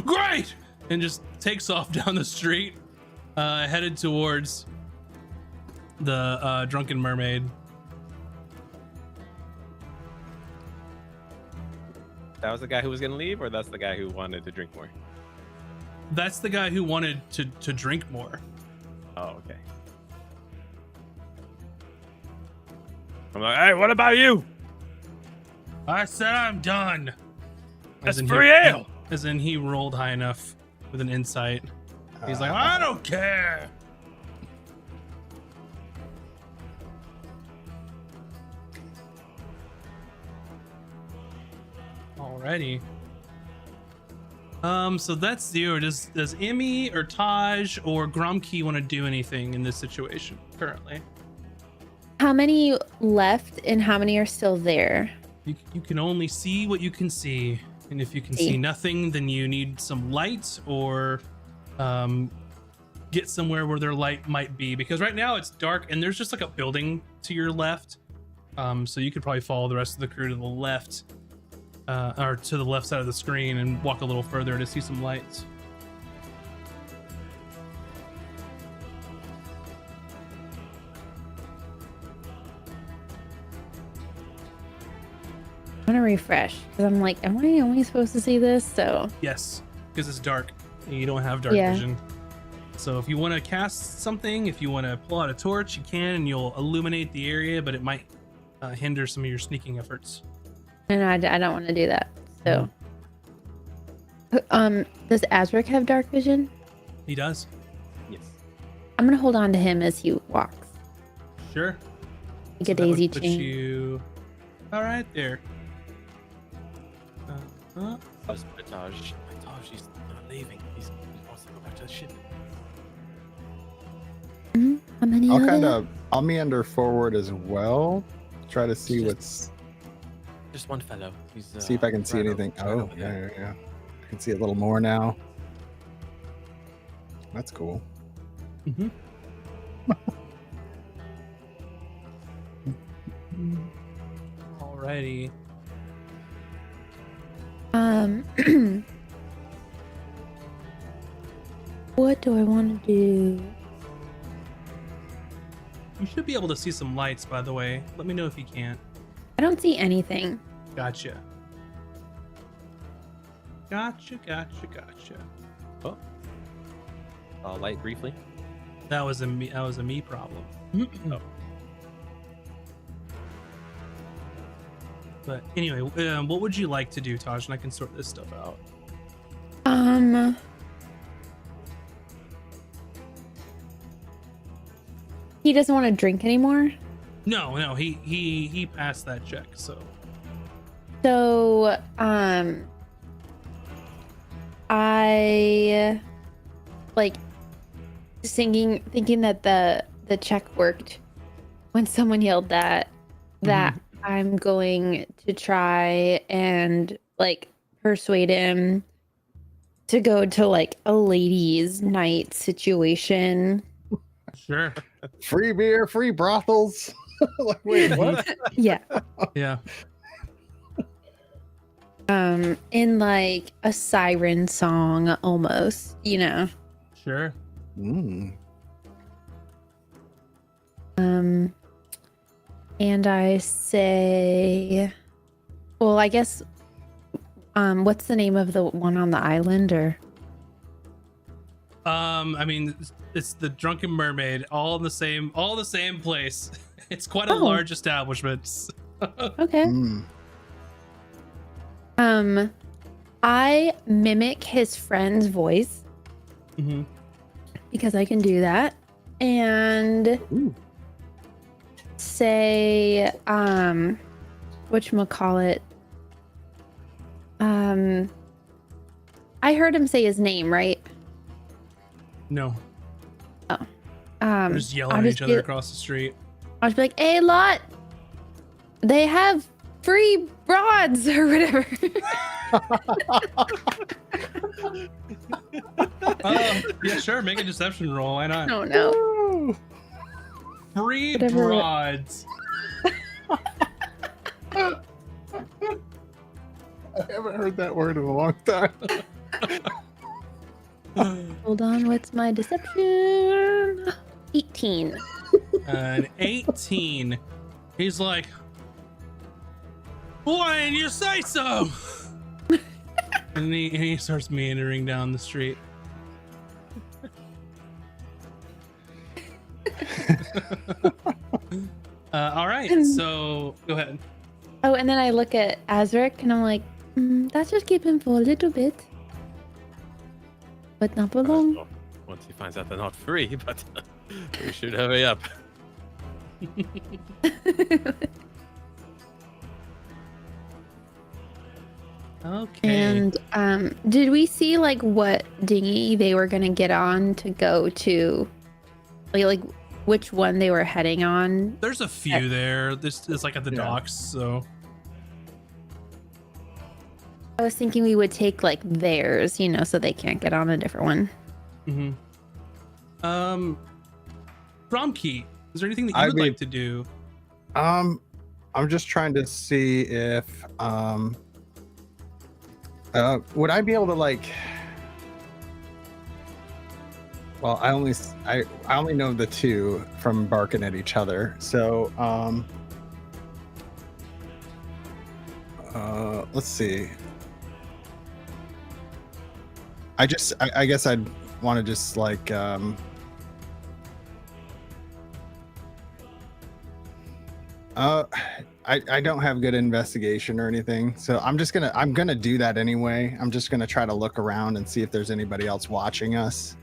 F: great!" and just takes off down the street, headed towards the drunken mermaid.
D: That was the guy who was gonna leave, or that's the guy who wanted to drink more?
F: That's the guy who wanted to drink more.
D: Oh, okay. I'm like, "Hey, what about you?"
F: I said I'm done.
D: That's
F: in
D: free ale.
F: As in he rolled high enough with an insight. He's like, "I don't care." Alrighty. So that's zero. Does Emmy or Taj or Gromkey want to do anything in this situation currently?
E: How many left and how many are still there?
F: You can only see what you can see, and if you can see nothing, then you need some light or get somewhere where their light might be, because right now it's dark and there's just like a building to your left. So you could probably follow the rest of the crew to the left, or to the left side of the screen and walk a little further to see some lights.
E: I'm gonna refresh because I'm like, am I only supposed to see this? So
F: Yes, because it's dark and you don't have dark vision. So if you want to cast something, if you want to pull out a torch, you can, and you'll illuminate the area, but it might hinder some of your sneaking efforts.
E: and I don't want to do that. So does Azric have dark vision?
F: He does.
D: Yes.
E: I'm gonna hold on to him as he walks.
F: Sure.
E: Like
F: So
E: a
F: that would
E: daisy
F: put
E: chain.
F: you all right there.
D: Taj, he's not leaving. He wants to go back to the ship.
E: How many?
B: I'll meander forward as well. Try to see what's.
D: Just one fellow. He's,
B: See if I can see anything. Oh, yeah. I can see a little more now. That's cool.
F: Mm-hmm. Alrighty.
E: What do I want to do?
F: You should be able to see some lights, by the way. Let me know if you can't.
E: I don't see anything.
F: Gotcha. Gotcha.
D: Oh. Light briefly.
F: That was a me problem.
D: Oh.
F: But anyway, what would you like to do, Taj? And I can sort this stuff out.
E: he doesn't want to drink anymore?
F: No, he passed that check. So
E: I like thinking that the check worked when someone yelled that I'm going to try and like persuade him to go to like a ladies' night situation.
F: sure.
B: Free beer, free brothels. Like, wait, what?
E: Yeah.
F: Yeah.
E: In like a siren song almost, you know.
F: Sure.
E: And I say, well, I guess, what's the name of the one on the island, or?
F: I mean, it's the Drunken Mermaid, all in the same place. It's quite a
E: Oh.
F: large establishment.
E: Okay. I mimic his friend's voice because I can do that, and say, whatchamacallit, I heard him say his name, right?
F: No.
E: Oh.
F: They're just yelling at each other across the street.
E: I'll just be like, hey, Lot, they have free broads or whatever.
F: Yeah, sure. Make a deception roll. Why not?
E: No.
F: Free
E: Whatever.
F: broads.
B: I haven't heard that word in a long time.
E: Hold on, what's my deception? 18.
F: An 18. He's like, why didn't you say so? and he starts meandering down the street. All right, so go ahead.
E: Oh, and then I look at Azric and I'm like, that's just keep him for a little bit. But not for long.
D: Well, once he finds out they're not free, but we should hurry up.
F: Okay.
E: And did we see like what dinghy they were gonna get on to go to, like which one they were heading on?
F: There's a few there. This is like at the docks, so
E: I was thinking we would take like theirs, you know, so they can't get on a different one.
F: Bromkey, is there anything that you would like to do?
B: I'm just trying to see if would I be able to like, well, I only know the two from barking at each other, so let's see. I guess I'd want to just like I don't have good investigation or anything, so I'm gonna do that anyway. I'm just gonna try to look around and see if there's anybody else watching us,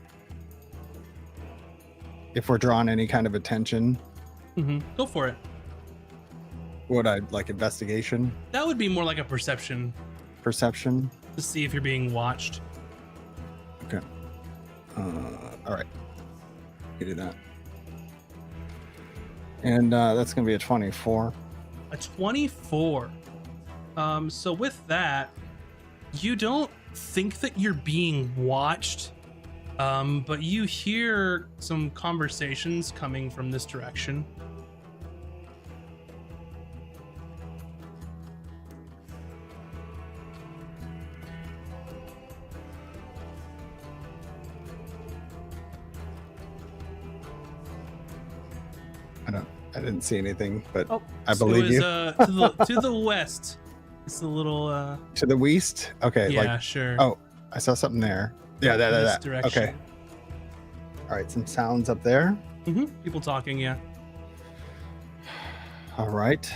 B: if we're drawing any kind of attention.
F: Go for it.
B: Would I like investigation?
F: That would be more like a perception
B: Perception.
F: to see if you're being watched.
B: Okay. All right. You do that. And that's gonna be a 24.
F: A 24. So with that, you don't think that you're being watched, but you hear some conversations coming from this direction.
B: I didn't see anything, but
F: Oh,
B: I believe you.
F: To the west. It's a little
B: To the west? Okay.
F: yeah,
B: Like,
F: sure.
B: oh, I saw something there. Yeah,
F: This
B: that.
F: direction.
B: Okay. All right, some sounds up there.
F: People talking, yeah.
B: All right.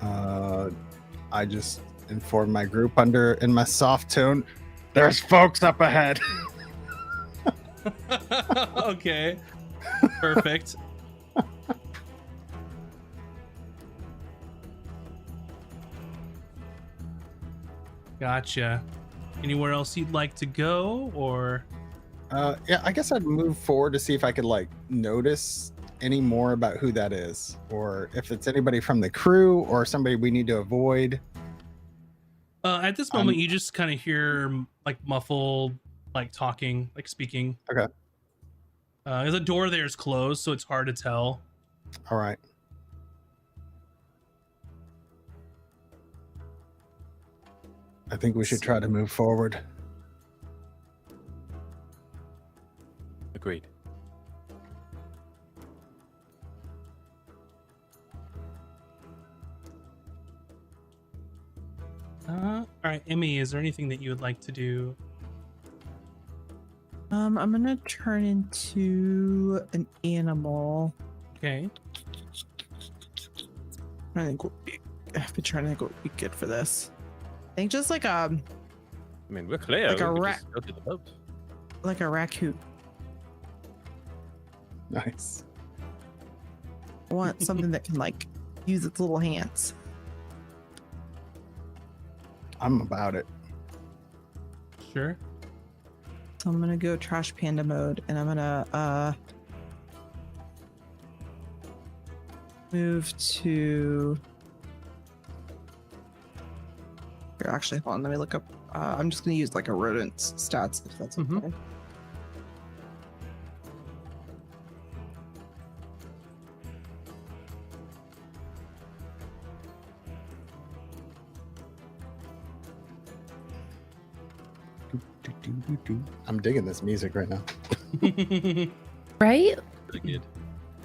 B: I just informed my group in my soft tone. There's folks up ahead.
F: Okay. Perfect. Gotcha. Anywhere else you'd like to go, or?
B: Yeah, I guess I'd move forward to see if I could like notice any more about who that is, or if it's anybody from the crew or somebody we need to avoid.
F: At this moment, you just kind of hear like muffled, like talking, like speaking.
B: Okay.
F: The door there is closed, so it's hard to tell.
B: All right. I think we should try to move forward.
D: Agreed.
F: All right, Emmy, is there anything that you would like to do?
C: I'm gonna turn into an animal.
F: Okay.
C: I've been trying to think what would be good for this. I think just like a.
D: I mean, we're clear.
C: Like
D: we
C: a
D: could
C: rat.
D: just go to the boat.
C: Like a raccoon.
B: Nice.
C: I want something that can like use its little hands.
B: I'm about it.
F: Sure.
C: So I'm gonna go trash panda mode, and I'm gonna move to. Here, actually, hold on. Let me look up. I'm just gonna use like a rodent's stats if that's okay.
F: Mhm.
B: I'm digging this music right now.
E: Right?
D: Pretty good.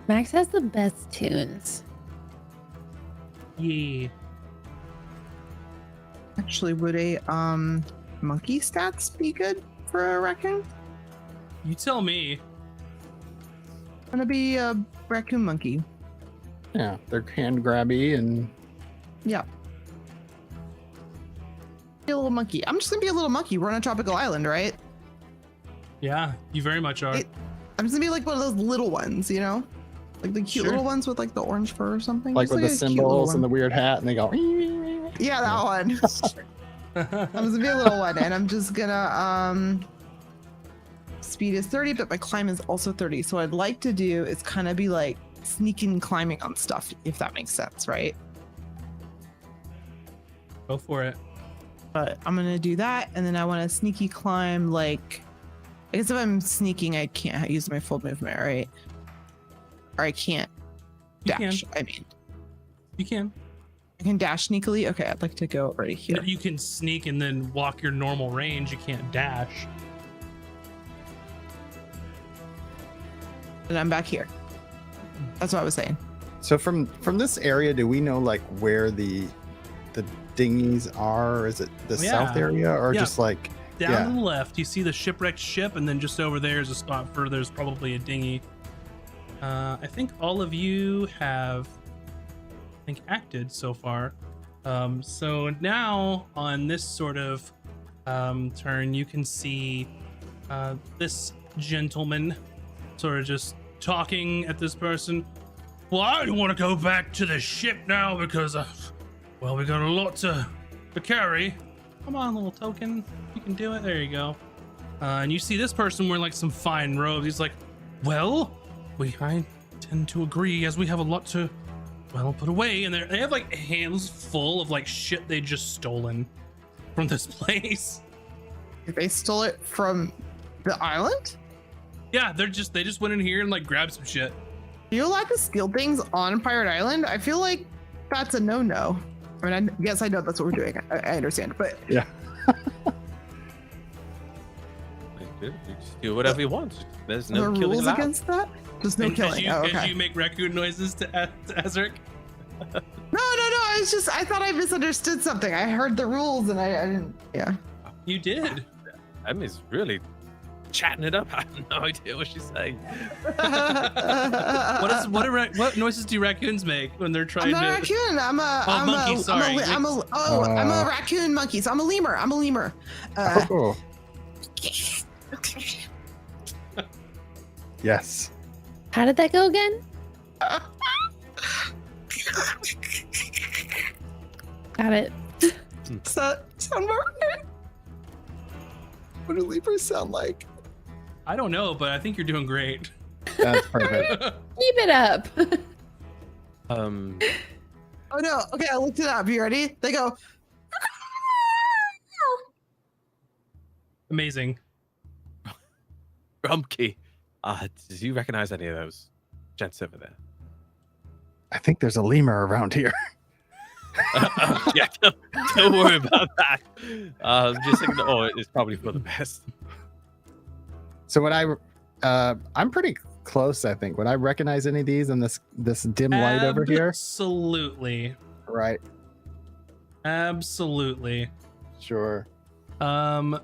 E: Max has the best tunes.
F: Yeah.
C: Actually, would a monkey stats be good for a raccoon?
F: You tell me.
C: I'm gonna be a raccoon monkey.
B: Yeah, they're hand grabby and
C: Yeah. Be a little monkey. I'm just gonna be a little monkey. We're on a tropical island, right?
F: Yeah, you very much are.
C: I'm just gonna be like one of those little ones, you know? Like the cute
F: Sure.
C: little ones with like the orange fur or something.
B: like
C: Just
B: with the
C: a cute little
B: symbols and the
C: one.
B: weird hat, and they go.
C: Yeah, that one. I'm just gonna be a little one, and I'm just gonna speed is 30, but my climb is also 30. So what I'd like to do is kind of be like sneaking and climbing on stuff, if that makes sense, right?
F: Go for it.
C: But I'm gonna do that, and then I want to sneaky climb. Like, I guess if I'm sneaking, I can't use my full movement, right? Or I can't
F: You
C: dash.
F: can.
C: I mean,
F: You can.
C: I can dash sneakily. Okay, I'd like to go right here.
F: You can sneak and then walk your normal range. You can't dash.
C: And I'm back here. That's what I was saying.
B: So from this area, do we know like where the dinghies are? Is it the south area or
F: Yeah.
B: just like
F: Down to the left, you see the shipwrecked ship, and then just over there is a spot for there's probably a dinghy. I think all of you have, acted so far. So now on this sort of turn, you can see this gentleman sort of just talking at this person. Well, I want to go back to the ship now because, well, we got a lot to carry. Come on, little token. You can do it. There you go. And you see this person wearing like some fine robes. He's like, well, I tend to agree as we have a lot to, well, put away. And they have like hands full of like shit they just stolen from this place.
C: They stole it from the island?
F: Yeah, they just went in here and like grabbed some shit.
C: Are you allowed to steal things on Pirate Island? I feel like that's a no-no. I mean, yes, I know that's what we're doing. I understand, but
B: yeah.
D: You just do whatever you want. There's
C: are
D: no
C: there
D: killing
C: rules
D: allowed.
C: against that? Just no
F: And
C: killing.
F: as you make raccoon noises to Azric.
C: No. It's just I thought I misunderstood something. I heard the rules and I didn't. Yeah.
F: You did.
D: Emmy's really chatting it up. I have no idea what she's saying.
F: What noises do raccoons make when they're
C: I'm
F: trying
C: not a
F: to?
C: raccoon. I'm a
F: monkey, sorry.
C: I'm a raccoon monkey. So I'm a lemur.
B: Oh. Yes.
E: How did that go again? Got it.
C: Does that sound more right? What do lemurs sound like?
F: I don't know, but I think you're doing great.
B: That's perfect.
E: Keep it up.
C: Oh no. Okay, I looked it up. You ready? They go.
F: Amazing.
D: Grumpy. Do you recognize any of those gents over there?
B: I think there's a lemur around here.
D: Yeah, don't worry about that. Just ignore it. It's probably for the best.
B: So I'm pretty close, I think. Would I recognize any of these in this dim light over here?
F: Absolutely.
B: Right.
F: Absolutely.
B: Sure.
F: Yep.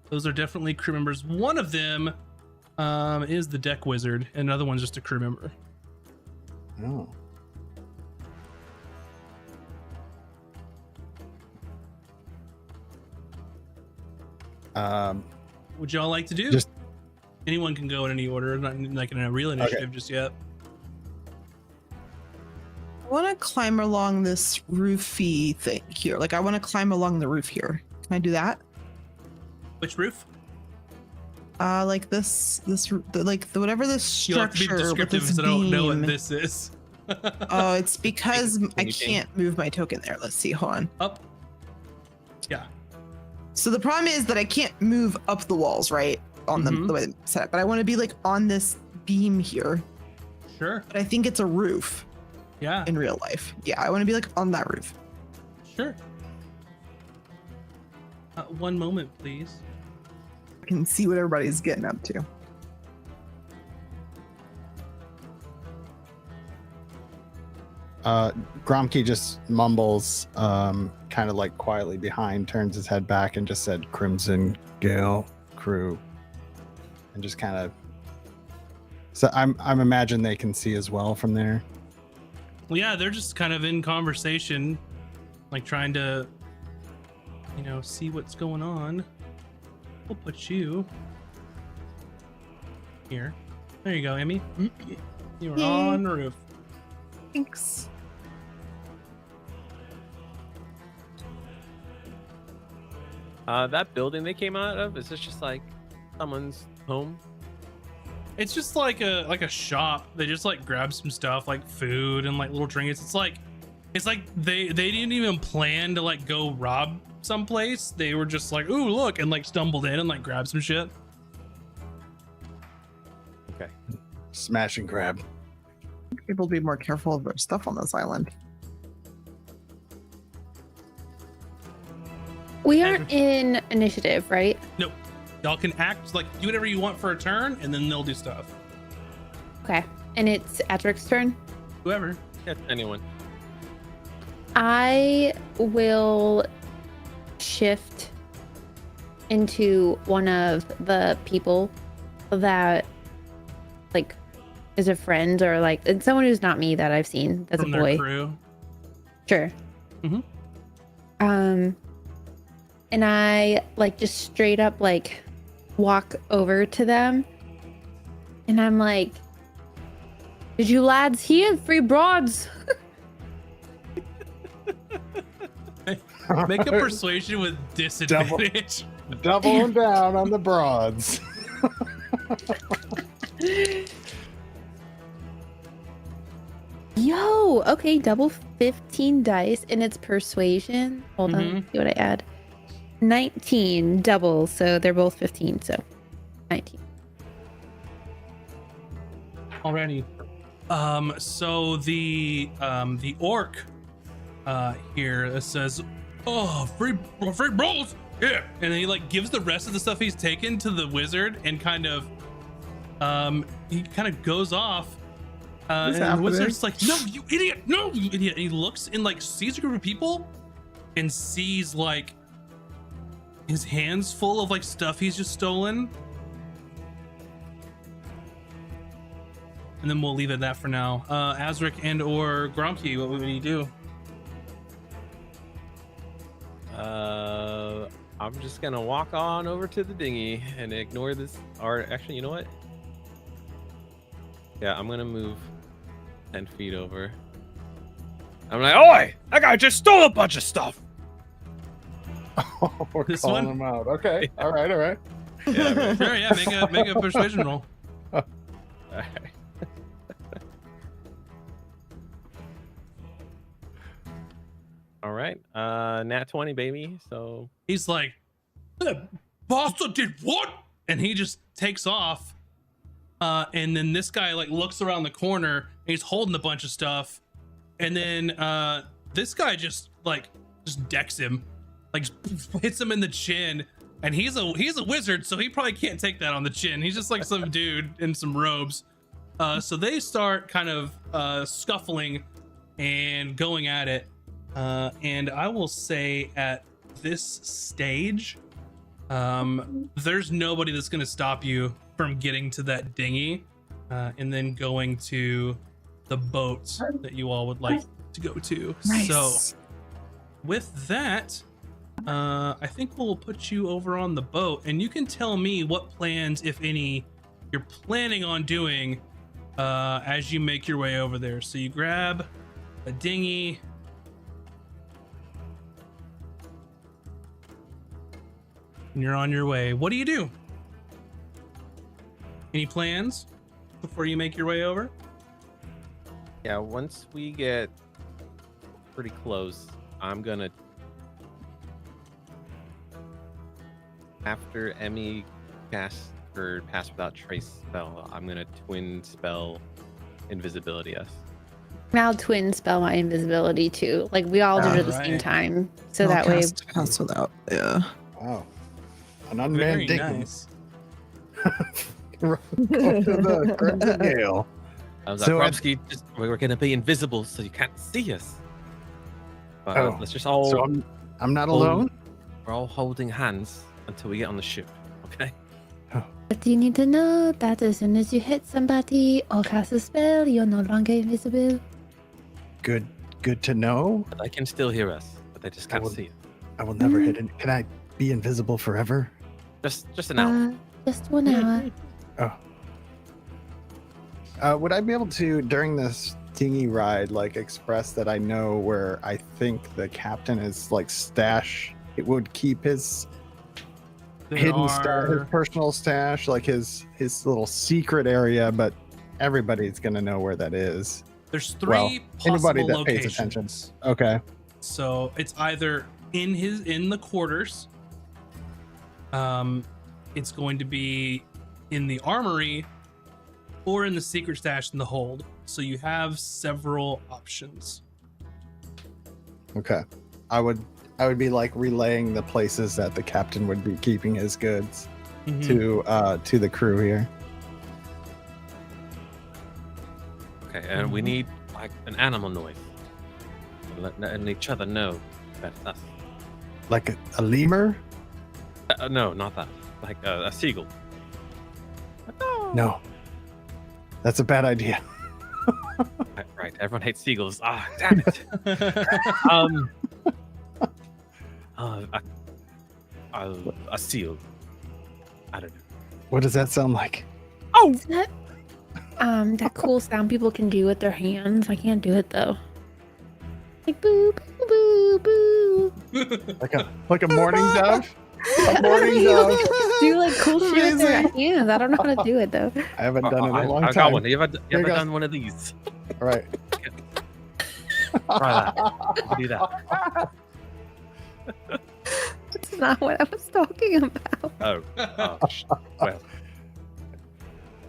F: Those are definitely crew members. One of them is the deck wizard, and another one's just a crew member.
B: Oh.
F: Would y'all like to do?
B: Just
F: anyone can go in any order, not like in a real initiative just yet.
C: I want to climb along this roofy thing here. Like I want to climb along the roof here. Can I do that?
F: Which roof?
C: Like whatever this
F: You'll have to be
C: structure with
F: descriptive
C: this
F: because I don't know what
C: beam.
F: this is.
C: Oh, it's because I
D: you
C: can't move my token there. Let's see. Hold on.
F: Up. Yeah.
C: So the problem is that I can't move up the walls, right? On the way it's set up. But I want to be like on this beam here.
F: Sure.
C: But I think it's a roof
F: Yeah.
C: in real life. Yeah, I want to be like on that roof.
F: Sure. One moment, please.
C: I can see what everybody's getting up to.
B: Gromke just mumbles, kind of like quietly behind, turns his head back and just said, "Crimson Gale crew," and just kind of. So I'm imagine they can see as well from there.
F: Well, yeah, they're just kind of in conversation, like trying to, see what's going on. We'll put you here. There you go, Emmy. You're on the roof.
C: Thanks.
D: That building they came out of, is this just like someone's home?
F: It's just like a shop. They just like grab some stuff like food and like little trinkets. It's like they didn't even plan to like go rob someplace. They were just like, ooh, look, and like stumbled in and like grabbed some shit.
D: Okay.
B: Smash and grab.
C: People be more careful of their stuff on this island.
E: We aren't in initiative, right?
F: Nope. Y'all can act like do whatever you want for a turn, and then they'll do stuff.
E: Okay. And it's Adric's turn.
F: Whoever.
D: Yeah, anyone.
E: I will shift into one of the people that like is a friend or like it's someone who's not me that I've seen that's
F: From
E: a boy.
F: their crew.
E: Sure. And I like just straight up like walk over to them and I'm like, "Did you lads hear? Free broads."
F: Make a persuasion with disadvantage.
B: Doubling down on the broads.
E: Yo, okay, double 15 dice and it's persuasion. Hold on, see what I add. 19 double, so they're both 15, so 19.
F: Alrighty. So the orc here that says, "Oh, free brawls, yeah," and then he like gives the rest of the stuff he's taken to the wizard and kind of he kind of goes off. And the wizard's like, "No, you idiot! No, you idiot!" And he looks and like sees a group of people and sees like his hands full of like stuff he's just stolen. And then we'll leave it at that for now. Azric and or Gromke, what would you do?
D: I'm just gonna walk on over to the dinghy and ignore this. Or actually, you know what? Yeah, I'm gonna move 10 feet over. I'm like, "Oi! That guy just stole a bunch of stuff!"
B: Oh, we're
F: This
B: calling
F: one?
B: them out. Okay. All right. All right.
D: Yeah,
F: Sure, yeah, make a persuasion roll.
D: all right. All right. Nat 20, baby. So
F: He's like, "The bastard did what?" And he just takes off. And then this guy like looks around the corner and he's holding a bunch of stuff. And then this guy just decks him, like hits him in the chin. And he's a wizard, so he probably can't take that on the chin. He's just like some dude in some robes. So they start kind of scuffling and going at it. And I will say at this stage, there's nobody that's going to stop you from getting to that dinghy and then going to the boat that you all would like to go to.
C: Nice.
F: So with that, I think we'll put you over on the boat and you can tell me what plans, if any, you're planning on doing as you make your way over there. So you grab a dinghy. And you're on your way. What do you do? Any plans before you make your way over?
D: yeah, once we get pretty close, I'm gonna, after Emmy casts her Pass Without Trace spell, I'm gonna twin spell invisibility us.
E: I'll twin spell my invisibility too. Like we all do it at the same
F: Alright.
E: time, so
C: I'll
E: that way.
C: cast Pass Without. Yeah.
B: Wow. An unmanned
F: Very
B: dinghy.
F: nice.
B: Go to the Crimson Gale.
D: I was
B: So
D: like,
B: at-
D: Bromsky, we're gonna be invisible, so you can't see us. But
B: Oh,
D: let's just all,
B: So I'm not alone.
D: we're all holding hands until we get on the ship, okay?
E: But you need to know that as soon as you hit somebody or cast a spell, you're no longer invisible.
B: Good to know.
D: But they can still hear us, but they just can't
B: will-
D: see us.
B: I will never hit it. Can I be invisible forever?
D: Just an hour.
E: Just 1 hour.
B: Would I be able to, during this dinghy ride, like express that I know where I think the captain is like stash? It would keep his hidden stash, his personal stash, like his little secret area, but everybody's gonna know where that is.
F: There's three
B: Well,
F: possible
B: anybody that
F: locations.
B: pays attention. Okay.
F: So it's either in the quarters. It's going to be in the armory or in the secret stash in the hold. So you have several options.
B: Okay. I would be like relaying the places that the captain would be keeping his goods to the crew here.
D: Okay, and we need like an animal noise. Letting each other know that it's us.
B: Like a lemur?
D: No, not that. Like a seagull.
B: No. That's a bad idea.
D: Right, everyone hates seagulls. Ah, damn it. A seal. I don't know.
B: What does that sound like?
E: Is that that cool sound people can do with their hands? I can't do it though. Like boo boo boo boo.
B: Like a morning dove? A morning dove.
E: Do like cool shit with their
B: Amazing.
E: hands. I don't know how to do it though.
B: I haven't done it in a long
D: I
B: time.
D: got one. You ever
B: Here goes.
D: done one of these?
B: All right.
D: Try that. Do that.
E: That's not what I was talking about.
D: Well,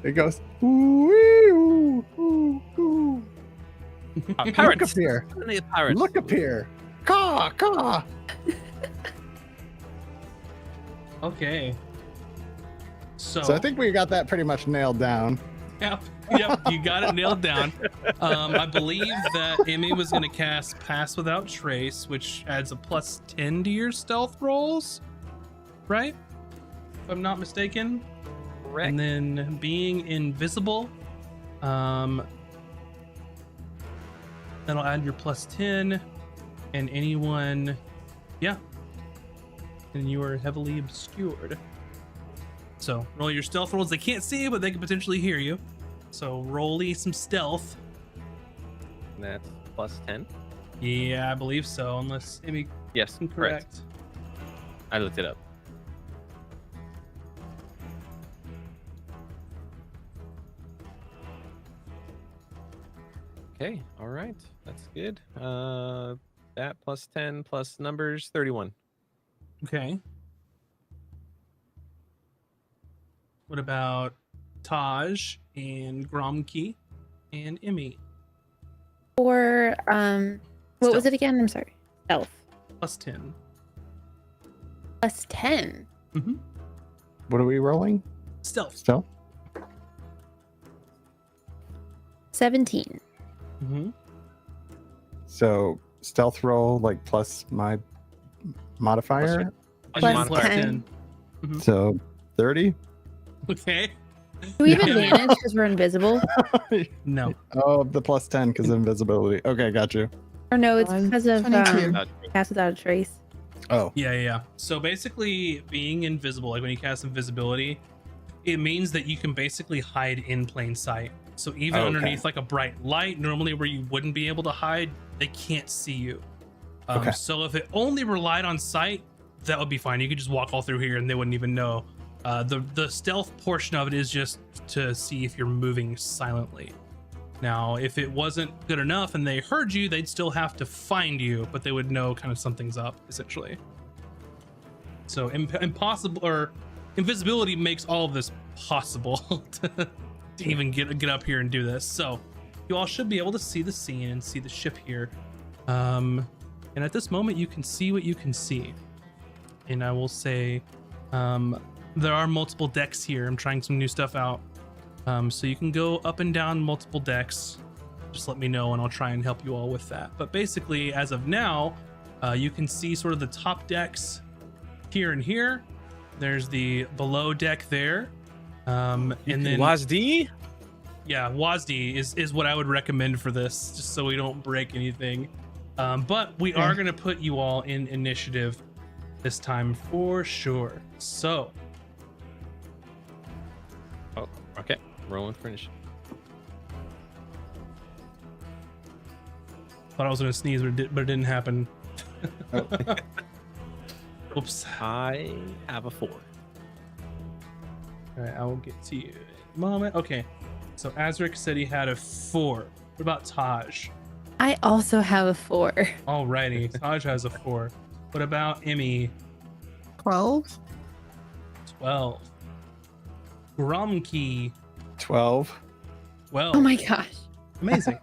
B: It goes. Ooh, ooh, ooh, ooh. Look
D: parrots.
B: up here.
D: Only a parrot.
B: Look up here. Caw, caw.
F: Okay. So
B: So I think we got that pretty much nailed down.
F: Yep, you got it nailed down. I believe that Emmy was going to cast Pass Without Trace, which adds a +10 to your stealth rolls, right? If I'm not mistaken.
D: Correct.
F: And then being invisible, that'll add your +10, and anyone, yeah, and you are heavily obscured. So roll your stealth rolls. They can't see you, but they can potentially hear you. So roll some stealth.
D: That's +10.
F: Yeah, I believe so, unless Emmy
D: Yes,
F: can
D: correct.
F: correct.
D: I looked it up. Okay, all right. That's good. That plus 10 plus numbers, 31.
F: Okay. What about Taj and Gromkey and Emmy?
E: Or what was
F: Stealth.
E: it again? I'm sorry. Stealth.
F: Plus 10.
E: Plus 10.
F: Mm-hmm.
B: What are we rolling?
F: Stealth.
B: Stealth?
E: 17.
F: Mm-hmm.
B: So stealth roll like plus my modifier.
E: Plus
F: Plus
E: 10.
F: Mhm.
B: So 30.
F: Okay.
E: Do we have
F: Yeah.
E: advantage because we're invisible?
F: No.
B: Oh, the plus 10 because of invisibility. Okay, got you.
E: Or no, it's
C: I'm
E: because of
C: 22.
E: cast without a trace.
B: Oh,
F: Yeah. So basically, being invisible, like when you cast invisibility, it means that you can basically hide in plain sight. So even
B: Okay.
F: underneath like a bright light, normally where you wouldn't be able to hide, they can't see you.
B: Okay.
F: So if it only relied on sight, that would be fine. You could just walk all through here and they wouldn't even know. The stealth portion of it is just to see if you're moving silently. Now, if it wasn't good enough and they heard you, they'd still have to find you, but they would know kind of something's up, essentially. So impossible or invisibility makes all of this possible to even get up here and do this. So you all should be able to see the scene and see the ship here. And at this moment, you can see what you can see. And I will say, there are multiple decks here. I'm trying some new stuff out. So you can go up and down multiple decks. Just let me know and I'll try and help you all with that. But basically, as of now, you can see sort of the top decks here and here. There's the below deck there. And then
D: WASD?
F: yeah, WASD is what I would recommend for this, just so we don't break anything. But we are going to put you all in initiative this time for sure. So
D: Oh, okay. Rolling for initiative.
F: thought I was going to sneeze, but it didn't happen.
B: Oh.
F: Oops.
D: I have a 4.
F: All right, I will get to you in a moment. Okay, so Azric said he had a 4. What about Taj?
E: I also have a 4.
F: Alrighty, Taj has a 4. What about Emmy?
C: 12.
F: 12. Gromkey,
B: 12.
F: 12.
E: Oh my gosh.
F: Amazing.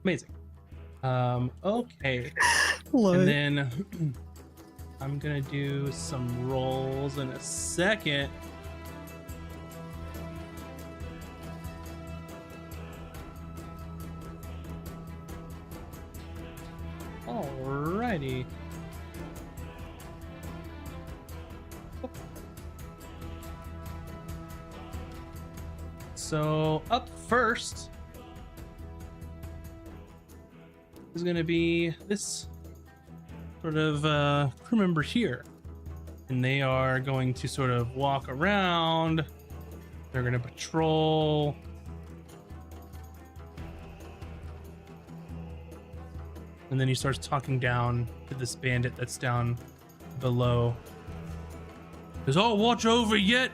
F: Amazing. Okay.
C: What?
F: And then I'm gonna do some rolls in a second. Alrighty. So up first is going to be this sort of crew member here, and they are going to sort of walk around. They're going to patrol. And then he starts talking down to this bandit that's down below. Is all watch over yet?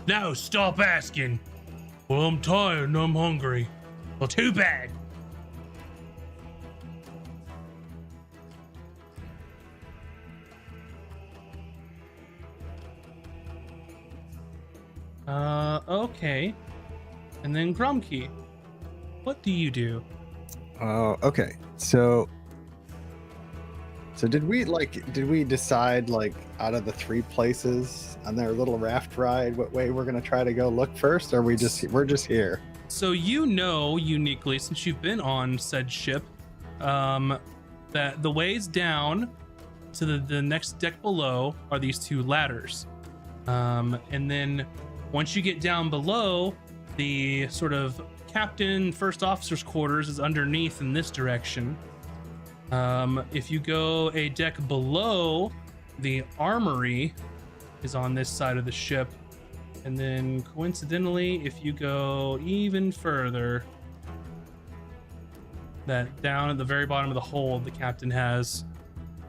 F: No, stop asking. Well, I'm tired and I'm hungry. Well, too bad. Okay. And then Gromkey, what do you do?
B: Okay. So did we decide like out of the 3 places on their little raft ride what way we're gonna try to go look first, or we're just here?
F: So you know uniquely, since you've been on said ship, that the ways down to the next deck below are these 2 ladders. And then once you get down below, the sort of captain, first officer's quarters is underneath in this direction. If you go a deck below, the armory is on this side of the ship. And then coincidentally, if you go even further, that down at the very bottom of the hold, the captain has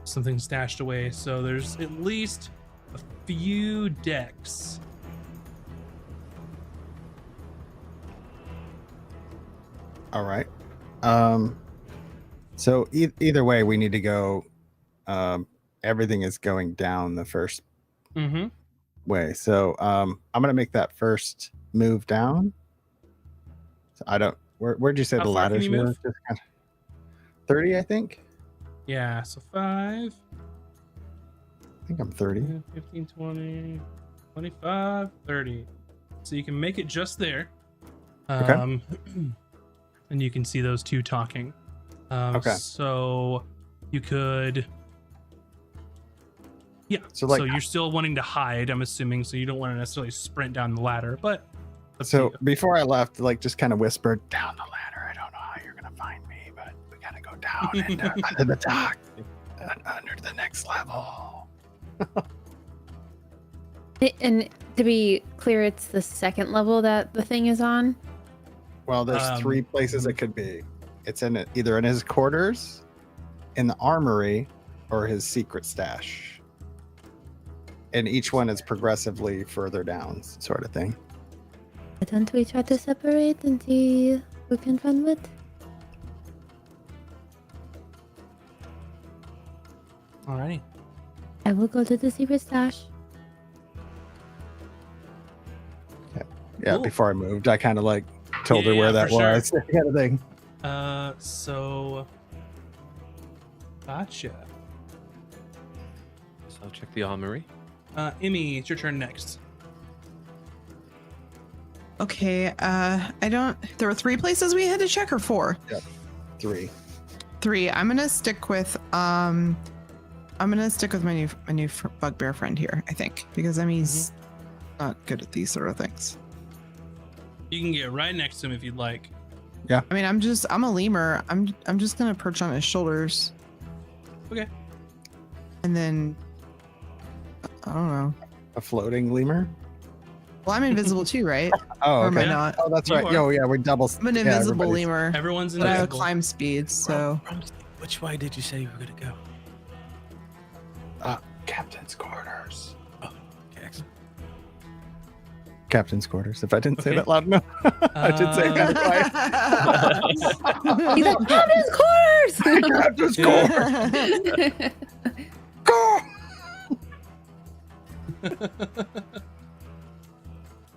F: something stashed away. So there's at least a few decks.
B: All right. So either way, we need to go. Everything is going down the first way. So I'm gonna make that first move down. So I don't. Where'd you say the ladders were? 30, I think.
F: Yeah. So 5.
B: I think I'm 30.
F: 15, 20, 25, 30. So you can make it just there.
B: Okay.
F: And you can see those two talking.
B: Okay.
F: So you could. Yeah.
B: So
F: So you're still wanting to hide, I'm assuming. So you don't want to necessarily sprint down the ladder, but.
B: So before I left, like just kind of whispered down the ladder. I don't know how you're gonna find me, but we gotta go down and under the dock, and under the next level.
E: And to be clear, it's the second level that the thing is on.
B: Well, there's 3 places it could be. It's in either in his quarters, in the armory, or his secret stash. And each one is progressively further down, sort of thing.
E: Why don't we try to separate and see who can find what?
F: Alrighty.
E: I will go to the secret stash.
B: Yeah,
F: Cool.
B: before I moved, I kind of like told her
F: Yeah,
B: where that
F: for sure.
B: was. Kind of thing.
F: So. Gotcha.
D: So I'll check the armory.
F: Emmy, it's your turn next.
C: Okay, there were 3 places we had to check, or 4?
B: 3.
C: 3. I'm gonna stick with my new bugbear friend here, I think, because I mean he's not good at these sort of things.
F: You can get right next to him if you'd like.
C: I mean, I'm a lemur. I'm just gonna perch on his shoulders.
F: Okay.
C: And then I don't know.
B: A floating lemur?
C: Well, I'm invisible too, right?
B: Oh,
C: Or
B: okay.
C: am I not?
B: Oh, that's
F: You
B: right.
F: are.
B: Yo, yeah, we double.
C: I'm an
B: yeah,
C: invisible
B: everybody's-
C: lemur,
F: Everyone's
C: but I have
F: invisible.
C: climb speed, so
D: Which way did you say you were gonna go?
B: Captain's quarters.
D: Oh, okay. Excellent.
B: Captain's quarters. If I didn't say
F: Okay.
B: that loud enough, I did say that right.
E: He's like, Captain's quarters!
B: Captain's quarters. Go!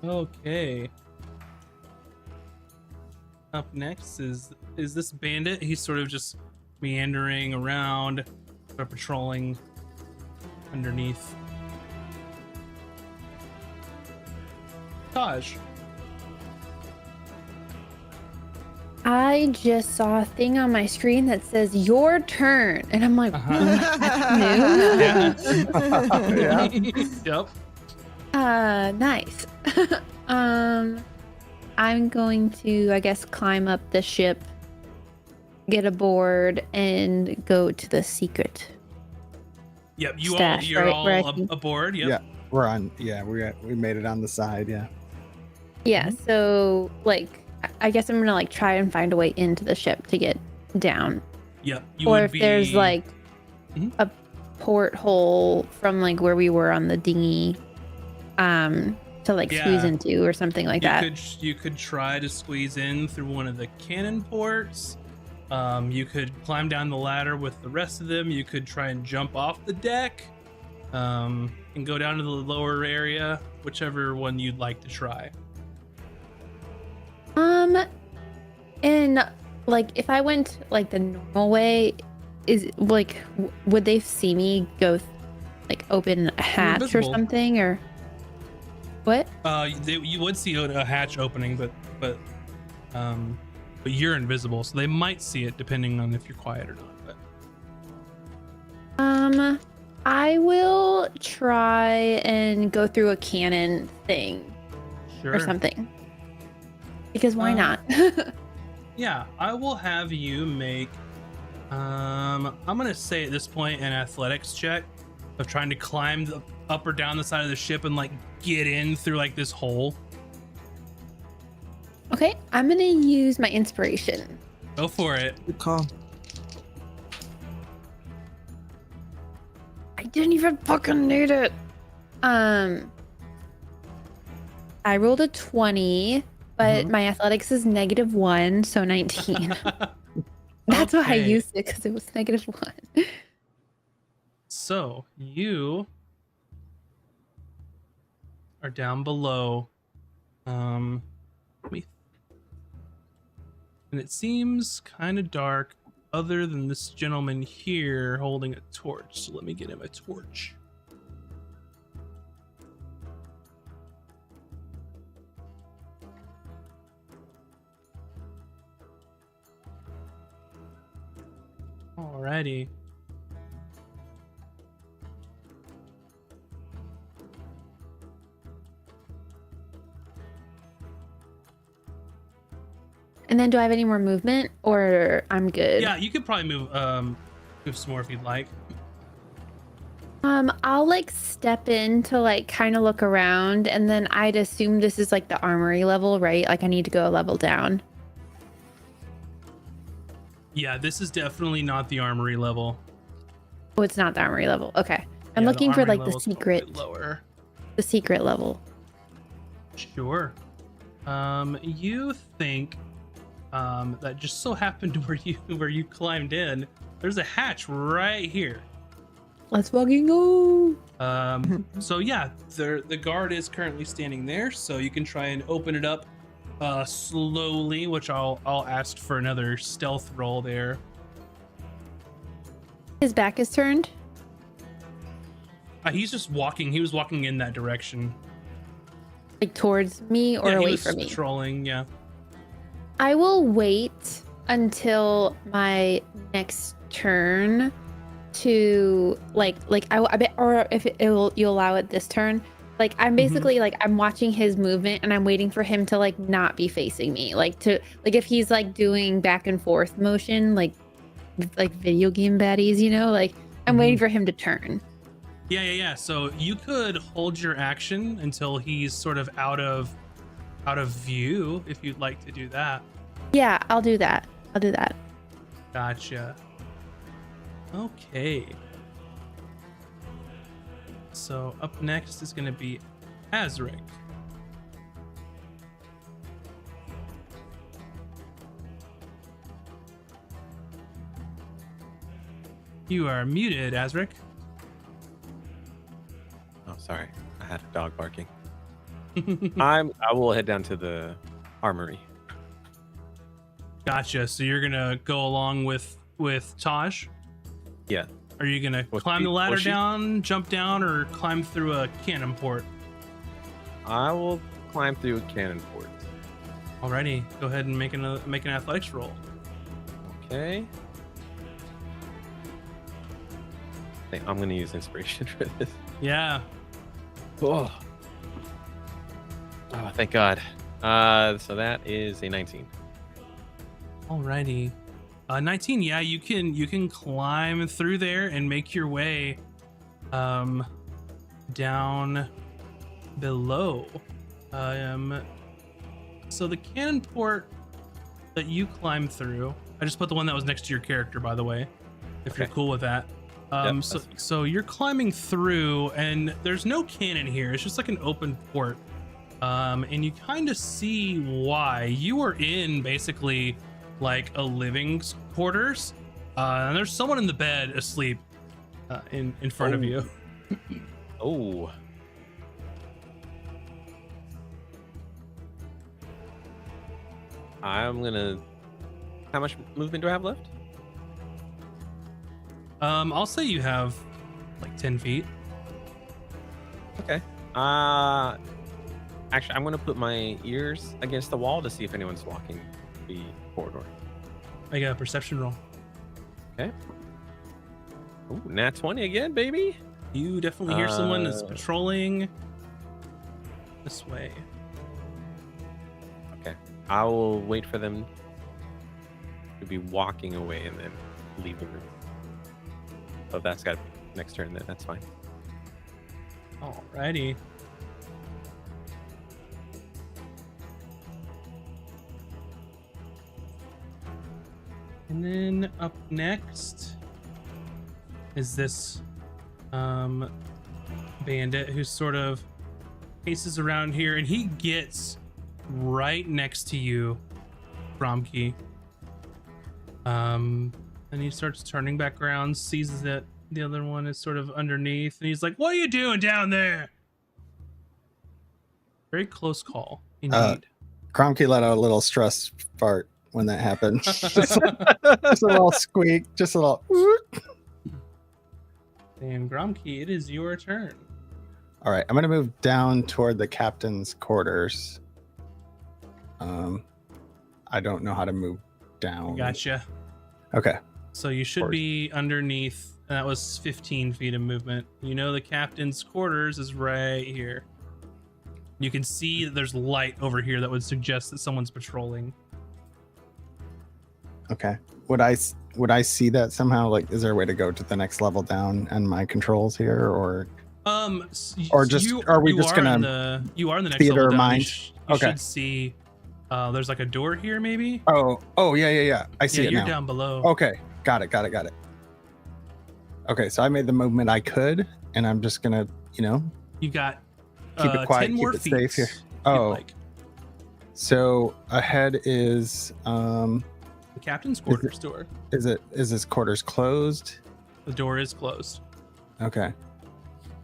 F: Okay. Up next is this bandit. He's sort of just meandering around, sort of patrolling underneath. Taj.
E: I just saw a thing on my screen that says your turn, and I'm like,
F: Yeah.
B: Yeah.
F: Yep.
E: nice. I'm going to, I guess, climb up the ship, get aboard, and go to the secret.
F: Yep.
E: Stash,
F: You're
E: right,
F: all
E: where I can-
F: aboard. Yep.
B: Yeah. We're on. Yeah, we made it on the side. Yeah.
E: Yeah, so like I guess I'm gonna like try and find a way into the ship to get down.
F: Yep.
E: Or if there's like a porthole from like where we were on the dinghy to like squeeze into or something like that.
F: You could try to squeeze in through one of the cannon ports. You could climb down the ladder with the rest of them. You could try and jump off the deck and go down to the lower area, whichever one you'd like to try.
E: And like if I went like the normal way, is like would they see me go like open a hatch or
F: invisible.
E: something, or what?
F: You would see a hatch opening, but you're invisible, so they might see it depending on if you're quiet or not. But
E: I will try and go through a cannon thing
F: sure.
E: or something. Because why not?
F: Yeah, I will have you make I'm gonna say at this point an athletics check of trying to climb up or down the side of the ship and like get in through like this hole.
E: Okay, I'm gonna use my inspiration.
F: Go for it.
C: Good call.
E: didn't even fucking need it. I rolled a 20, but my athletics is -1, so 19. That's why I used it, because it was -1.
F: So you are down below. And it seems kind of dark, other than this gentleman here holding a torch. So let me get him a torch. Alrighty.
E: And then do I have any more movement, or I'm good?
F: Yeah, you could probably move some more if you'd like.
E: I'll like step in to like kind of look around, and then I'd assume this is like the armory level, right? Like I need to go a level down.
F: Yeah, this is definitely not the armory level.
E: Oh, it's not the armory level. Okay. I'm looking for like the secret
F: lower.
E: The secret level.
F: Sure. You think that just so happened where you climbed in, there's a hatch right here.
E: Let's fucking go.
F: So yeah, the guard is currently standing there, so you can try and open it up slowly, which I'll ask for another stealth roll there.
E: His back is turned.
F: He's just walking. He was walking in that direction.
E: Like towards me or away from me?
F: Patrolling, yeah.
E: I will wait until my next turn to I bet, or if you allow it this turn. Like I'm basically like I'm watching his movement and I'm waiting for him to like not be facing me. Like if he's like doing back and forth motion, like video game baddies, you know, like I'm waiting for him to turn.
F: Yeah. So you could hold your action until he's sort of out of view if you'd like to do that.
E: Yeah, I'll do that.
F: Gotcha. Okay. So up next is going to be Azric. You are muted, Azric.
A: Oh, sorry. I had a dog barking. I will head down to the armory.
F: Gotcha. So you're gonna go along with Taj?
A: Yeah.
F: Are you gonna climb the ladder down, jump down, or climb through a cannon port?
A: I will climb through a cannon port.
F: Alrighty. Go ahead and make an athletics roll.
A: Okay. I'm gonna use inspiration for this.
F: Yeah.
A: Oh, thank God. So that is a 19.
F: Alrighty. 19, yeah, you can climb through there and make your way down below. So the cannon port that you climb through, I just put the one that was next to your character, by the way, if you're cool with that.
A: Yep,
F: so you're climbing through, and there's no cannon here. It's just like an open port. And you kind of see why. You are in basically like a living quarters, and there's someone in the bed asleep in front of you.
A: Oh. I'm gonna. How much movement do I have left?
F: I'll say you have like 10 feet.
A: Okay. Actually, I'm gonna put my ears against the wall to see if anyone's walking the corridor.
F: I got a perception roll.
A: Okay. Ooh, nat 20 again, baby.
F: You definitely hear someone is patrolling this way.
A: Okay. I will wait for them to be walking away and then leave the room. So that's got to be next turn then. That's fine.
F: Alrighty. And then up next is this bandit who sort of paces around here, and he gets right next to you, Gromkey. And he starts turning back around, sees that the other one is sort of underneath, and he's like, "What are you doing down there?" Very close call, indeed.
B: Gromkey let out a little stress fart when that happened. just a little squeak, just a little.
F: And Gromkey, it is your turn.
B: All right, I'm gonna move down toward the captain's quarters. I don't know how to move down.
F: Gotcha.
B: Okay.
F: So you should be underneath. That was 15 feet of movement. You know the captain's quarters is right here. You can see that there's light over here that would suggest that someone's patrolling.
B: Okay. Would I see that somehow? Like, is there a way to go to the next level down and my controls here, or just are we just gonna?
F: You are in the next
B: theater
F: level down.
B: mind?
F: You should see. There's like a door here, maybe.
B: Oh yeah. I see it
F: you're
B: now.
F: down below.
B: Okay, got it. Okay, so I made the movement I could, and I'm just gonna,
F: You got
B: keep it quiet,
F: 10 more
B: keep it
F: feet.
B: safe here. Oh, so ahead is
F: the captain's quarters door.
B: Is his quarters closed?
F: The door is closed.
B: Okay.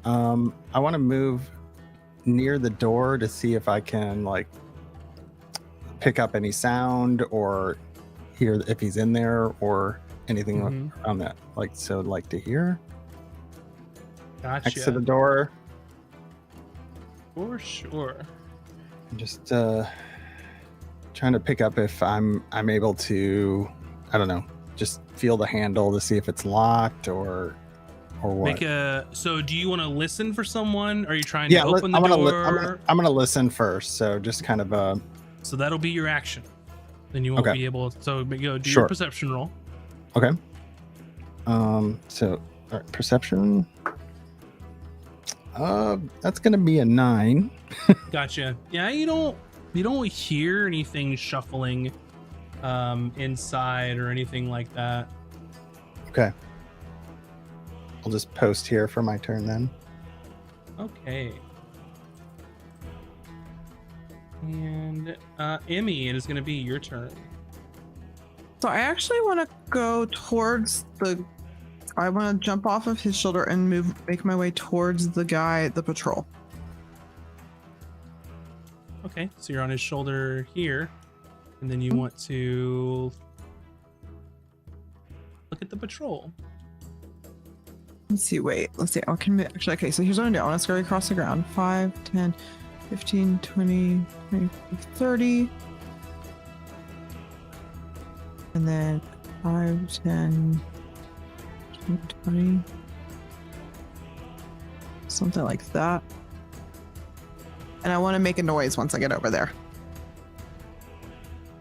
B: I want to move near the door to see if I can like pick up any sound or hear if he's in there or anything around that. Like to hear.
F: Gotcha.
B: Next to the door.
F: For sure.
B: I'm just trying to pick up if I'm able to, I don't know, just feel the handle to see if it's locked or what.
F: So do you want to listen for someone? Are you trying to open the door?
B: I'm gonna listen first. So just kind of
F: So that'll be your action. Then you won't be able to. So go do
B: Sure.
F: your perception roll.
B: Okay. So all right, perception. That's gonna be a 9.
F: Gotcha. Yeah, you don't hear anything shuffling inside or anything like that.
B: Okay. I'll just post here for my turn then.
F: Okay. And Emmy, it is going to be your turn.
C: So I actually want to go towards I want to jump off of his shoulder and make my way towards the patrol.
F: Okay, so you're on his shoulder here, and then you want to look at the patrol.
C: Let's see. Okay, so here's what I'm doing. I want to scurry across the ground. 5, 10, 15, 20, 30. And then 5, 10, 20. Something like that. And I want to make a noise once I get over there.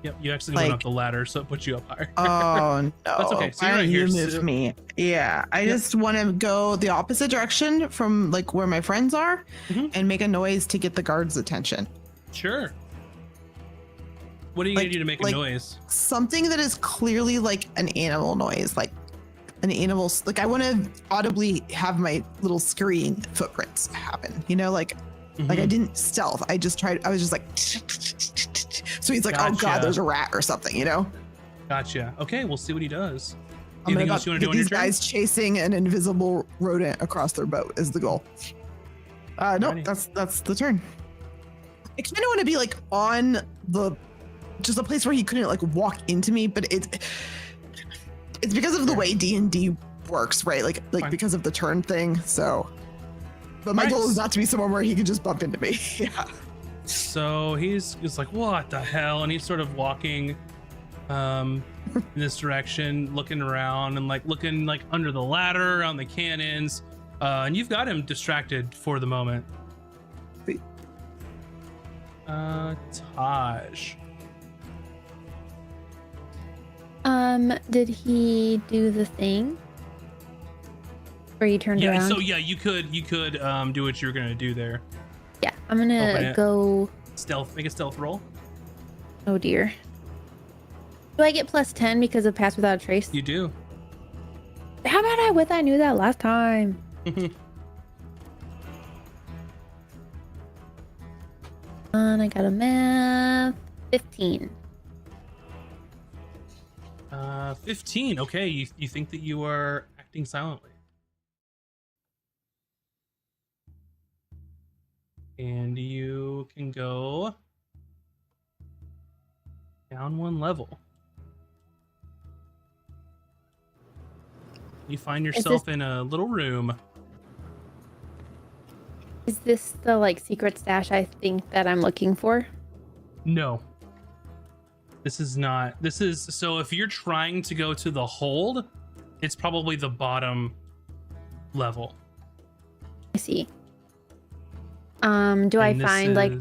F: Yep, you actually went up the ladder, so it puts you up higher.
C: Oh, no.
F: That's okay. So you're right here.
C: You moved me. Yeah, I just want to go the opposite direction from like where my friends are and make a noise to get the guards' attention.
F: Sure. What are you going to do to make a noise?
C: Something that is clearly like an animal noise, like an animal. Like I want to audibly have my little scurrying footprints happen, like I didn't stealth. I just tried. I was just like, so he's like, oh God, there's a rat or something,
F: Gotcha. Okay, we'll see what he does.
C: I'm
F: Anything else you want to do on your
C: these
F: turn?
C: guys chasing an invisible rodent across their boat is the goal. No, that's the turn. I kind of want to be like on just a place where he couldn't like walk into me, but it's because of the way D&D works, right? Like because of the turn thing. So, but my goal is not to be somewhere where he can just bump into me. Yeah.
F: So he's like, what the hell? And he's sort of walking in this direction, looking around and looking under the ladder, around the cannons. And you've got him distracted for the moment. Taj.
E: Did he do the thing where you turned around?
F: So you could do what you're gonna do there.
E: Yeah, I'm gonna go
F: stealth. Make a stealth roll.
E: Oh dear. Do I get +10 because of pass without a trace?
F: You do.
E: How about I knew that last time? And I got a math 15.
F: 15. Okay, you think that you are acting silently. And you can go down 1 level. You find yourself in a little room.
E: Is this the like secret stash I think that I'm looking for?
F: No. This is not. This is, so if you're trying to go to the hold, it's probably the bottom level.
E: I see. Do I find like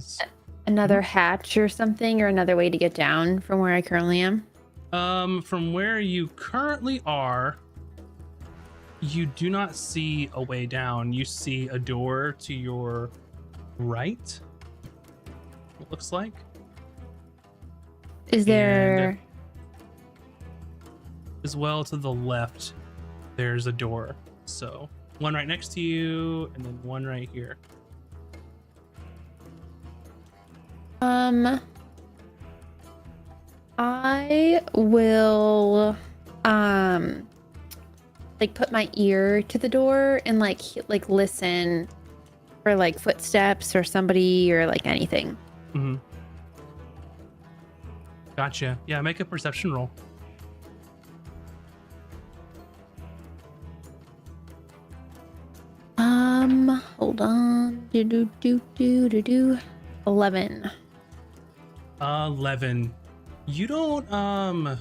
E: another hatch or something, or another way to get down from where I currently am?
F: From where you currently are, you do not see a way down. You see a door to your right, it looks like.
E: Is there...
F: And as well to the left, there's a door. So one right next to you, and then one right here.
E: I will like put my ear to the door and like listen for like footsteps or somebody or like anything.
F: Mm-hmm. Gotcha. Yeah, make a perception roll.
E: Hold on. 11.
F: 11. You don't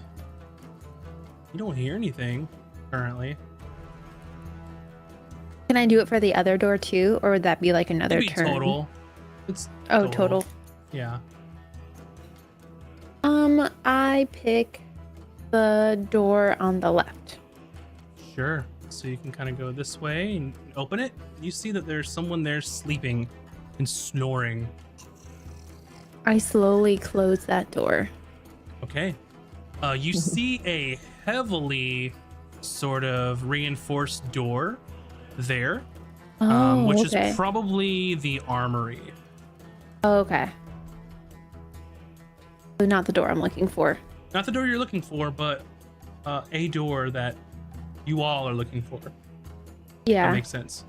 F: hear anything currently.
E: Can I do it for the other door too, or would that be like another
F: Maybe
E: turn?
F: Total. It's
E: total.
F: Yeah.
E: I pick the door on the left.
F: Sure. So you can kind of go this way and open it. You see that there's someone there sleeping and snoring.
E: I slowly close that door.
F: Okay. You see a heavily sort of reinforced door there, which is probably the armory.
E: Oh, okay. So not the door I'm looking for.
F: Not the door you're looking for, but a door that you all are looking for.
E: Yeah.
F: That makes sense.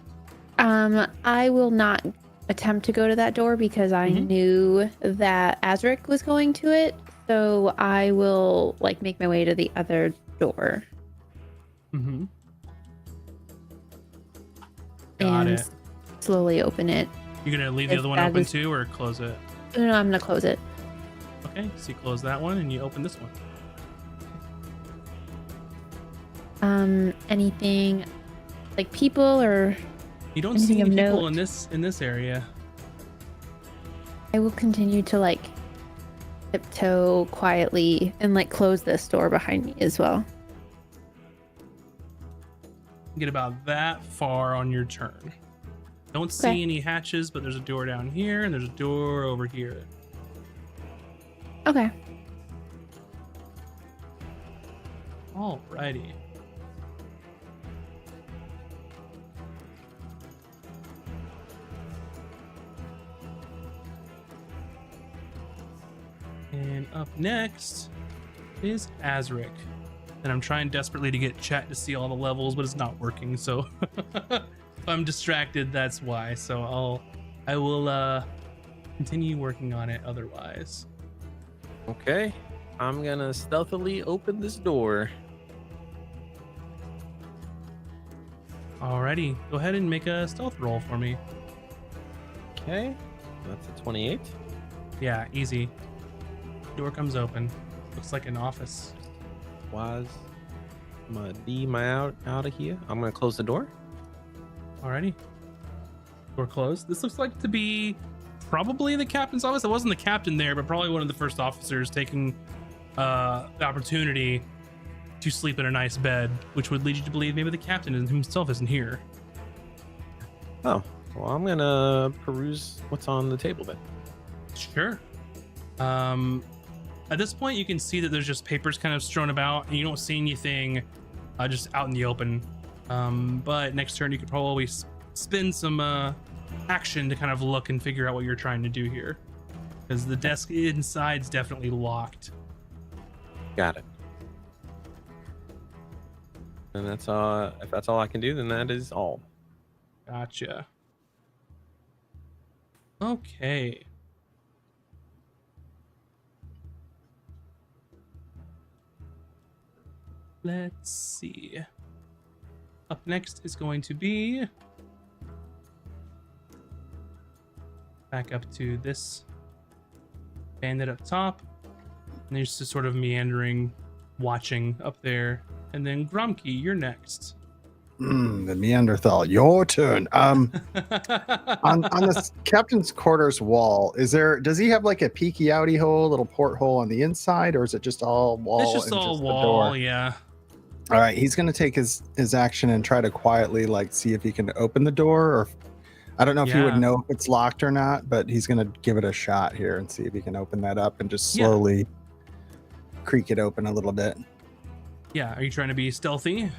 E: I will not attempt to go to that door because I knew that Azric was going to it. So I will like make my way to the other door.
F: Mm-hmm. Got it.
E: Slowly open it.
F: You're gonna leave the other one open too, or close it?
E: No, I'm gonna close it.
F: Okay, so you close that one and you open this one.
E: Anything like people or
F: you don't see any people in this area.
E: I will continue to like tiptoe quietly and like close this door behind me as well.
F: Get about that far on your turn. Don't see any hatches, but there's a door down here and there's a door over here.
E: Okay.
F: Alrighty. And up next is Azric. And I'm trying desperately to get chat to see all the levels, but it's not working. So if I'm distracted, that's why. So I will continue working on it otherwise.
A: Okay. I'm gonna stealthily open this door.
F: Alrighty, go ahead and make a stealth roll for me.
A: Okay. That's a 28.
F: Yeah, easy. Door comes open. Looks like an office.
A: Was my D my out of here. I'm gonna close the door.
F: Alrighty. Door closed. This looks like to be probably the captain's office. It wasn't the captain there, but probably one of the first officers taking the opportunity to sleep in a nice bed, which would lead you to believe maybe the captain himself isn't here.
A: Oh, well, I'm gonna peruse what's on the table then.
F: Sure. At this point, you can see that there's just papers kind of strewn about, and you don't see anything just out in the open But next turn you could probably spend some action to kind of look and figure out what you're trying to do here, because the desk inside's definitely locked.
A: Got it. And that's all. If that's all I can do, then that is all.
F: Gotcha. Okay. Let's see. Up next is going to be back up to this bandit up top. And there's just sort of meandering, watching up there. And then Gromke, you're next.
B: The Neanderthal, your turn. On the captain's quarters wall, does he have like a peeky outy hole, little porthole on the inside, or is it just all wall?
F: It's just all wall, yeah.
B: All right, he's gonna take his action and try to quietly like see if he can open the door, or I don't know if he would know if it's locked or not, but he's gonna give it a shot here and see if he can open that up and just slowly creak it open a little bit.
F: Yeah, are you trying to be stealthy?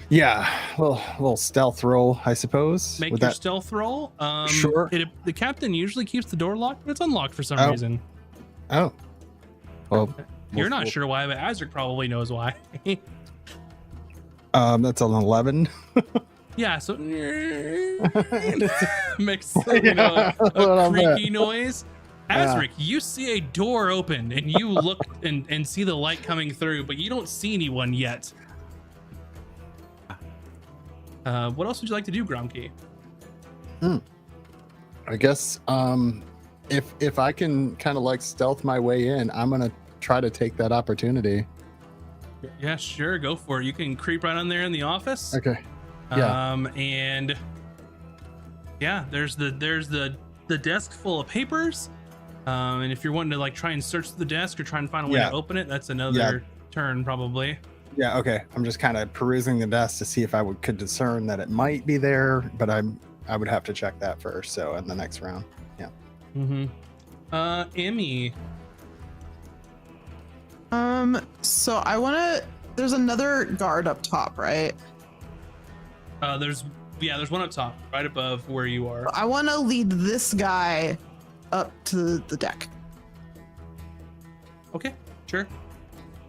B: Yeah, well, a little stealth roll, I suppose.
F: Make your stealth roll.
B: Sure.
F: The captain usually keeps the door locked, but it's unlocked for some reason.
B: Oh. Well,
F: you're not sure why, but Azric probably knows why.
B: That's an 11.
F: Yeah, so makes a creaky noise. Azric, you see a door open and you look and see the light coming through, but you don't see anyone yet. What else would you like to do, Gromke?
B: I guess if I can kind of like stealth my way in, I'm gonna try to take that opportunity.
F: Yeah, sure, go for it. You can creep right on there in the office.
B: Okay. Yeah.
F: And yeah, there's the desk full of papers. And if you're wanting to like try and search the desk or try and find a way to open it, that's another turn probably.
B: Yeah, okay. I'm just kind of perusing the desk to see if I could discern that it might be there, but I would have to check that first. So in the next round, yeah.
F: Emmy.
C: So there's another guard up top, right?
F: There's one up top, right above where you are.
C: I want to lead this guy up to the deck.
F: Okay, sure.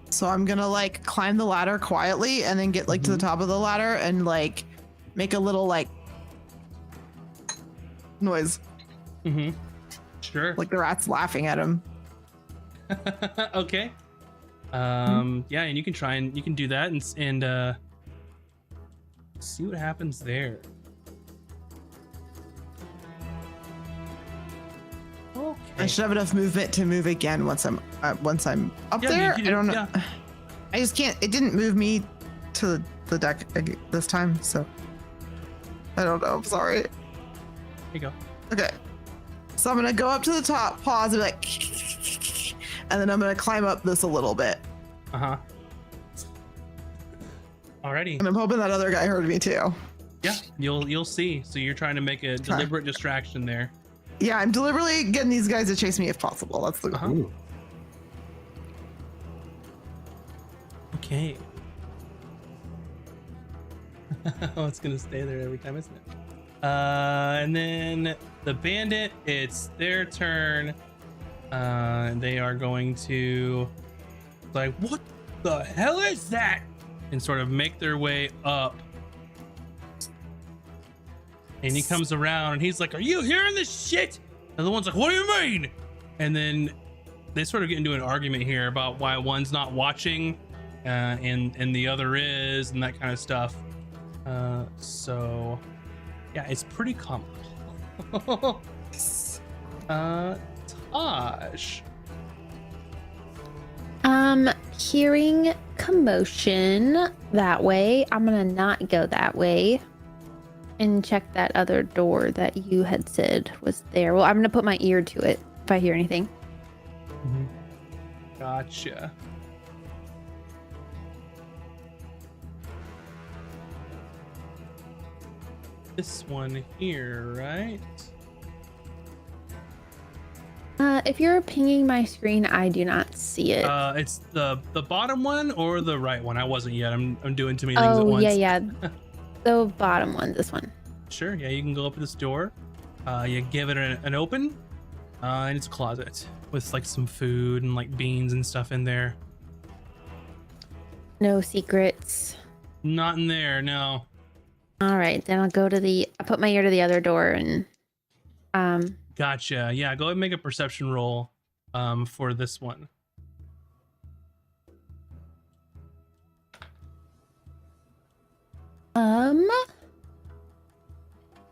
C: So I'm gonna like climb the ladder quietly and then get like to the top of the ladder and like make a little like noise.
F: Sure.
C: Like the rat's laughing at him.
F: Okay. Yeah, and you can do that and see what happens there. Okay.
C: I should have enough movement to move again once I'm up there. I don't know. Yeah. I just can't. It didn't move me to the deck this time, so I don't know. I'm sorry.
F: Here you go.
C: Okay. So I'm gonna go up to the top, pause, and be like, and then I'm gonna climb up this a little bit.
F: Alrighty.
C: And I'm hoping that other guy heard me too.
F: Yeah, you'll see. So you're trying to make a deliberate distraction there.
C: Yeah, I'm deliberately getting these guys to chase me if possible. That's the goal.
F: Okay. Oh, it's gonna stay there every time, isn't it? And then the bandit, it's their turn. They are going to like, what the hell is that? And sort of make their way up. And he comes around and he's like, are you hearing this shit? And the one's like, what do you mean? And then they sort of get into an argument here about why one's not watching and the other is, and that kind of stuff. So yeah, it's pretty common. Taj.
E: Hearing commotion that way, I'm gonna not go that way and check that other door that you had said was there. Well, I'm gonna put my ear to it if I hear anything.
F: Gotcha. This one here, right?
E: If you're pinging my screen, I do not see it.
F: It's the bottom one or the right one. I wasn't yet. I'm doing too many things at once.
E: Yeah. The bottom one, this one.
F: Sure. Yeah, you can go up to this door. You give it an open, and it's a closet with like some food and like beans and stuff in there.
E: No secrets.
F: Not in there, no.
E: All right, then I'll put my ear to the other door and
F: Gotcha. Yeah, go ahead and make a perception roll for this one.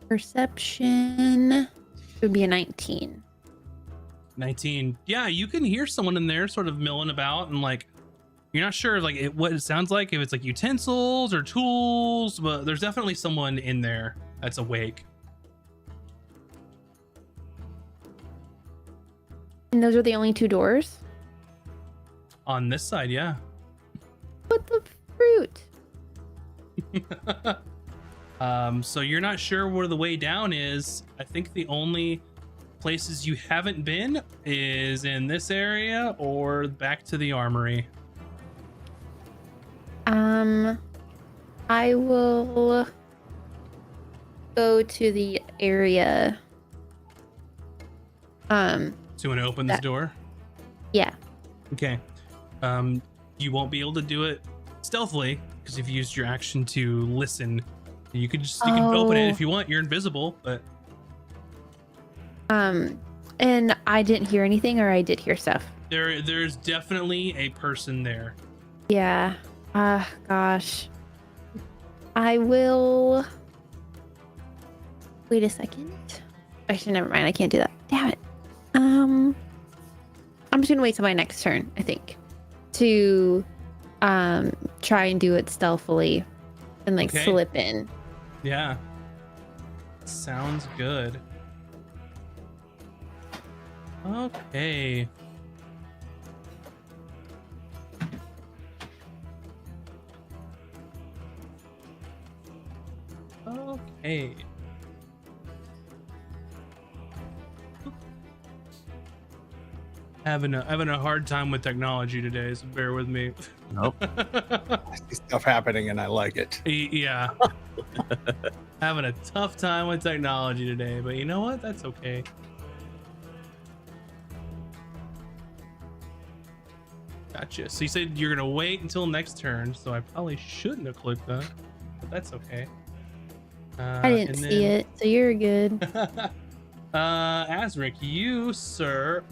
E: Perception would be a 19.
F: 19. Yeah, you can hear someone in there sort of milling about, and like you're not sure like what it sounds like, if it's like utensils or tools, but there's definitely someone in there that's awake.
E: And those are the only two doors?
F: On this side, yeah.
E: What the fruit?
F: So you're not sure where the way down is. I think the only places you haven't been is in this area or back to the armory.
E: I will go to the area.
F: So you want to open this door?
E: Yeah.
F: Okay. You won't be able to do it stealthily because you've used your action to listen. You can open it if you want. You're invisible, but
E: and I didn't hear anything, or I did hear stuff.
F: There's definitely a person there.
E: Yeah. Gosh. I will. Wait a second. Actually, never mind. I can't do that. Damn it. I'm just gonna wait till my next turn, I think, to try and do it stealthily and like slip in.
F: Yeah. Sounds good. Okay. Okay. Having a hard time with technology today, so bear with me.
B: Nope. I see stuff happening and I like it.
F: Yeah. Having a tough time with technology today, but you know what? That's okay. Gotcha. So you said you're gonna wait until next turn, so I probably shouldn't have clicked that, but that's okay.
E: I didn't see it, so you're good.
F: Azric, you, sir,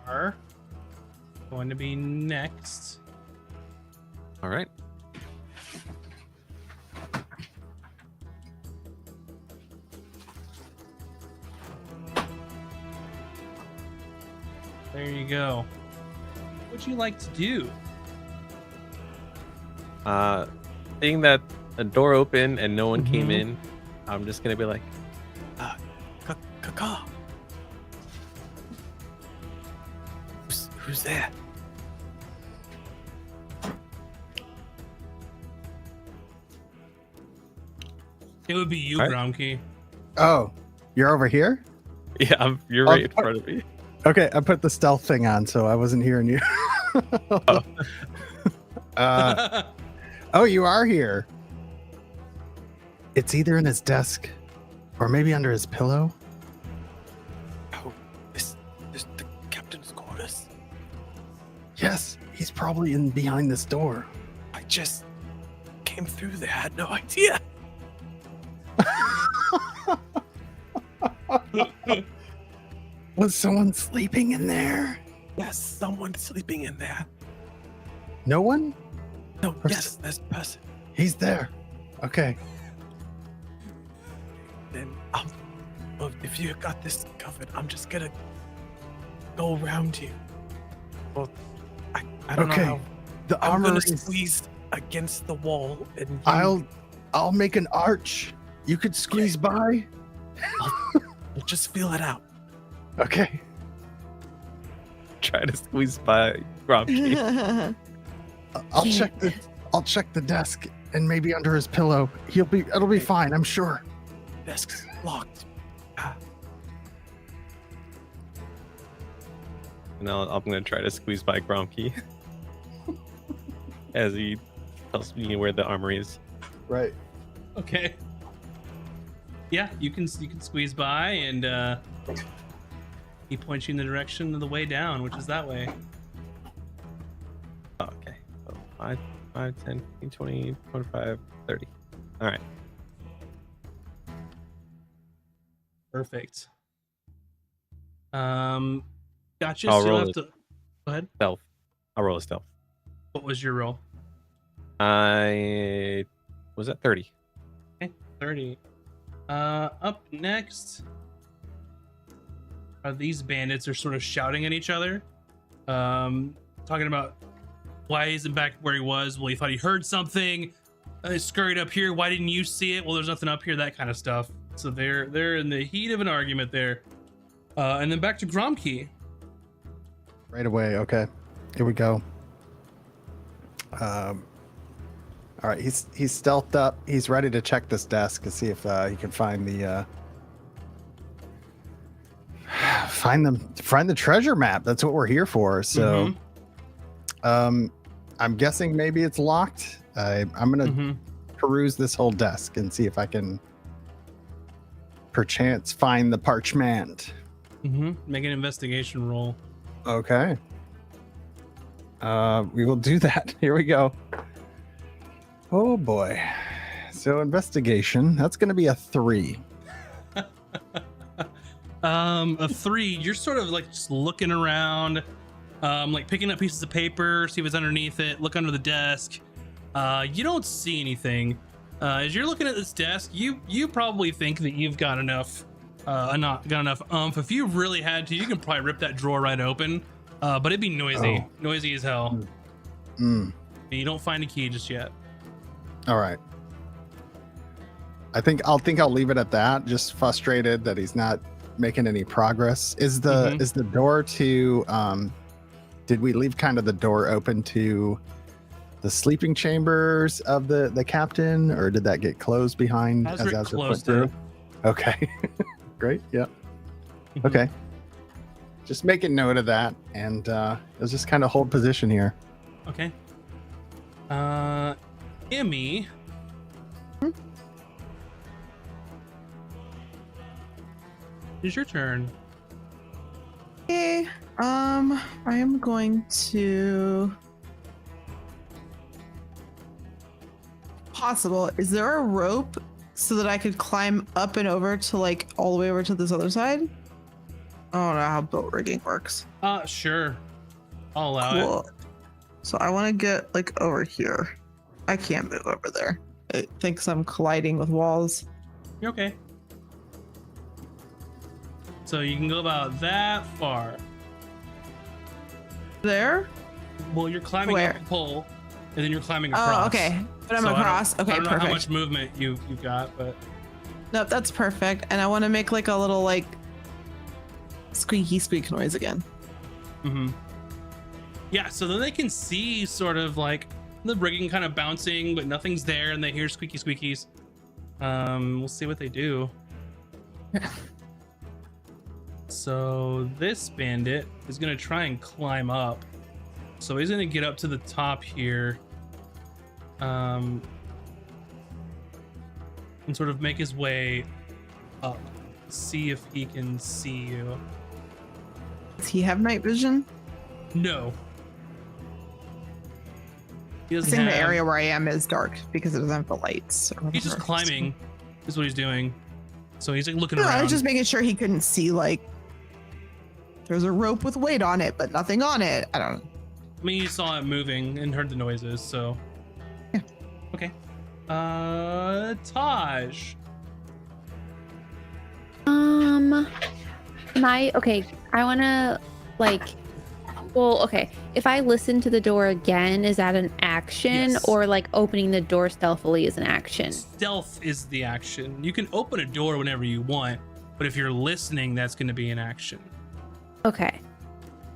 F: are going to be next.
A: All right.
F: There you go. What'd you like to do?
A: Seeing that a door open and no one came in, I'm just gonna be like, caw. Who's there?
F: It would be you,
A: Right.
F: Gromkey.
B: Oh, you're over here?
A: Yeah, you're right in front of me.
B: Okay, I put the stealth thing on, so I wasn't hearing you. Oh, you are here. It's either in his desk or maybe under his pillow.
A: Oh, this the captain's quarters.
B: Yes, he's probably in behind this door.
A: I just came through there. I had no idea.
B: Was someone sleeping in there?
A: Yes, someone's sleeping in there.
B: No one?
A: No, yes, there's a person.
B: He's there. Okay.
A: Then if you got this covered, I'm just gonna go around you. Well, I don't know how.
B: The
A: I'm
B: armor
A: gonna
B: is...
A: squeeze against the wall, and
B: I'll make an arch. You could squeeze by.
A: I'll just feel it out.
B: Okay.
A: Try to squeeze by Gromkey.
B: I'll check the desk and maybe under his pillow. It'll be fine, I'm sure.
A: Desk's locked. And I'm gonna try to squeeze by Gromkey as he tells me where the armory is.
B: Right.
F: Okay. Yeah, you can squeeze by, and he points you in the direction of the way down, which is that way.
A: Oh, okay. So 5, 10, 15, 20, 25, 30. All right.
F: Perfect. Gotcha.
A: I'll
F: So you'll
A: roll
F: have
A: it.
F: to. Go ahead.
A: Stealth. I'll roll a stealth.
F: What was your roll?
A: I was at 30.
F: Okay, 30. Up next are these bandits are sort of shouting at each other, talking about why he's back where he was. Well, he thought he heard something. He scurried up here. Why didn't you see it? Well, there's nothing up here. That kind of stuff. So they're in the heat of an argument there. And then back to Gromkey.
B: Right away. Okay, here we go. All right, he's stealthed up. He's ready to check this desk to see if he can find the find the treasure map. That's what we're here for. So, I'm guessing maybe it's locked. I'm gonna peruse this whole desk and see if I can perchance find the parchment.
F: Make an investigation roll.
B: Okay. We will do that. Here we go. Oh boy. So investigation, that's going to be a 3.
F: A 3. You're sort of like just looking around, like picking up pieces of paper, see what's underneath it, look under the desk. You don't see anything. As you're looking at this desk, you probably think that you've got enough oomph. If you really had to, you can probably rip that drawer right open. But it'd be noisy, noisy as hell. And you don't find a key just yet.
B: All right. I think I'll leave it at that. Just frustrated that he's not making any progress. Is the door to did we leave kind of the door open to the sleeping chambers of the captain, or did that get closed behind
F: as
B: we're
F: close
B: through? Okay. Great. Yep. Okay. Just making note of that, and let's just kind of hold position here.
F: Okay. Emmy. It's your turn.
C: Okay. I am going to. Possible. Is there a rope so that I could climb up and over to like all the way over to this other side? I don't know how boat rigging works.
F: Sure. I'll allow it.
C: So I want to get like over here. I can't move over there. It thinks I'm colliding with walls.
F: You're okay. So you can go about that far.
C: There?
F: Well, you're climbing up the pole, and then you're climbing across.
C: Oh, okay. But I'm across. Okay,
F: I don't know
C: perfect.
F: how much movement you've got, but
C: nope, that's perfect. And I want to make like a little like squeaky squeak noise again.
F: Yeah, so then they can see sort of like the rigging kind of bouncing, but nothing's there, and they hear squeaky squeakies. We'll see what they do. So this bandit is gonna try and climb up. So he's gonna get up to the top here, and sort of make his way up. See if he can see you.
C: Does he have night vision?
F: No. He
C: I
F: doesn't
C: think
F: have...
C: the area where I am is dark because it doesn't have the lights.
F: He's just climbing. Is what he's doing. So he's like looking
C: No,
F: around.
C: I was just making sure he couldn't see like there's a rope with weight on it, but nothing on it. I don't know.
F: I mean, you saw it moving and heard the noises, so.
C: Yeah.
F: Okay. Taj.
E: I want to okay. If I listen to the door again, is that an action?
F: Yes.
E: Or like opening the door stealthily is an action?
F: Stealth is the action. You can open a door whenever you want, but if you're listening, that's going to be an action.
E: Okay.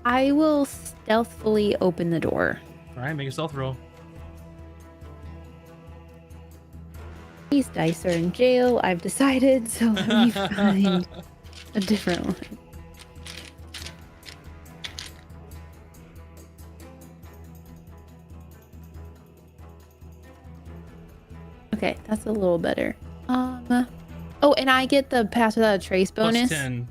E: I will stealthily open the door.
F: All right, make a stealth roll.
E: These dice are in jail, I've decided, so let me find a different one. Okay, that's a little better. Oh, and I get the pass without a trace bonus.
F: Plus 10.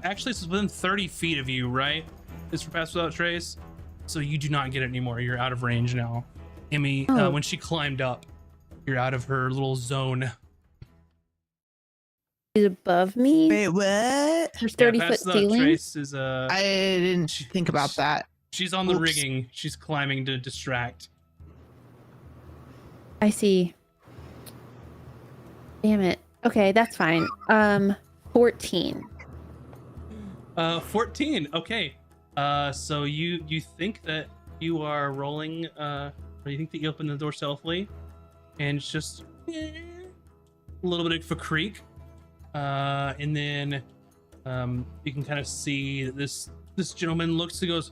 F: Actually, it's within 30 feet of you, right? It's for pass without trace. So you do not get it anymore. You're out of range now. Emmy, when she climbed up, you're out of her little zone.
E: Is above me?
C: Wait, what?
E: There's 30-foot ceiling.
F: Trace is,
C: I didn't think about that.
F: She's on the rigging. She's climbing to distract.
E: I see. Damn it. Okay, that's fine. 14.
F: 14. Okay. So you think that you are rolling, or you think that you open the door stealthily, and it's just a little bit of a creak, and then you can kind of see that this gentleman looks and goes,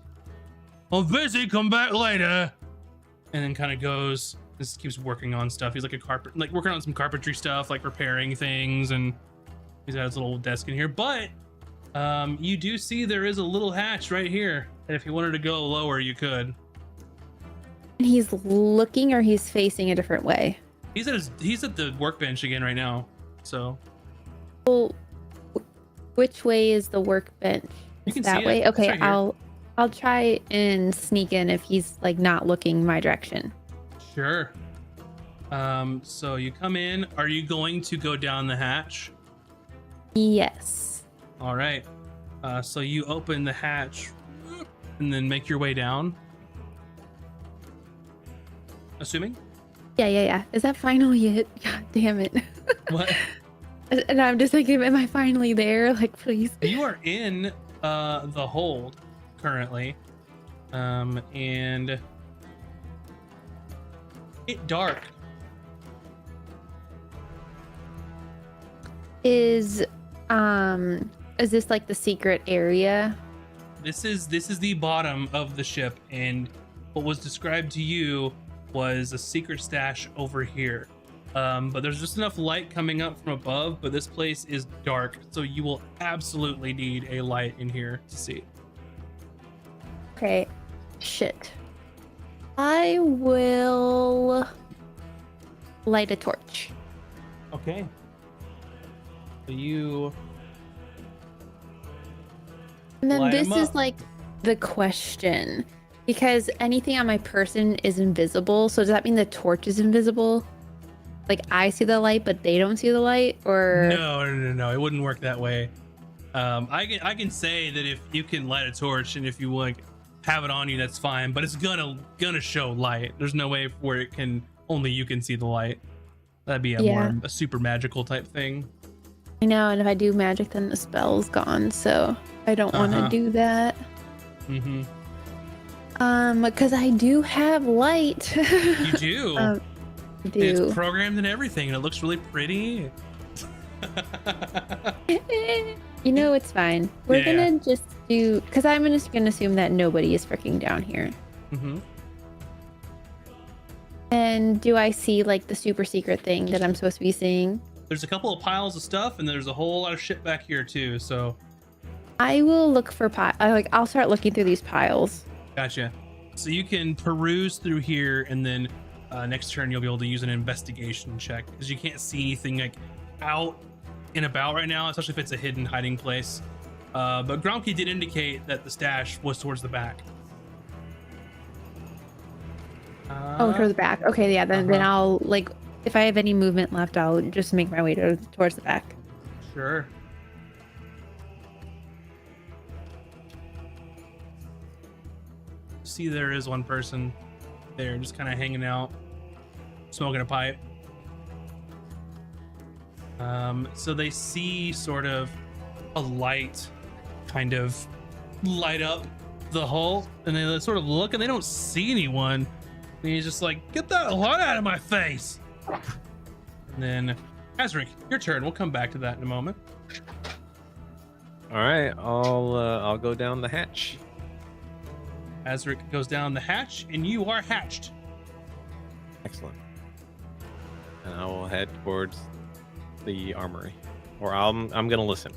F: "I'm busy. Come back later," and then kind of goes. This keeps working on stuff. He's like working on some carpentry stuff, like repairing things, and he's got his little desk in here. But you do see there is a little hatch right here, and if you wanted to go lower, you could.
E: And he's looking, or he's facing a different way?
F: He's at the workbench again right now. So.
E: Well, which way is the workbench?
F: You can
E: that
F: see
E: way.
F: it.
E: Okay,
F: Right
E: I'll try and sneak in if he's like not looking my direction.
F: Sure. So you come in. Are you going to go down the hatch?
E: Yes.
F: All right. So you open the hatch and then make your way down. Assuming?
E: Yeah. Is that finally it? God damn it.
F: What?
E: And I'm just thinking, am I finally there? Like, please.
F: You are in the hold currently. And it dark.
E: Is this like the secret area?
F: This is the bottom of the ship, and what was described to you was a secret stash over here. But there's just enough light coming up from above, but this place is dark, so you will absolutely need a light in here to see.
E: Okay. Shit. I will light a torch.
F: Okay. So you.
E: And then
F: Light 'em
E: this is
F: up.
E: like the question, because anything on my person is invisible. So does that mean the torch is invisible? Like I see the light, but they don't see the light, or
F: No. It wouldn't work that way. I can say that if you can light a torch and if you like have it on you, that's fine. But it's gonna show light. There's no way where it can only you can see the light. That'd be a super magical type thing.
E: I know, and if I do magic, then the spell's gone. So I don't want to do that.
F: Mm-hmm.
E: Because I do have light.
F: You do.
E: I do.
F: It's programmed and everything, and it looks really pretty.
E: You know, it's fine. We're gonna just do, because I'm just gonna assume that nobody is freaking down here.
F: Mm-hmm.
E: And do I see like the super secret thing that I'm supposed to be seeing?
F: There's a couple of piles of stuff, and there's a whole lot of shit back here too. So
E: I will look for I'll start looking through these piles.
F: gotcha. So you can peruse through here, and then next turn you'll be able to use an investigation check, because you can't see anything like out and about right now, especially if it's a hidden hiding place. But Gromke did indicate that the stash was towards the back.
E: Towards the back. Okay, yeah. Then I'll like, if I have any movement left, I'll just make my way towards the back.
F: Sure. See, there is one person there, just kind of hanging out, smoking a pipe. So they see sort of a light kind of light up the hull, and they sort of look, and they don't see anyone. And he's just like, "Get that light out of my face!" And then, Azric, your turn. We'll come back to that in a moment.
A: All right, I'll go down the hatch.
F: Azric goes down the hatch, and you are hatched.
A: Excellent. And I will head towards the armory, or I'm gonna listen.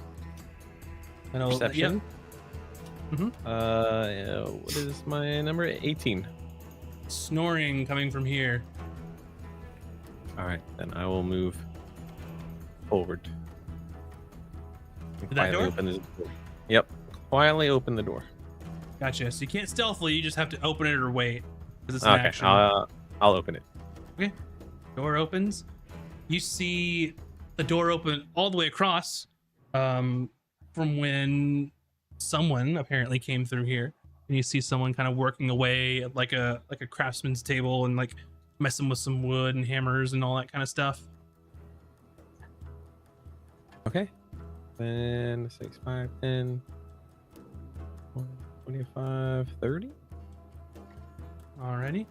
A: Perception. What is my number? 18.
F: Snoring coming from here.
A: All right, then I will move forward.
F: That door?
A: Open the door. Yep. Quietly open the door.
F: Gotcha. So you can't stealthily. You just have to open it or wait because it's an
A: Okay.
F: action.
A: I'll open it.
F: Okay. Door opens. You see the door open all the way across from when someone apparently came through here. And you see someone kind of working away at like a craftsman's table and like messing with some wood and hammers and all that kind of stuff.
A: Okay. Then 6, 5, 10, 25, 30.
F: Alrighty.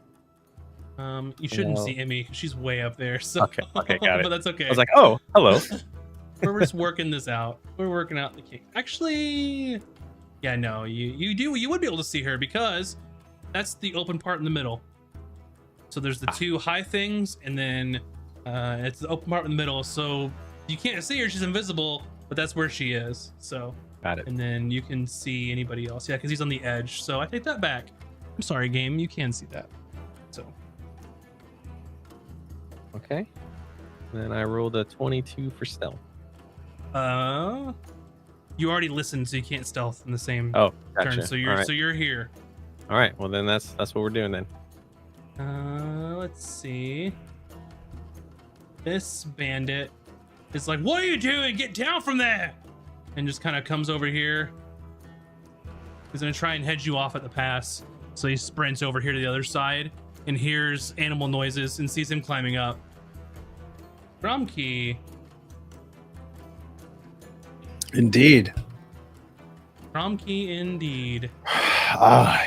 F: You shouldn't see Emmy because she's way up there. So
A: Okay, got it.
F: But that's okay.
A: I was like, oh, hello.
F: We're just working this out. We're working out the kink. Actually, yeah, no, you would be able to see her because that's the open part in the middle. So there's the two high things, and then it's the open part in the middle. So you can't see her; she's invisible, but that's where she is. So
A: Got it.
F: and then you can see anybody else. Yeah, because he's on the edge. So I take that back. I'm sorry, game. You can see that. So
A: Okay. Then I rolled a 22 for stealth.
F: you already listened, so you can't stealth in the same
A: Oh, gotcha.
F: turn. So you're
A: All right.
F: so you're here.
A: All right. Well, then that's what we're doing then.
F: Let's see. This bandit is like, "What are you doing? Get down from there!" And just kind of comes over here. He's gonna try and head you off at the pass. So he sprints over here to the other side and hears animal noises and sees him climbing up. Gromkey.
B: Indeed.
F: Gromkey indeed.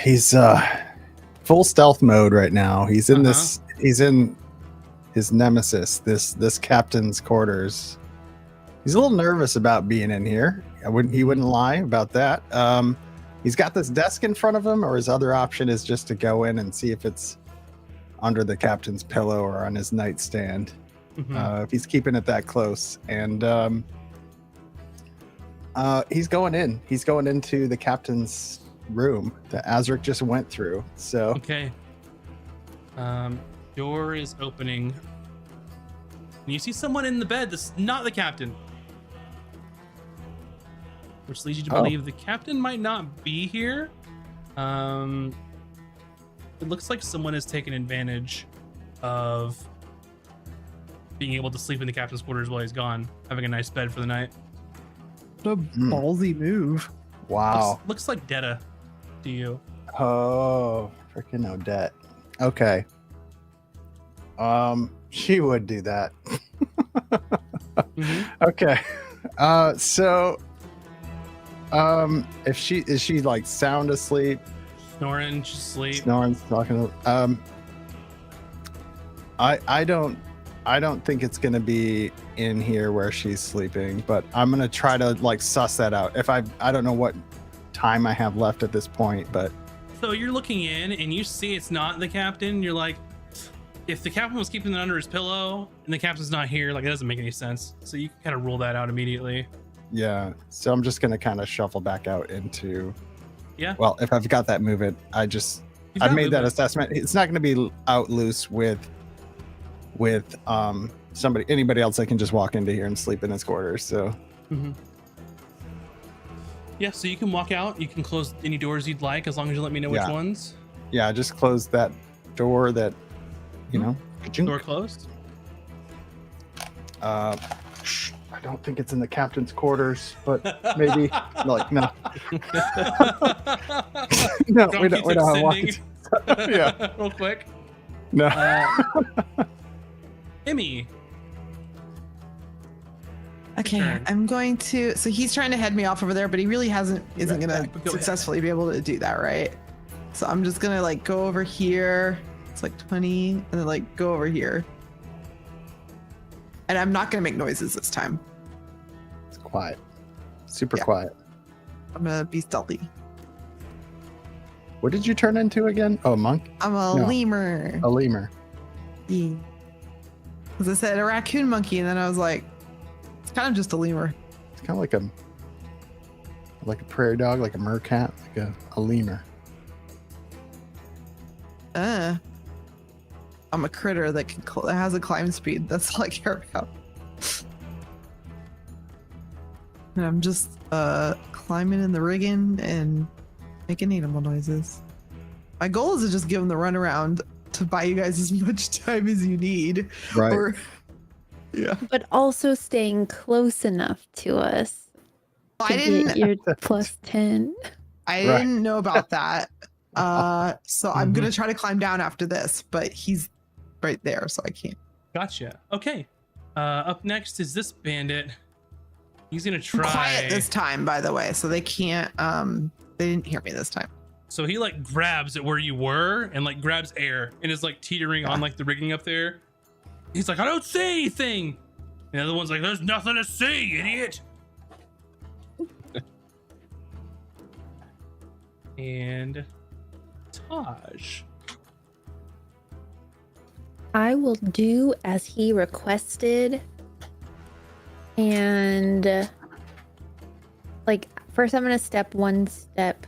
B: He's full stealth mode right now. He's in this. He's in his nemesis. This captain's quarters. He's a little nervous about being in here. He wouldn't lie about that. He's got this desk in front of him, or his other option is just to go in and see if it's under the captain's pillow or on his nightstand. If he's keeping it that close, and he's going in. He's going into the captain's room that Azric just went through. So
F: okay. Door is opening. And you see someone in the bed that's not the captain. Which leads you to believe the captain might not be here. It looks like someone has taken advantage of being able to sleep in the captain's quarters while he's gone, having a nice bed for the night.
C: What a ballsy move.
B: wow.
F: Looks like Detta to you.
B: Oh, freaking Odette. Okay. She would do that. Okay. So if she is she like sound asleep?
F: Snoring, she's asleep.
B: Snoring, talking. I don't think it's gonna be in here where she's sleeping, but I'm gonna try to like suss that out. If I don't know what time I have left at this point, but
F: So you're looking in and you see it's not the captain. You're like, if the captain was keeping it under his pillow and the captain's not here, like it doesn't make any sense. So you can kind of rule that out immediately.
B: yeah. So I'm just gonna kind of shuffle back out into.
F: Yeah.
B: Well, if I've got that movement, I've made that assessment. It's not gonna be out loose with anybody else that can just walk into here and sleep in his quarters. So
F: yeah, so you can walk out. You can close any doors you'd like as long as you let me know which ones.
B: yeah, just close that door that
F: Door closed.
B: I don't think it's in the captain's quarters, but maybe like no. No, we don't have walking. Yeah.
F: Real quick.
B: No.
F: Emmy.
C: Okay,
F: Turn.
C: I'm going to. So he's trying to head me off over there, but he really isn't gonna successfully be able to do that, right? So I'm just gonna like go over here. It's like 20, and then like go over here. And I'm not gonna make noises this time.
B: It's quiet. Super quiet.
C: I'm gonna be stealthy.
B: What did you turn into again? Oh, a monk?
C: I'm a lemur.
B: A lemur.
C: Yeah. Because I said a raccoon monkey, and then I was like, it's kind of just a lemur.
B: It's kind of like a prairie dog, like a mercat, like a lemur.
C: I'm a critter that has a climb speed. That's all I care about. And I'm just climbing in the rigging and making animal noises. My goal is to just give them the runaround to buy you guys as much time as you need.
B: Right.
C: Or, yeah.
E: But also staying close enough to us to get your plus 10.
C: I didn't know about that. So I'm going to try to climb down after this, but he's right there, so I can't.
F: Gotcha. Okay. Up next is this bandit. He's going to try.
C: Quiet this time, by the way, so they can't, they didn't hear me this time.
F: So he like grabs at where you were and like grabs air and is like teetering on like the rigging up there. He's like, I don't see anything. And the other one's like, there's nothing to see, idiot. And Taj.
E: I will do as he requested. And like first I'm going to step one step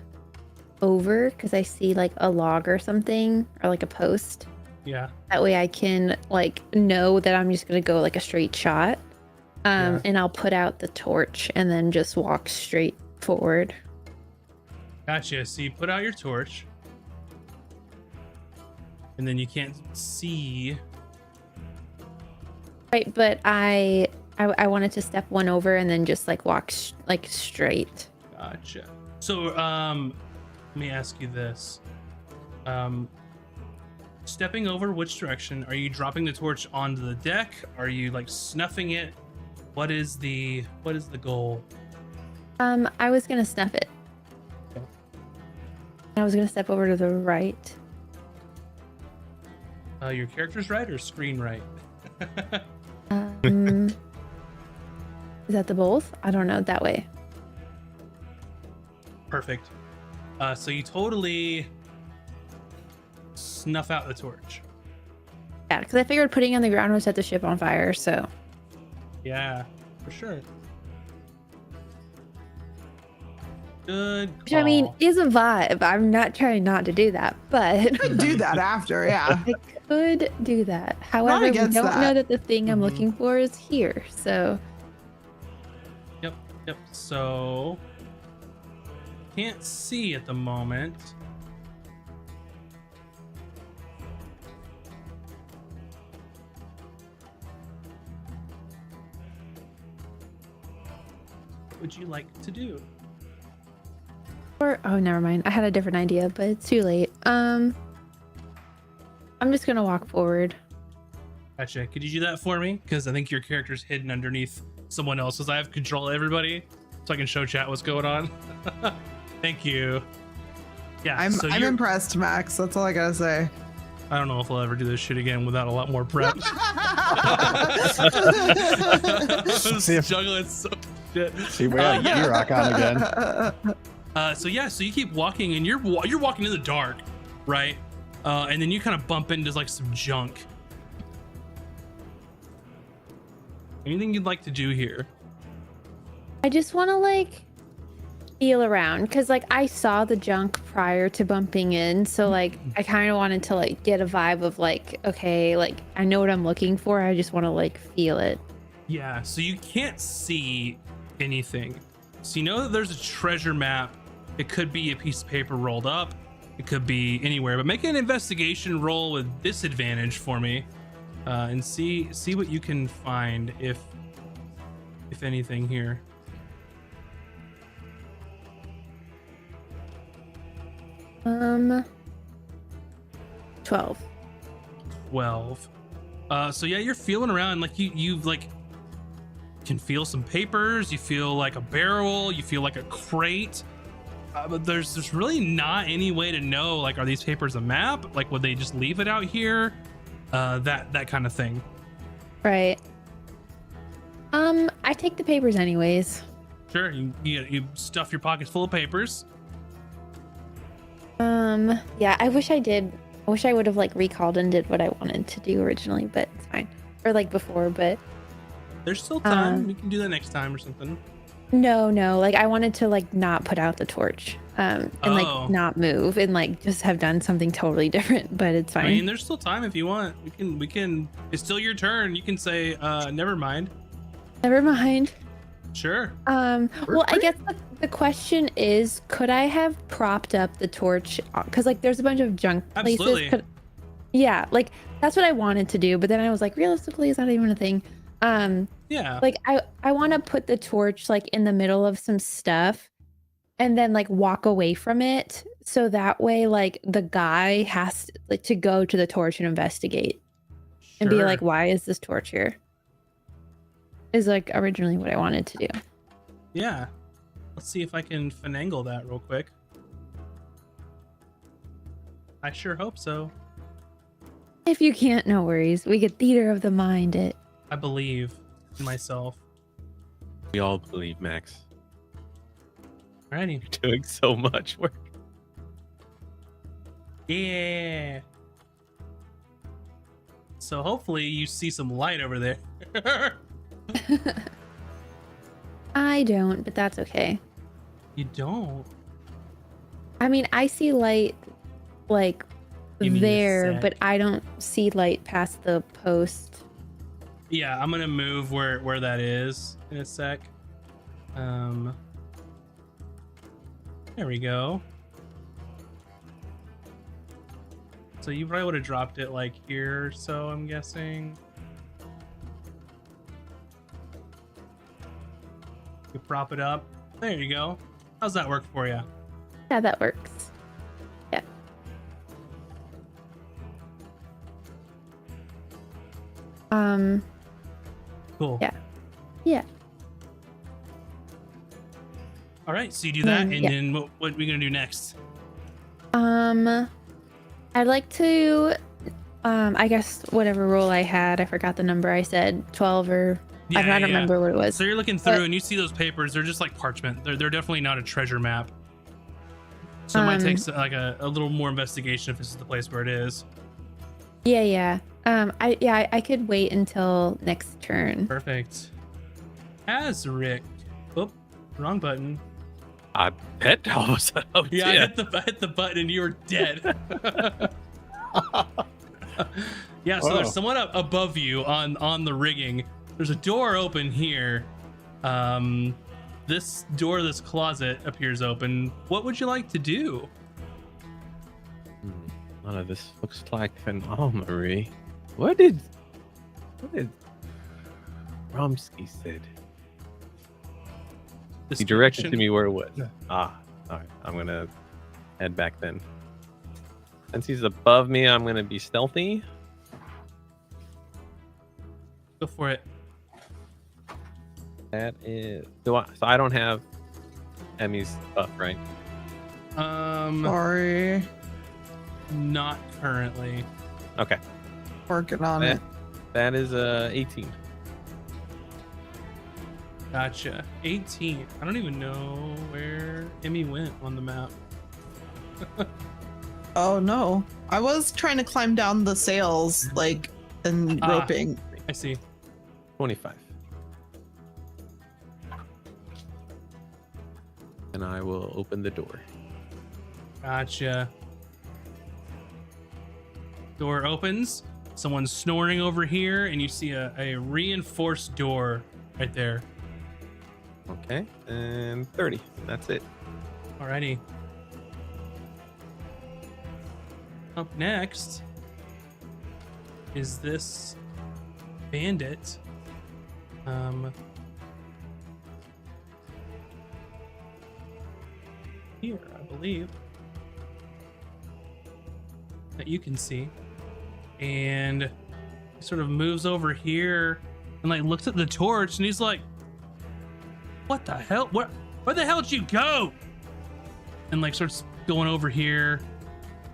E: over because I see like a log or something or like a post.
F: Yeah.
E: That way I can like know that I'm just gonna go like a straight shot. And I'll put out the torch and then just walk straight forward.
F: Gotcha. So you put out your torch. And then you can't see.
E: Right, but I wanted to step one over and then just like walk like straight.
F: Gotcha. So let me ask you this. Stepping over which direction? Are you dropping the torch onto the deck? Are you like snuffing it? What is the goal?
E: I was gonna snuff it.
F: Okay.
E: I was gonna step over to the right.
F: Your character's right or screen right?
E: Is that the both? I don't know. That way.
F: Perfect. So you totally snuff out the torch.
E: Yeah, because I figured putting it on the ground would set the ship on fire, so.
F: Yeah, for sure. Good call.
E: Which I mean is a vibe. I'm not trying not to do that, but
C: Could do that after, yeah.
E: I could do that. However, we don't know that the thing I'm looking for is here, so.
F: Yep. So can't see at the moment. What would you like to do?
E: Or oh, never mind. I had a different idea, but it's too late. I'm just gonna walk forward.
F: Gotcha. Could you do that for me? Because I think your character's hidden underneath someone else's. I have control of everybody, so I can show chat what's going on. Thank you. Yeah,
C: I'm impressed, Max. That's all I gotta say.
F: I don't know if I'll ever do this shit again without a lot more prep. Juggling so shit.
B: See, we got E-Rock on again.
F: So you keep walking and you're walking in the dark, right? And then you kind of bump into like some junk. Anything you'd like to do here?
E: I just want to like feel around because like I saw the junk prior to bumping in, so like I kind of wanted to like get a vibe of like, okay, like I know what I'm looking for. I just want to like feel it.
F: Yeah, so you can't see anything. So you know that there's a treasure map. It could be a piece of paper rolled up. It could be anywhere, but make an investigation roll with disadvantage for me, and see what you can find if anything here.
E: 12.
F: 12. So yeah, you're feeling around like you've like can feel some papers. You feel like a barrel. You feel like a crate. But there's really not any way to know, like, are these papers a map? Like, would they just leave it out here? That kind of thing.
E: Right. I take the papers anyways.
F: Sure. You stuff your pockets full of papers.
E: Yeah, I wish I did. I wish I would have like recalled and did what I wanted to do originally, but it's fine. Or like before, but
F: there's still time. We can do that next time or something.
E: No, like I wanted to like not put out the torch, and like not move and like just have done something totally different, but it's fine.
F: I mean, there's still time if you want. We can. It's still your turn. You can say, never mind.
E: Never mind.
F: Sure.
E: Well, I guess the question is, could I have propped up the torch? Because like, there's a bunch of junk places.
F: Absolutely.
E: Yeah, like that's what I wanted to do, but then I was like, realistically, is that even a thing?
F: Yeah.
E: Like I want to put the torch like in the middle of some stuff, and then like walk away from it, so that way like the guy has to, like, to go to the torch and investigate, and be like, why is this torch here? Is like originally what I wanted to do.
F: Yeah. Let's see if I can finagle that real quick. I sure hope so.
E: If you can't, no worries. We get theater of the mind it.
F: I believe in myself.
A: We all believe, Max.
F: Alrighty.
A: You're doing so much work.
F: Yeah. So hopefully you see some light over there.
E: I don't, but that's okay.
F: You don't?
E: I mean, I see light like
F: You mean
E: there, but I don't see light past the post.
F: Yeah, I'm gonna move where that is in a sec. There we go. So you probably would have dropped it like here or so, I'm guessing. You prop it up. There you go. How's that work for you?
E: Yeah, that works. Yeah.
F: Cool.
E: Yeah. Yeah.
F: All right, so you do that, and
E: yeah.
F: then what are we gonna do next?
E: I'd like to, I guess whatever roll I had, I forgot the number I said, 12 or I don't remember what it was.
F: So you're looking through and you see those papers. They're just like parchment. They're definitely not a treasure map. So it might take like a little more investigation if this is the place where it is.
E: Yeah. I could wait until next turn.
F: Perfect. As Rick. Oop, wrong button.
A: I bet I was. Oh,
F: Yeah, I hit the button and you were dead. Yeah, so there's someone up above you on the rigging. There's a door open here. This door, this closet appears open. What would you like to do?
A: None of this looks like an armory. What did Romsky said?
F: This
A: He directed
F: direction?
A: to me where it was. All right. I'm gonna head back then. Since he's above me, I'm gonna be stealthy.
F: Go for it.
A: That is. So I don't have Emmy's buff, right?
C: Sorry.
F: Not currently.
A: Okay.
C: Working on it.
A: That is 18.
F: Gotcha. 18. I don't even know where Emmy went on the map.
C: Oh no. I was trying to climb down the sails, like, and roping.
F: I see.
A: 25. And I will open the door.
F: Gotcha. Door opens. Someone's snoring over here, and you see a reinforced door right there.
A: Okay. And 30. That's it.
F: Alrighty. Up next is this bandit. Here, I believe, that you can see, and he sort of moves over here and like looks at the torch, and he's like, "What the hell? Where the hell did you go?" And like starts going over here.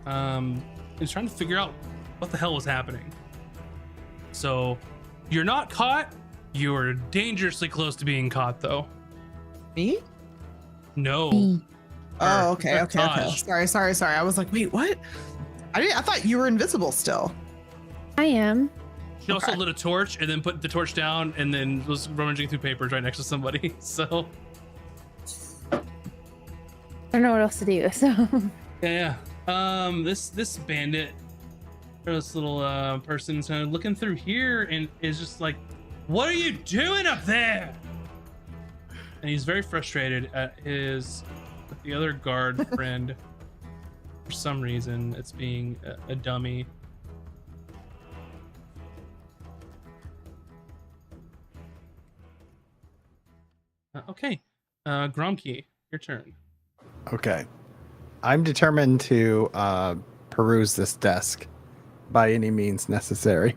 F: He's trying to figure out what the hell was happening. So you're not caught. You're dangerously close to being caught, though.
C: Me?
F: No.
C: Oh, okay.
F: Taj.
C: Sorry. I was like, wait, what? I thought you were invisible still.
E: I am.
F: She also lit a torch and then put the torch down and then was rummaging through papers right next to somebody. So
E: I don't know what else to do. So
F: yeah. This bandit, or this little person's kind of looking through here and is just like, "What are you doing up there?" and he's very frustrated at the other guard friend. For some reason, it's being a dummy. Okay, Gromkey, your turn.
B: Okay. I'm determined to peruse this desk by any means necessary.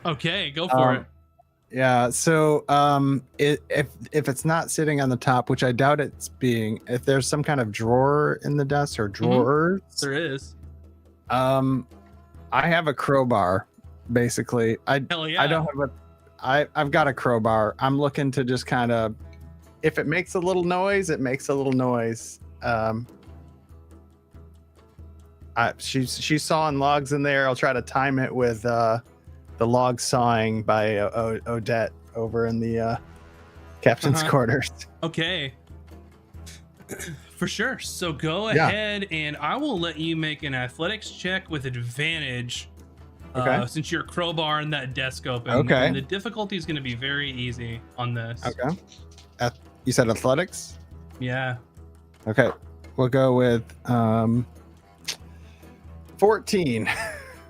F: Okay, go for it.
B: Yeah, so if it's not sitting on the top, which I doubt it's being, if there's some kind of drawer in the desk or drawers,
F: there is.
B: I have a crowbar, basically.
F: Hell yeah.
B: I don't have I've got a crowbar. I'm looking to just kind of, if it makes a little noise, it makes a little noise. She's sawing logs in there. I'll try to time it with the log sawing by Odette over in the captain's quarters.
F: Okay. For sure. So go ahead and I will let you make an athletics check with advantage.
B: Okay.
F: Since you're crowbar and that desk open.
B: Okay.
F: And the difficulty is going to be very easy on this.
B: Okay. You said athletics?
F: Yeah.
B: Okay. We'll go with 14.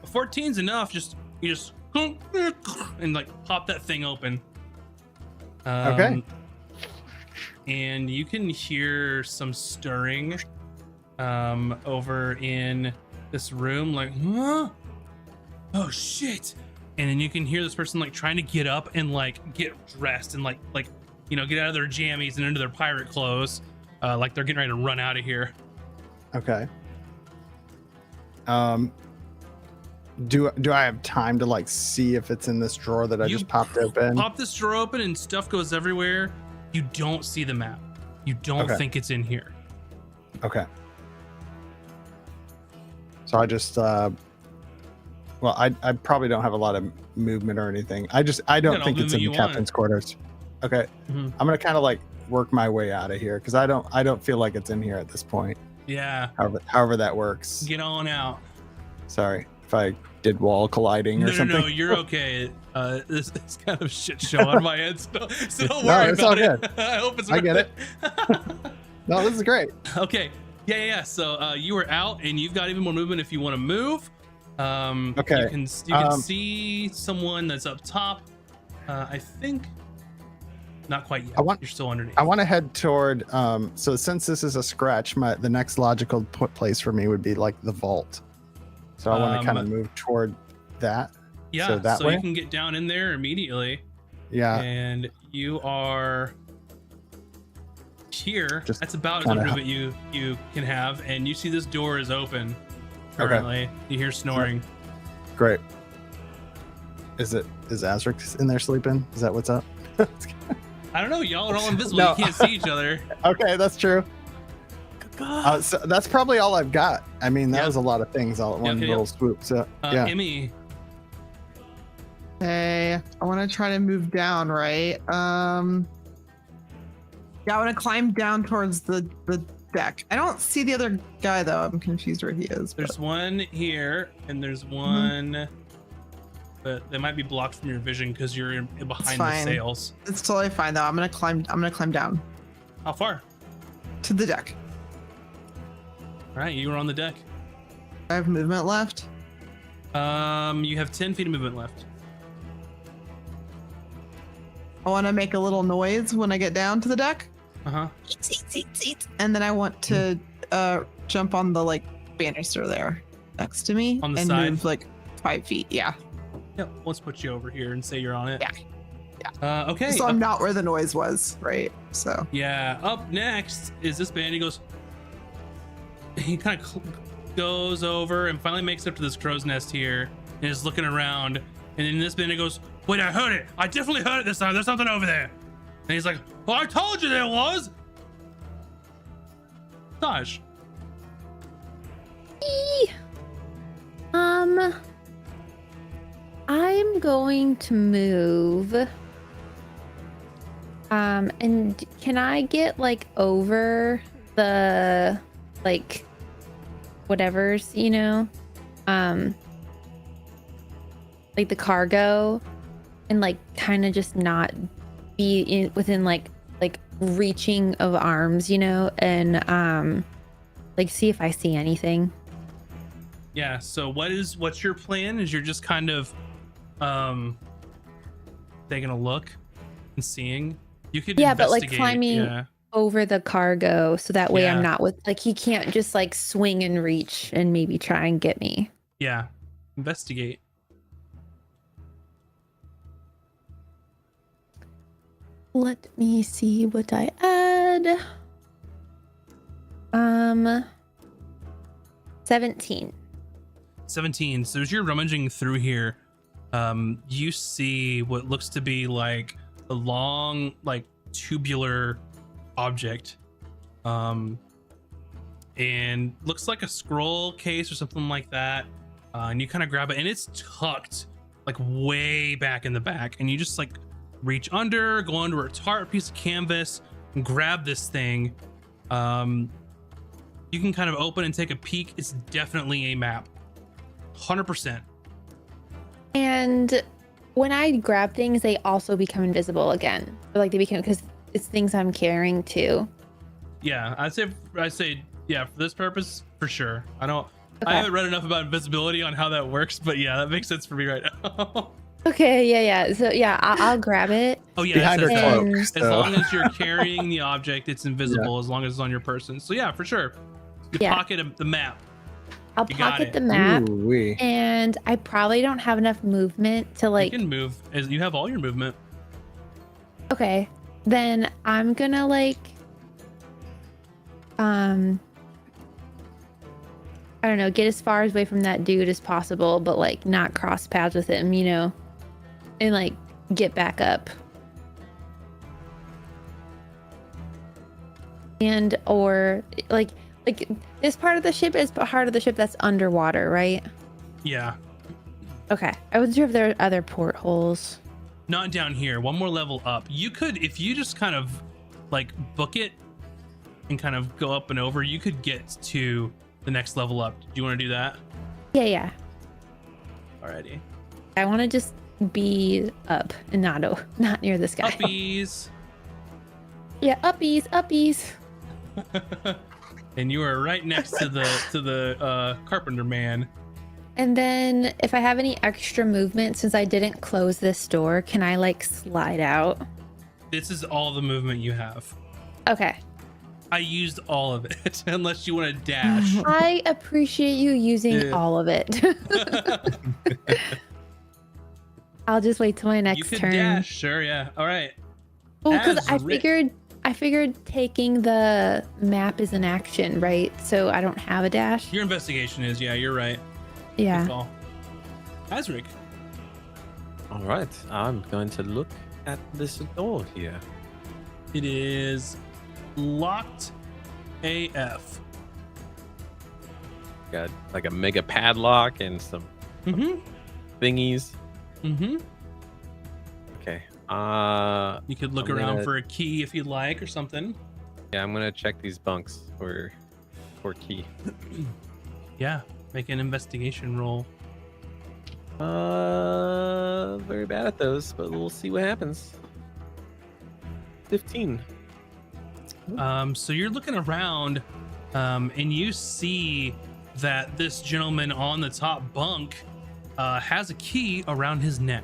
F: 14's enough. You just and like pop that thing open.
B: Okay.
F: And you can hear some stirring over in this room, like, huh? Oh shit. And then you can hear this person like trying to get up and like get dressed and like get out of their jammies and into their pirate clothes, like they're getting ready to run out of here.
B: Okay. Do I have time to like see if it's in this drawer that I just popped open?
F: Pop this drawer open and stuff goes everywhere. You don't see the map. You don't think it's in here.
B: Okay. So I just well, I probably don't have a lot of movement or anything. I don't think it's in the captain's quarters. Okay.
F: Mm-hmm.
B: I'm gonna kind of like work my way out of here because I don't feel like it's in here at this point.
F: Yeah.
B: However that works.
F: Get on out.
B: Sorry if I did wall colliding or something.
F: No, you're okay. This is kind of shit show on my end, so don't worry
B: it's
F: about
B: all
F: it.
B: good.
F: I hope it's.
B: I get it. No, this is great.
F: Okay. Yeah. So you are out, and you've got even more movement if you want to move.
B: Okay.
F: You can see someone that's up top. I think. Not quite yet. You're still underneath.
B: I want to head toward. So since this is a scratch, the next logical place for me would be like the vault. So I want to kind of move toward that.
F: Yeah. So you can get down in there immediately.
B: Yeah.
F: And you are here.
B: Just
F: that's about as much movement you can have, and you see this door is open. Currently, you hear snoring.
B: Great. Is Azric in there sleeping? Is that what's up?
F: I don't know. Y'all are all invisible. No. You can't see each other.
B: Okay, that's true. So that's probably all I've got. I mean, that was a lot of things all at one little swoop. So yeah.
F: Emmy.
C: Hey, I want to try to move down, right? Yeah, I want to climb down towards the deck. I don't see the other guy though. I'm confused where he is.
F: There's one here, and there's one, but they might be blocked from your vision because you're behind the sails.
C: It's totally fine though. I'm gonna climb down.
F: How far?
C: To the deck.
F: All right, you are on the deck.
C: I have movement left.
F: You have 10 feet of movement left.
C: I want to make a little noise when I get down to the deck.
F: Eat.
C: And then I want to jump on the like banister there next to me
F: on the
C: and
F: side.
C: move like 5 feet. Yeah.
F: Yep. Let's put you over here and say you're on it.
C: Yeah.
F: Okay.
C: So I'm not where the noise was, right? So.
F: Yeah. Up next is this band. He kind of goes over and finally makes it up to this crow's nest here and is looking around. And in this band, he goes, "Wait, I heard it. I definitely heard it this time. There's something over there." And he's like, "Well, I told you there was." Taj.
E: I'm going to move. And can I get like over the like whatever's, like the cargo and like kind of just not be within like reaching of arms, you know, and like see if I see anything.
F: Yeah, so what's your plan? Is you're just kind of taking a look and seeing? You could
E: but like
F: investigate,
E: climbing over the cargo so that way I'm not with, like, he can't just like swing and reach and maybe try and get me.
F: Yeah, investigate.
E: Let me see what I add. 17.
F: 17. So as you're rummaging through here, you see what looks to be like a long, like tubular object, and looks like a scroll case or something like that. And you kind of grab it, and it's tucked like way back in the back, and you just like reach under, go under a tarp piece of canvas, and grab this thing. You can kind of open and take a peek. It's definitely a map, 100%.
E: And when I grab things, they also become invisible again. Or like they become, because it's things I'm carrying too.
F: Yeah, I say, yeah, for this purpose, for sure. I haven't read enough about invisibility on how that works, but yeah, that makes sense for me right now.
E: Okay, yeah. So yeah, I'll grab it.
F: Oh yeah,
B: behind her cloak.
F: As long as you're carrying the object, it's invisible. As long as it's on your person. So yeah, for sure. You pocket the map.
E: I'll pocket the map.
B: Ooh-wee.
E: And I probably don't have enough movement to like.
F: You can move. You have all your movement.
E: Okay, then I'm gonna like. I don't know, get as far away from that dude as possible, but like not cross paths with him, you know, and like get back up. And or like this part of the ship is part of the ship that's underwater, right?
F: Yeah.
E: Okay. I wasn't sure if there are other portholes.
F: Not down here. One more level up. You could, if you just kind of like book it and kind of go up and over, you could get to the next level up. Do you want to do that?
E: Yeah.
F: Alrighty.
E: I want to just be up and not near this guy.
F: Uppies.
E: Yeah, uppies.
F: And you are right next to the carpenter man.
E: And then if I have any extra movement, since I didn't close this door, can I like slide out?
F: This is all the movement you have.
E: Okay.
F: I used all of it, unless you want to dash.
E: I appreciate you using all of it. I'll just wait till my next
F: you could
E: turn.
F: Dash, sure, yeah. All right.
E: Oh, because I figured taking the map is an action, right? So I don't have a dash.
F: Your investigation is, yeah, you're right.
E: Yeah.
F: Azric.
A: All right, I'm going to look at this door here.
F: It is locked AF.
A: Got like a mega padlock and some thingies. Okay.
F: You could look around for a key if you'd like or something.
A: Yeah, I'm gonna check these bunks for key.
F: Yeah, make an investigation roll.
A: Very bad at those, but we'll see what happens. 15.
F: So you're looking around, and you see that this gentleman on the top bunk has a key around his neck.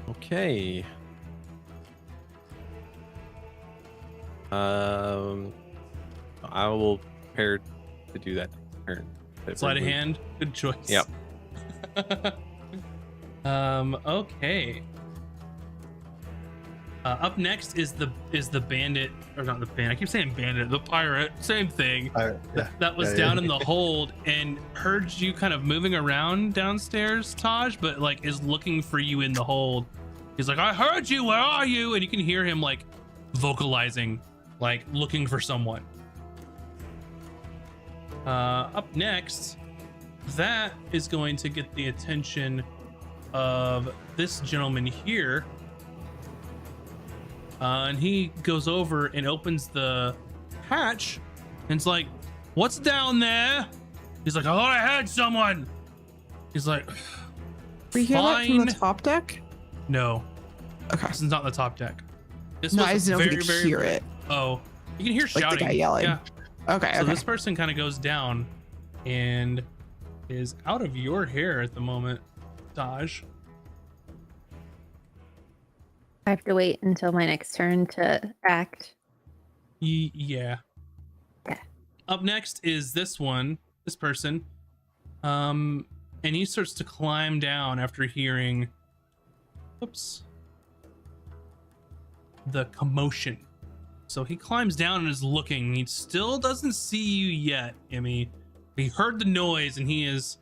A: Okay. I will prepare to do that turn.
F: Sleight of hand, good choice.
A: Yep.
F: Okay. Up next is the bandit, or not the bandit. I keep saying bandit, the pirate, same thing. That was down in the hold and heard you kind of moving around downstairs, Taj, but like is looking for you in the hold. He's like, I heard you, where are you? And you can hear him like vocalizing, like looking for someone. Up next, that is going to get the attention of this gentleman here. And he goes over and opens the hatch and it's like, what's down there? He's like, I thought I had someone. He's like,
C: we hear that from the top deck?
F: No.
C: Okay.
F: This is not the top deck. This
C: No,
F: was
C: I just don't
F: very,
C: get to
F: very,
C: hear it.
F: Oh, you can hear
C: Like
F: shouting.
C: the guy yelling.
F: Yeah.
C: Okay.
F: So
C: okay.
F: this person kind of goes down and is out of your hair at the moment, Daj.
E: I have to wait until my next turn to act.
F: Yeah.
E: Okay.
F: Up next is this person. And he starts to climb down after hearing, the commotion. So he climbs down and is looking. He still doesn't see you yet, Emmy. He heard the noise and he is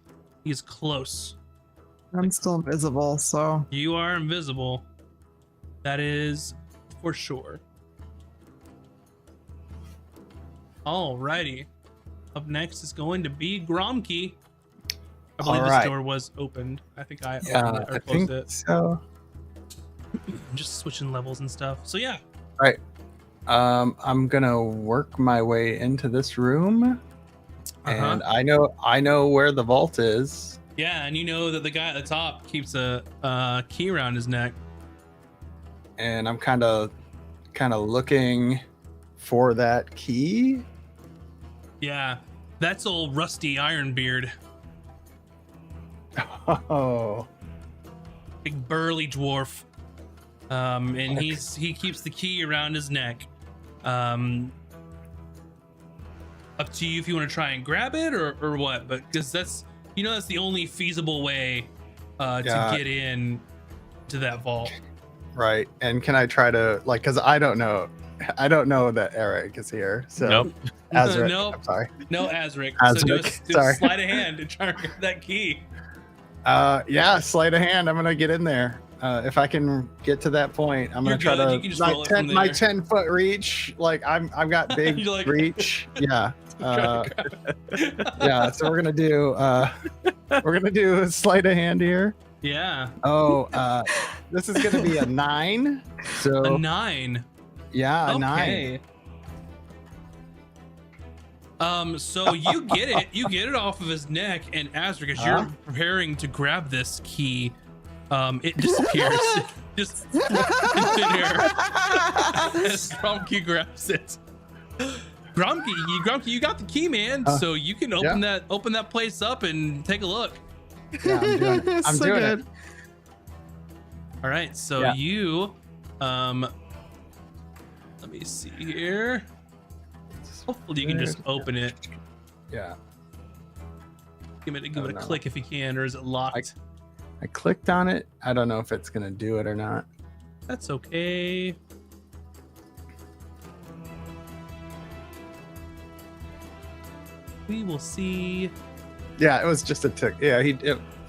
F: close.
C: I'm still invisible, so.
F: You are invisible. That is for sure. Alrighty. Up next is going to be Gromke. I believe this door was opened. I think I opened it or closed it.
B: So.
F: I'm just switching levels and stuff. So yeah.
B: Right. I'm gonna work my way into this room, and I know where the vault is.
F: Yeah, and you know that the guy at the top keeps a key around his neck.
B: And I'm kind of looking for that key.
F: Yeah, that's old Rusty Ironbeard.
B: Oh,
F: Big burly dwarf. And he keeps the key around his neck. Up to you if you want to try and grab it or what, but because that's the only feasible way to get in to that vault.
B: Right. And can I try to because I don't know that Eric is here. So
A: Nope.
B: Azric,
F: Nope.
B: I'm sorry.
F: No, Azric.
B: Azric,
F: So do
B: sorry.
F: a sleight of hand to try and get that key.
B: Yeah, sleight of hand. I'm gonna get in there. If I can get to that point, I'm gonna try
F: You can just roll it from
B: my
F: there.
B: 10-foot reach. I've got big
F: You're like-
B: reach. Yeah.
F: Try to grab it.
B: Yeah. So we're gonna do a sleight of hand here.
F: Yeah.
B: Oh, this is gonna be a 9. So
F: A 9.
B: yeah, a 9.
F: Okay. So you get it. You get it off of his neck, and Azric, as you're preparing to grab this key, it disappears. Just in thin air. As Gromke grabs it. Gromke, you got the key, man. So you can open that place up and take a look.
B: Yeah, I'm doing it.
F: All right, so you, let me see here. Hopefully you can just open it.
B: Yeah.
F: Give it a click if you can, or is it locked?
B: I clicked on it. I don't know if it's gonna do it or not.
F: That's okay. We will see.
B: Yeah, it was just a tick. Yeah,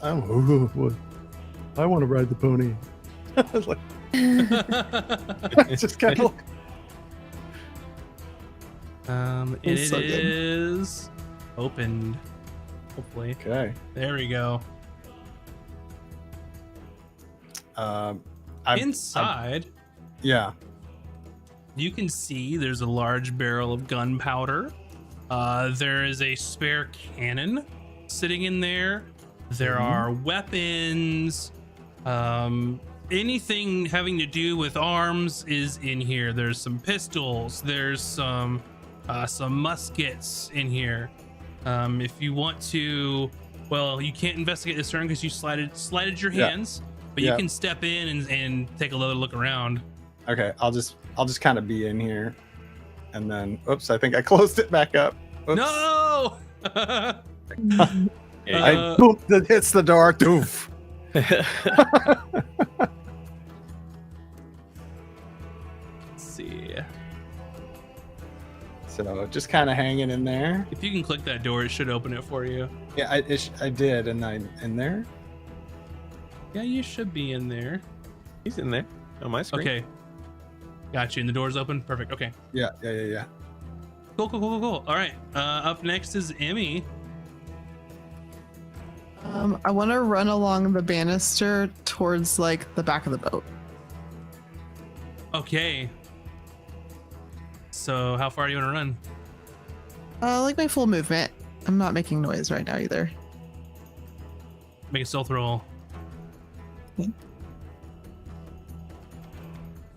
B: I want to ride the pony. I was like, it's just kind of.
F: It
C: so good.
F: is opened. Hopefully.
B: Okay.
F: There we go. Inside,
B: yeah.
F: you can see there's a large barrel of gunpowder. There is a spare cannon sitting in there. There are weapons. Anything having to do with arms is in here. There's some pistols. There's some muskets in here. If you want to, well, you can't investigate this turn because you slided your hands, but you can step in and take a look around.
B: Okay, I'll just kind of be in here, and then oops, I think I closed it back up. Oops.
F: No!
B: Boom, that hits the door. Doof.
F: Let's see.
B: So just kind of hanging in there.
F: If you can click that door, it should open it for you.
B: Yeah, I did, and I in there.
F: Yeah, you should be in there.
A: He's in there on my screen.
F: Okay. Got you. And the door's open. Perfect. Okay.
B: Yeah.
F: Cool. All right. Up next is Emmy.
C: I want to run along the banister towards the back of the boat.
F: Okay. So how far do you want to run?
C: My full movement. I'm not making noise right now either.
F: Make a stealth roll.
C: Okay.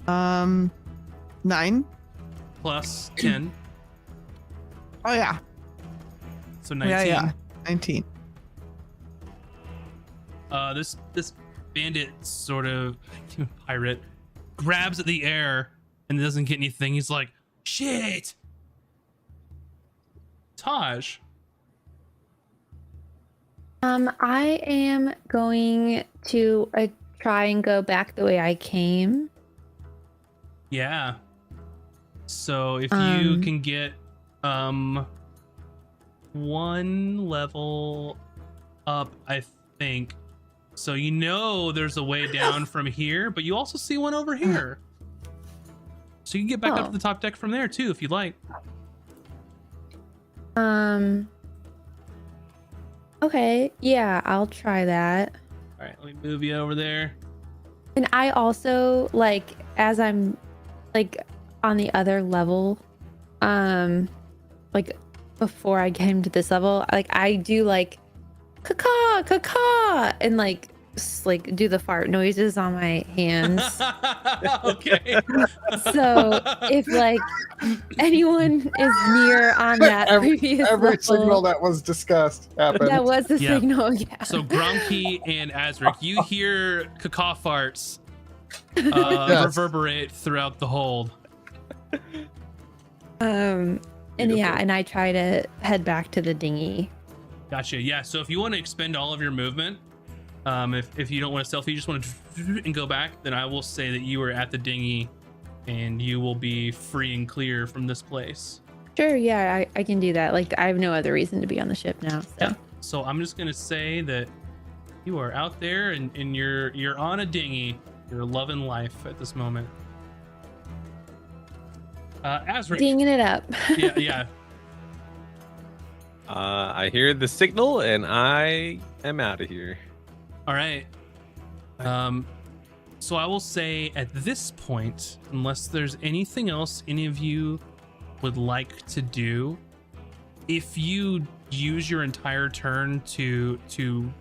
C: 9
F: plus 10.
C: Oh yeah.
F: So 19.
C: Yeah. 19.
F: This bandit sort of pirate grabs at the air and doesn't get anything. He's like, shit. Taj.
E: I am going to try and go back the way I came.
F: Yeah. So if you can get 1 level up, I think. So you know there's a way down from here, but you also see one over here. So you can get back up to the top deck from there too, if you'd like.
E: Okay, yeah, I'll try that.
F: All right, let me move you over there.
E: And I also, like, as I'm, like, on the other level, like, before I came to this level, like, I do, like, caw, caw, and, like do the fart noises on my hands.
F: Okay.
E: So if like anyone is near on that previous
B: every
E: level,
B: signal that was discussed happened.
E: that was the signal. Yeah.
F: So Gromkey and Azric, you hear caw farts reverberate throughout the hold.
E: And yeah, and I try to head back to the dinghy.
F: Gotcha. Yeah. So if you want to expend all of your movement, if you don't want to stealth, you just want to and go back, then I will say that you are at the dinghy and you will be free and clear from this place.
E: Sure. Yeah, I can do that. Like, I have no other reason to be on the ship now. So,
F: yeah. So I'm just going to say that you are out there and you're on a dinghy. You're loving life at this moment. Azric.
E: dinging it up.
F: Yeah.
A: I hear the signal and I am out of here.
F: All right. So I will say at this point, unless there's anything else any of you would like to do, if you use your entire turn to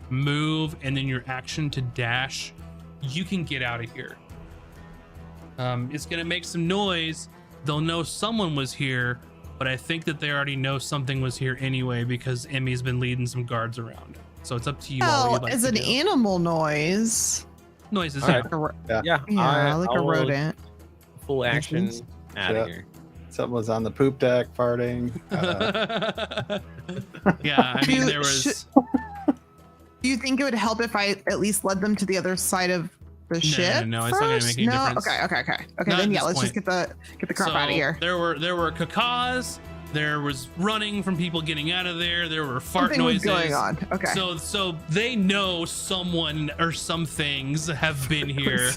F: move and then your action to dash, you can get out of here. It's gonna make some noise. They'll know someone was here, but I think that they already know something was here anyway because Emmy's been leading some guards around. So it's up to you.
C: Oh, as an animal noise.
F: Noises.
A: Right.
C: Yeah, like a rodent.
A: Full action out of here.
B: Something was on the poop deck farting.
F: Yeah, I mean, there was.
C: Do you think it would help if I at least led them to the other side of the ship?
F: No, it's not going to make any difference.
C: Okay. Then yeah, let's just get the crap out of here.
F: There were cacaws. There was running from people getting out of there. There were fart noises
C: going on. Okay.
F: So they know someone or some things have been here.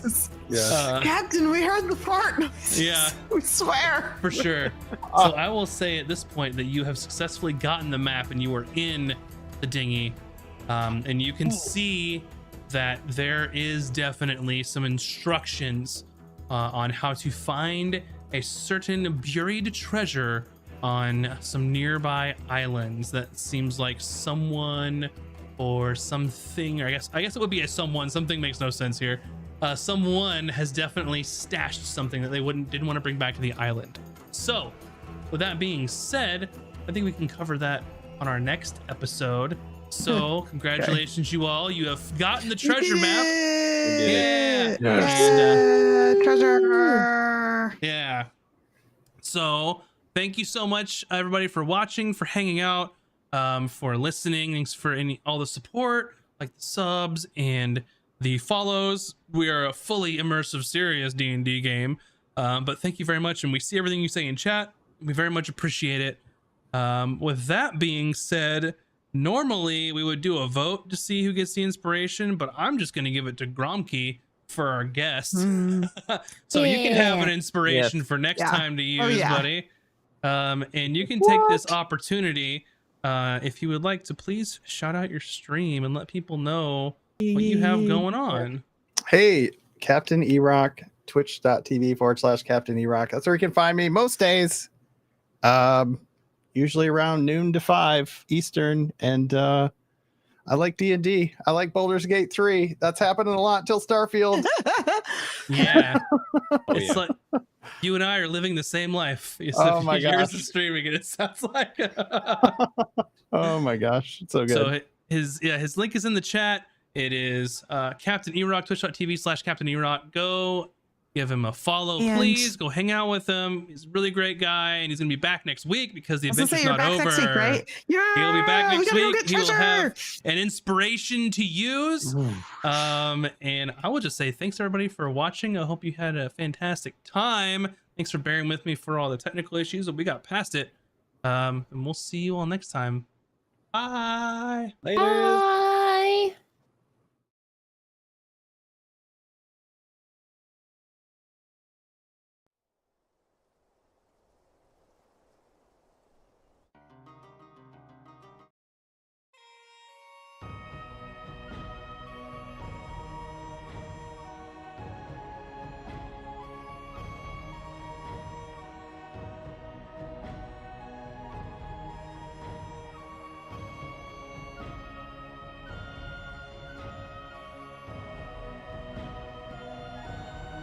B: Yeah.
C: Captain, we heard the fart noises.
F: Yeah.
C: We swear.
F: For sure. So I will say at this point that you have successfully gotten the map and you are in the dinghy. And you can see that there is definitely some instructions on how to find a certain buried treasure on some nearby islands. That seems like someone or something, or I guess it would be a someone. Something makes no sense here. Someone has definitely stashed something that they didn't want to bring back to the island. So with that being said, I think we can cover that on our next episode. So congratulations, you all. You have gotten the treasure map. Yeah.
C: And, treasure.
F: Yeah. So thank you so much, everybody, for watching, for hanging out, for listening. Thanks for all the support, like the subs and the follows. We are a fully immersive, serious D&D game. But thank you very much, and we see everything you say in chat. We very much appreciate it. With that being said, normally we would do a vote to see who gets the inspiration, but I'm just going to give it to Gromkey for our guest. So you can have an inspiration for next time to use, buddy. And you can take this opportunity, if you would like to, please shout out your stream and let people know what you have going on.
B: Hey, Captain E-Rock, twitch.tv/Captain E-Rock. That's where you can find me most days. Usually around noon to 5 Eastern. And I like D&D. I like Baldur's Gate 3. That's happening a lot till Starfield.
F: Yeah. It's
A: yeah.
F: like you and I are living the same life.
B: Oh my
F: years of
B: gosh.
F: streaming, and it sounds like.
B: Oh my gosh, it's so good.
F: So his link is in the chat. It is Captain Erock, twitch.tv/Captain Erock. Go give him a follow, please. Go hang out with him. He's a really great guy, and he's gonna be back next week because the adventure's not over.
C: Next week, right? Yeah,
F: he'll be back next week. He will
C: treasure.
F: have an inspiration to use. And I will just say thanks everybody for watching. I hope you had a fantastic time. Thanks for bearing with me for all the technical issues, but we got past it. And we'll see you all next time. Bye.
A: Later.
E: Bye.